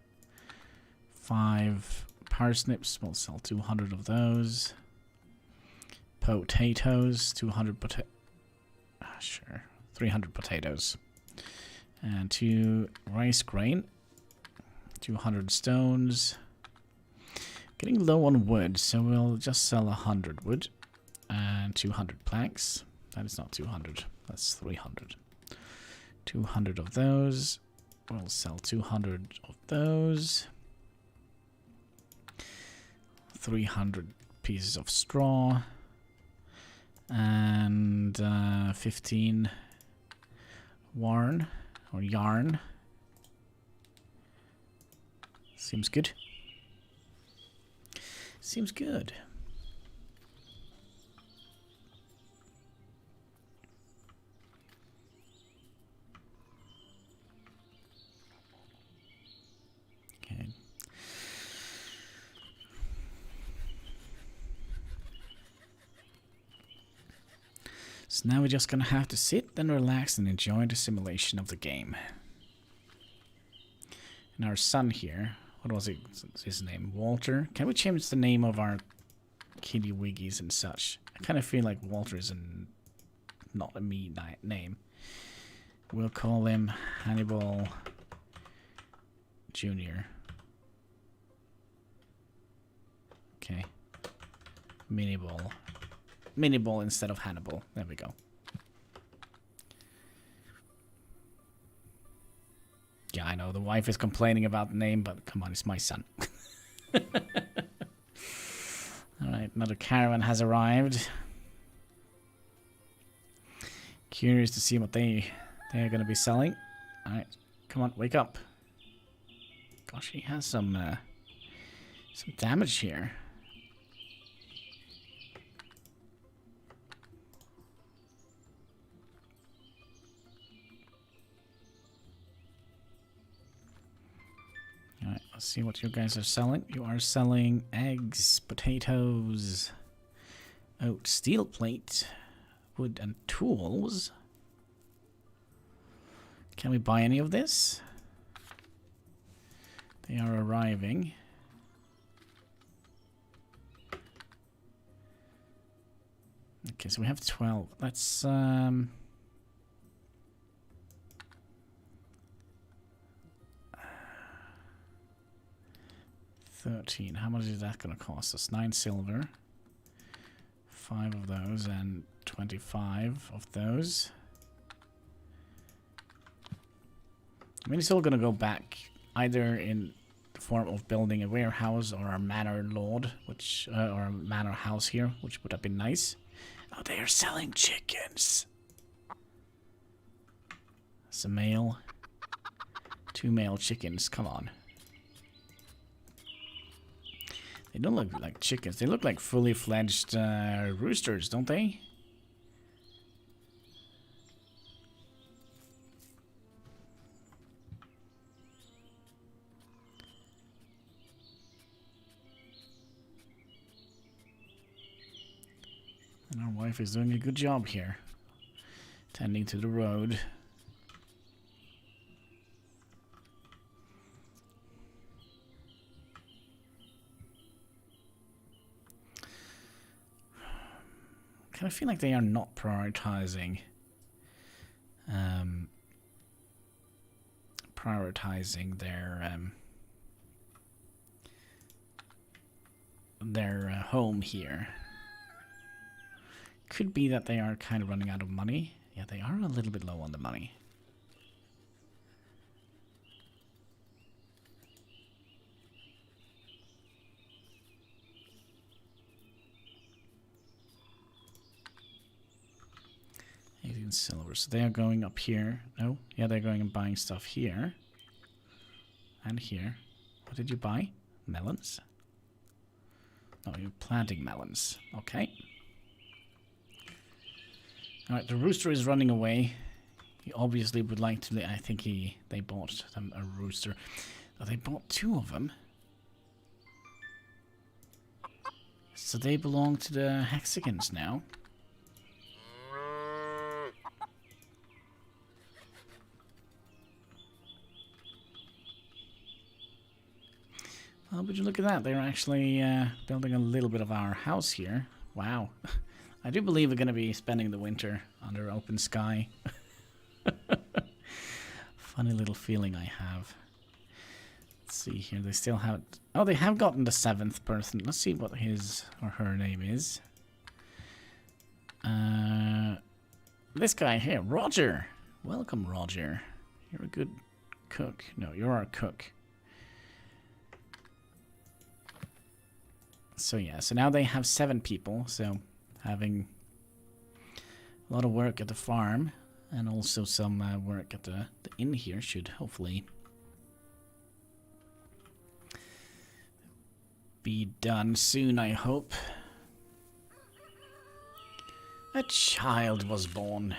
5 parsnips, we'll sell 200 of those. Potatoes, 200 sure, 300 potatoes. And 2 rice grain, 200 stones. Getting low on wood, so we'll just sell 100 wood and 200 planks. That is not 200, that's 300. 200 of those. We'll sell 200 of those. 300 pieces of straw. And 15 yarn. Seems good. Seems good. Okay. So now we're just gonna have to sit and relax and enjoy the simulation of the game. And our son here, what was his name? Walter? Can we change the name of our kitty wiggies and such? I kind of feel like Walter is not a me name. We'll call him Hannibal Jr. Okay. Miniball. Miniball instead of Hannibal. There we go. Yeah, I know the wife is complaining about the name, but come on, it's my son. Alright, another caravan has arrived. Curious to see what they're going to be selling. Alright, come on, wake up. Gosh, he has some damage here. Alright, let's see what you guys are selling. You are selling eggs, potatoes, oat, steel plate, wood and tools. Can we buy any of this? They are arriving. Okay, so we have 12. Let's 13. How much is that going to cost us? 9 silver. 5 of those and 25 of those. I mean, it's all going to go back either in the form of building a warehouse or a manor lord, which or a manor house here, which would have been nice. Oh, they are selling chickens. It's a male. 2 male chickens. Come on. They don't look like chickens. They look like fully fledged roosters, don't they? And our wife is doing a good job here. Tending to the road. I feel like they are not prioritizing their home here. Could be that they are kind of running out of money. Yeah, they are a little bit low on the money. Silver. So they are going up here. No? Yeah, they're going and buying stuff here. And here. What did you buy? Melons? Oh, you're planting melons. Okay. Alright, the rooster is running away. He obviously would like to... I think they bought them a rooster. Oh, they bought 2 of them. So they belong to the hexagons now. Oh, but you look at that. They're actually building a little bit of our house here. Wow. I do believe we're going to be spending the winter under open sky. Funny little feeling I have. Let's see here. They still have... Oh, they have gotten the 7th person. Let's see what his or her name is. This guy here. Roger. Welcome, Roger. You're a good cook. No, you're our cook. So yeah, so now they have 7 people, so having a lot of work at the farm and also some work at the inn here should hopefully be done soon, I hope. A child was born.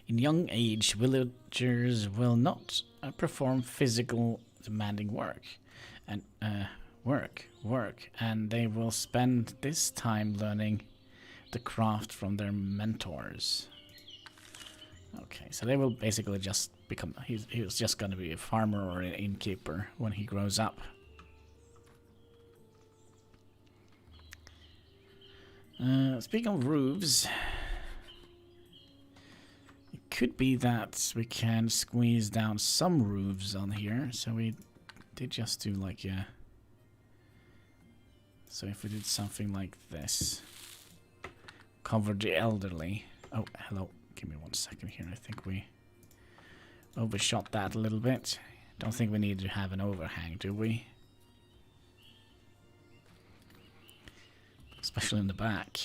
In young age, villagers will not perform physical demanding work and work, and they will spend this time learning the craft from their mentors. Okay, so they will basically just become... He's just going to be a farmer or an innkeeper when he grows up. Speaking of roofs, it could be that we can squeeze down some roofs on here. So we did just do like so if we did something like this, cover the elderly. Oh, hello. Give me 1 second here. I think we overshot that a little bit. Don't think we need to have an overhang, do we? Especially in the back.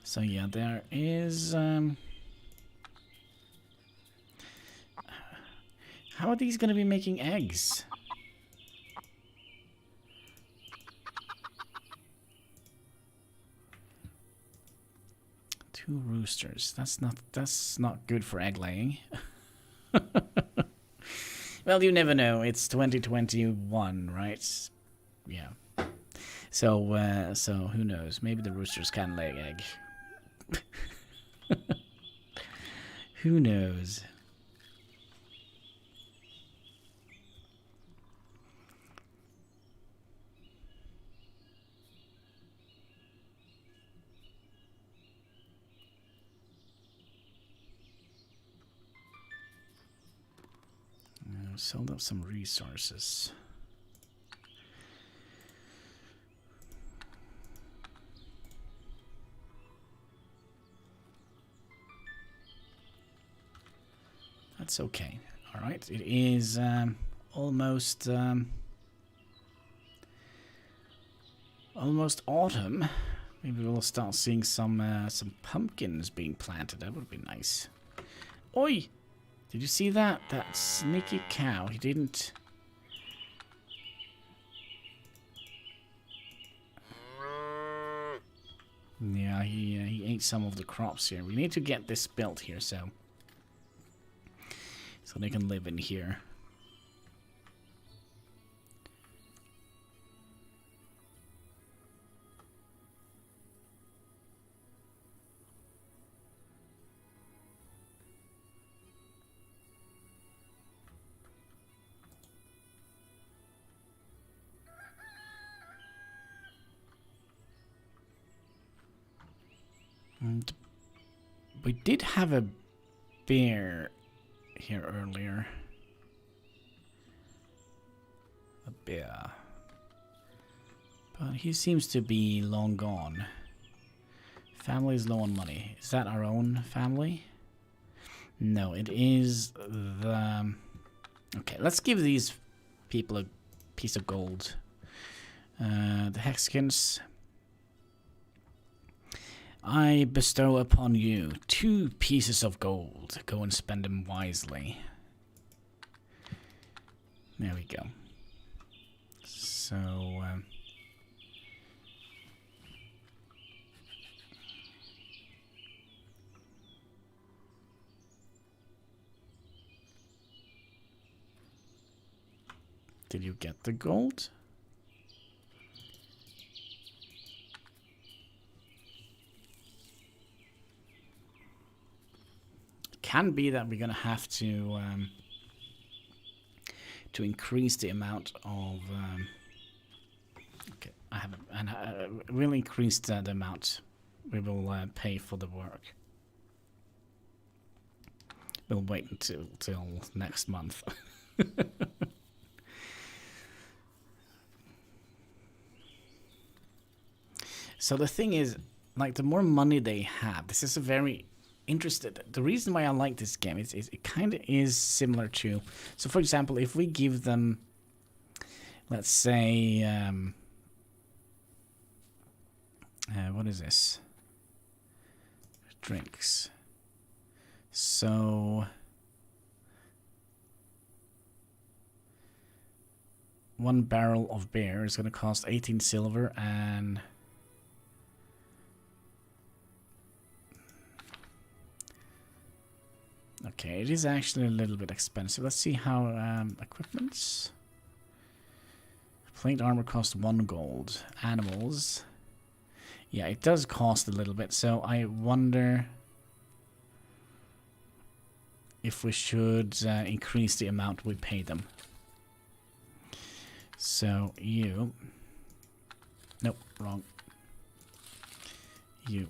So yeah, there is... How are these going to be making eggs? Two roosters. That's not good for egg laying. Well, you never know. It's 2021, right? Yeah. So so who knows? Maybe the roosters can lay an egg. Who knows? Sold up some resources. That's okay. All right, it is almost almost autumn. Maybe we'll start seeing some pumpkins being planted. That would be nice. Oi! Did you see that? That sneaky cow. He didn't... Yeah, he ate some of the crops here. We need to get this built here, so they can live in here. And we did have a bear here earlier. A bear. But he seems to be long gone. Family's low on money. Is that our own family? No, it is the... Okay, let's give these people a piece of gold. The Hexicans... I bestow upon you 2 pieces of gold. Go and spend them wisely. There we go. So, did you get the gold? Can be that we're gonna have to increase the amount of okay, I haven't, and we'll increase the amount we will pay for the work. We'll wait until next month. So the thing is, like, the more money they have, this is a very interested. The reason why I like this game is it kind of is similar to, so for example, if we give them, let's say, what is this? Drinks. So 1 barrel of beer is going to cost 18 silver and okay, it is actually a little bit expensive. Let's see how equipments. Plate armor costs 1 gold. Animals. Yeah, it does cost a little bit, so I wonder if we should increase the amount we pay them. So you... Nope, wrong. You.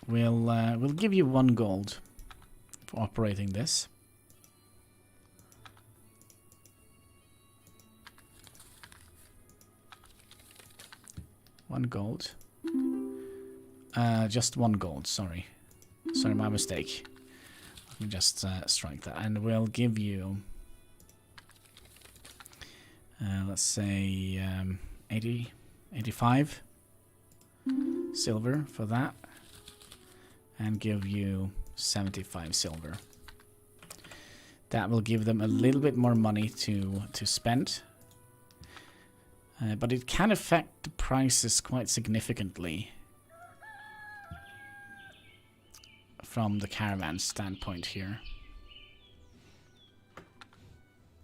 We'll give you 1 gold for operating this. $1 gold. Just 1 gold, sorry. Sorry, my mistake. Let me just strike that. And we'll give you... let's say 85 silver for that. And give you 75 silver. That will give them a little bit more money to spend. But it can affect the prices quite significantly from the caravan standpoint here.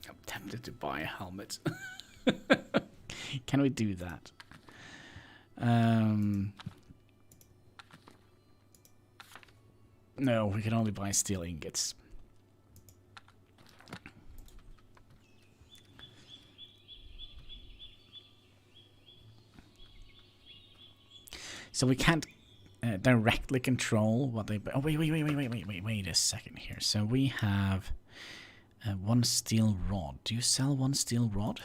I'm tempted to buy a helmet. Can we do that? No, we can only buy steel ingots. So we can't directly control what they... Oh, wait a second here. So we have 1 steel rod. Do you sell 1 steel rod?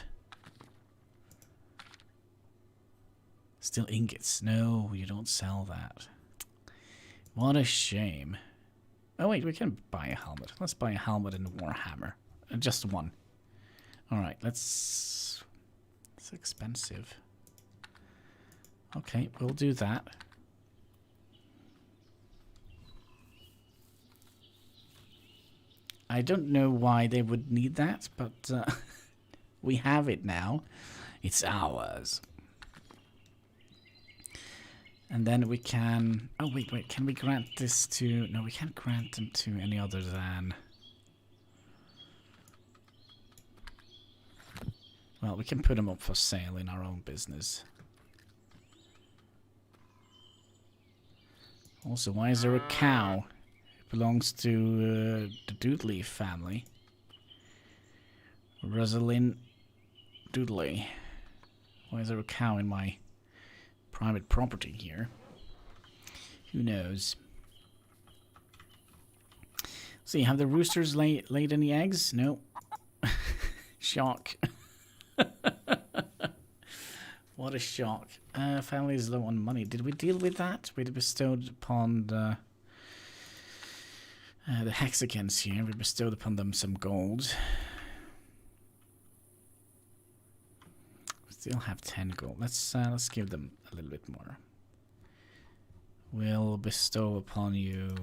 Steel ingots. No, you don't sell that. What a shame. Oh, wait, we can buy a helmet. Let's buy a helmet and a warhammer. Just 1. Alright, let's... It's expensive. Okay, we'll do that. I don't know why they would need that, but we have it now. It's ours. And then we can... Oh, wait, can we grant this to... No, we can't grant them to any other than... Well, we can put them up for sale in our own business. Also, why is there a cow? It belongs to the Doodley family. Rosalind Doodley. Why is there a cow in my private property here? Who knows? See, have the roosters laid any eggs? No. Shock. What a shock. Family is low on money. Did we deal with that? We bestowed upon the Hexicans here. We bestowed upon them some gold. We still have 10 gold. Let's give them a little bit more. We'll bestow upon you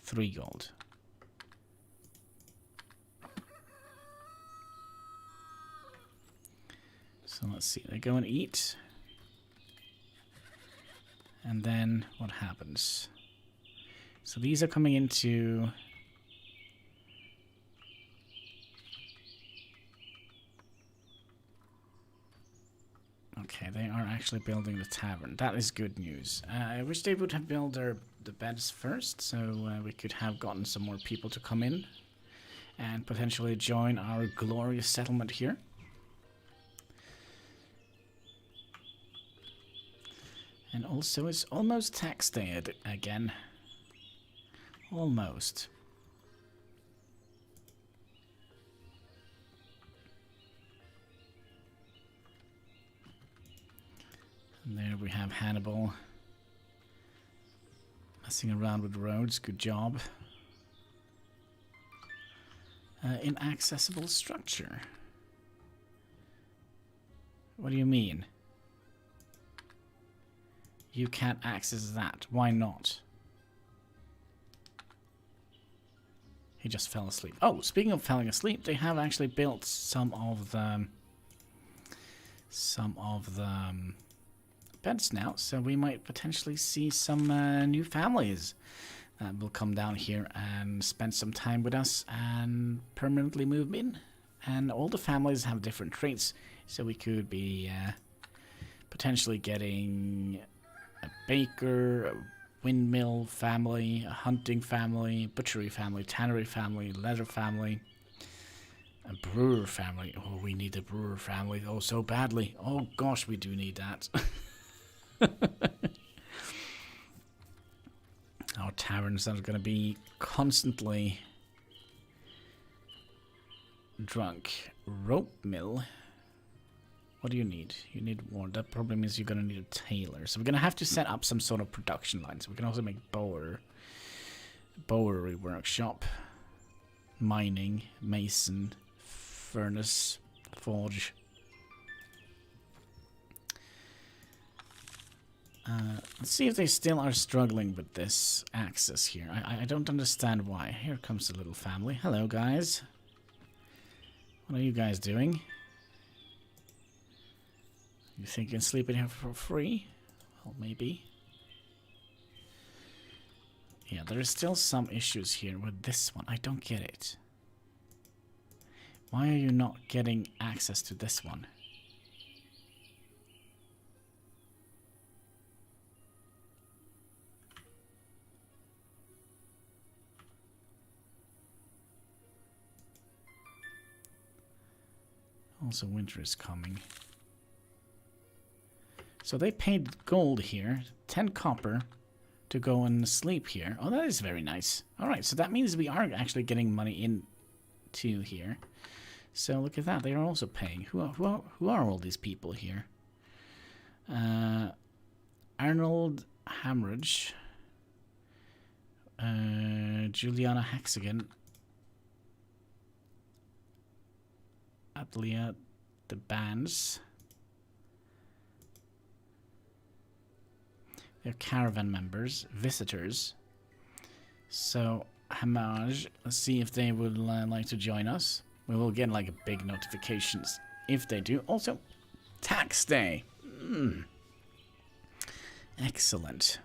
3 gold. So let's see, they go and eat. And then what happens? So these are coming into... Okay, they are actually building the tavern. That is good news. I wish they would have built the beds first, so we could have gotten some more people to come in and potentially join our glorious settlement here. And also, it's almost tax day again. Almost. And there we have Hannibal. Messing around with roads, good job. Inaccessible structure. What do you mean? You can't access that. Why not? He just fell asleep. Oh, speaking of falling asleep, they have actually built some of the beds now, so we might potentially see some new families that will come down here and spend some time with us and permanently move in. And all the families have different traits, so we could be potentially getting a baker, a windmill family, a hunting family, butchery family, tannery family, leather family, a brewer family. Oh, we need a brewer family. Oh, so badly. Oh, gosh, we do need that. Our taverns are going to be constantly drunk. Rope mill. What do you need? You need war. That probably means you're gonna need a tailor. So we're gonna have to set up some sort of production lines. We can also make bowery workshop, mining, mason, furnace, forge. Let's see if they still are struggling with this access here. I don't understand why. Here comes the little family. Hello, guys. What are you guys doing? You think you can sleep in here for free? Well, maybe. Yeah, there are still some issues here with this one. I don't get it. Why are you not getting access to this one? Also, winter is coming. So they paid gold here, 10 copper, to go and sleep here. Oh, that is very nice. Alright, so that means we are actually getting money into here. So look at that, they are also paying. Who are all these people here? Arnold Hamridge, Juliana Hexagon, Atlia, the bands. They're caravan members, visitors. So, Hamaj, let's see if they would like to join us. We will get like a big notifications if they do. Also, tax day. Excellent.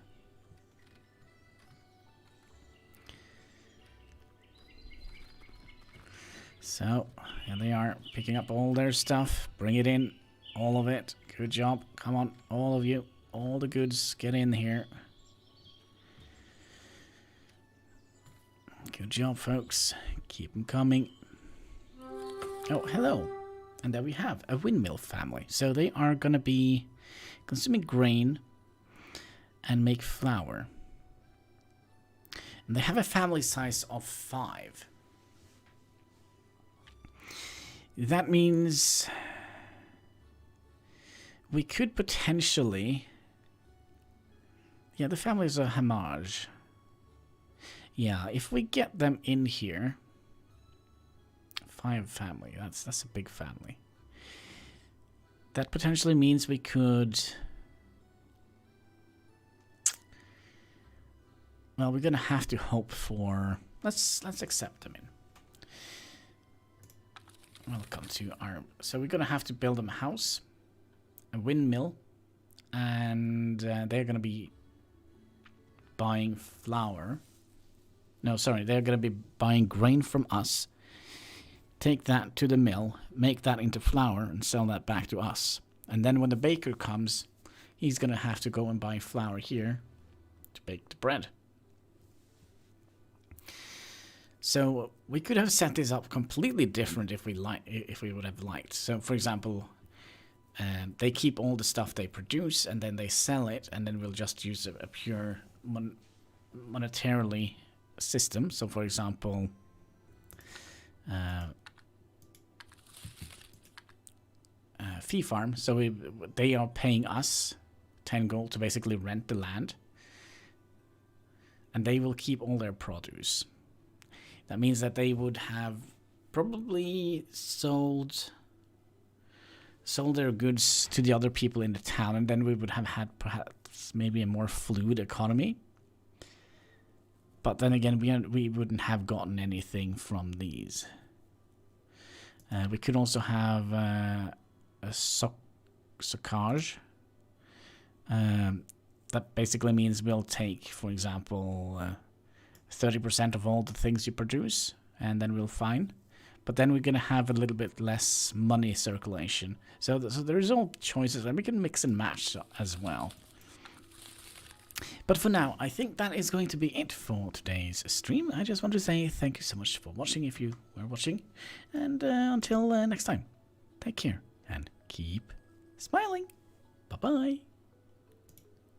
So, here they are, picking up all their stuff. Bring it in, all of it. Good job. Come on, all of you. All the goods, get in here. Good job, folks. Keep them coming. Oh, hello. And there we have a windmill family. So they are going to be consuming grain and make flour. And they have a family size of 5. That means we could potentially... Yeah, the family is a homage. Yeah, if we get them in here... 5 family, that's a big family. That potentially means we could... Well, we're gonna have to hope for... Let's accept them in. Welcome to our... So we're gonna have to build them a house, a windmill, and they're gonna be buying flour. No, sorry, they're gonna be buying grain from us. Take that to the mill, make that into flour, and sell that back to us. And then when the baker comes, he's gonna have to go and buy flour here to bake the bread. So we could have set this up completely different if we would have liked. So for example, they keep all the stuff they produce and then they sell it, and then we'll just use a pure monetarily system. So for example, fee farm. So they are paying us 10 gold to basically rent the land, and they will keep all their produce. That means that they would have probably sold their goods to the other people in the town, and then we would have had perhaps maybe a more fluid economy. But then again, we wouldn't have gotten anything from these. We could also have a stockage. That basically means we'll take, for example, 30% of all the things you produce, and then we'll fine. But then we're going to have a little bit less money circulation. So there's all choices, and we can mix and match as well. But for now, I think that is going to be it for today's stream. I just want to say thank you so much for watching, if you were watching. And until next time, take care and keep smiling. Bye-bye.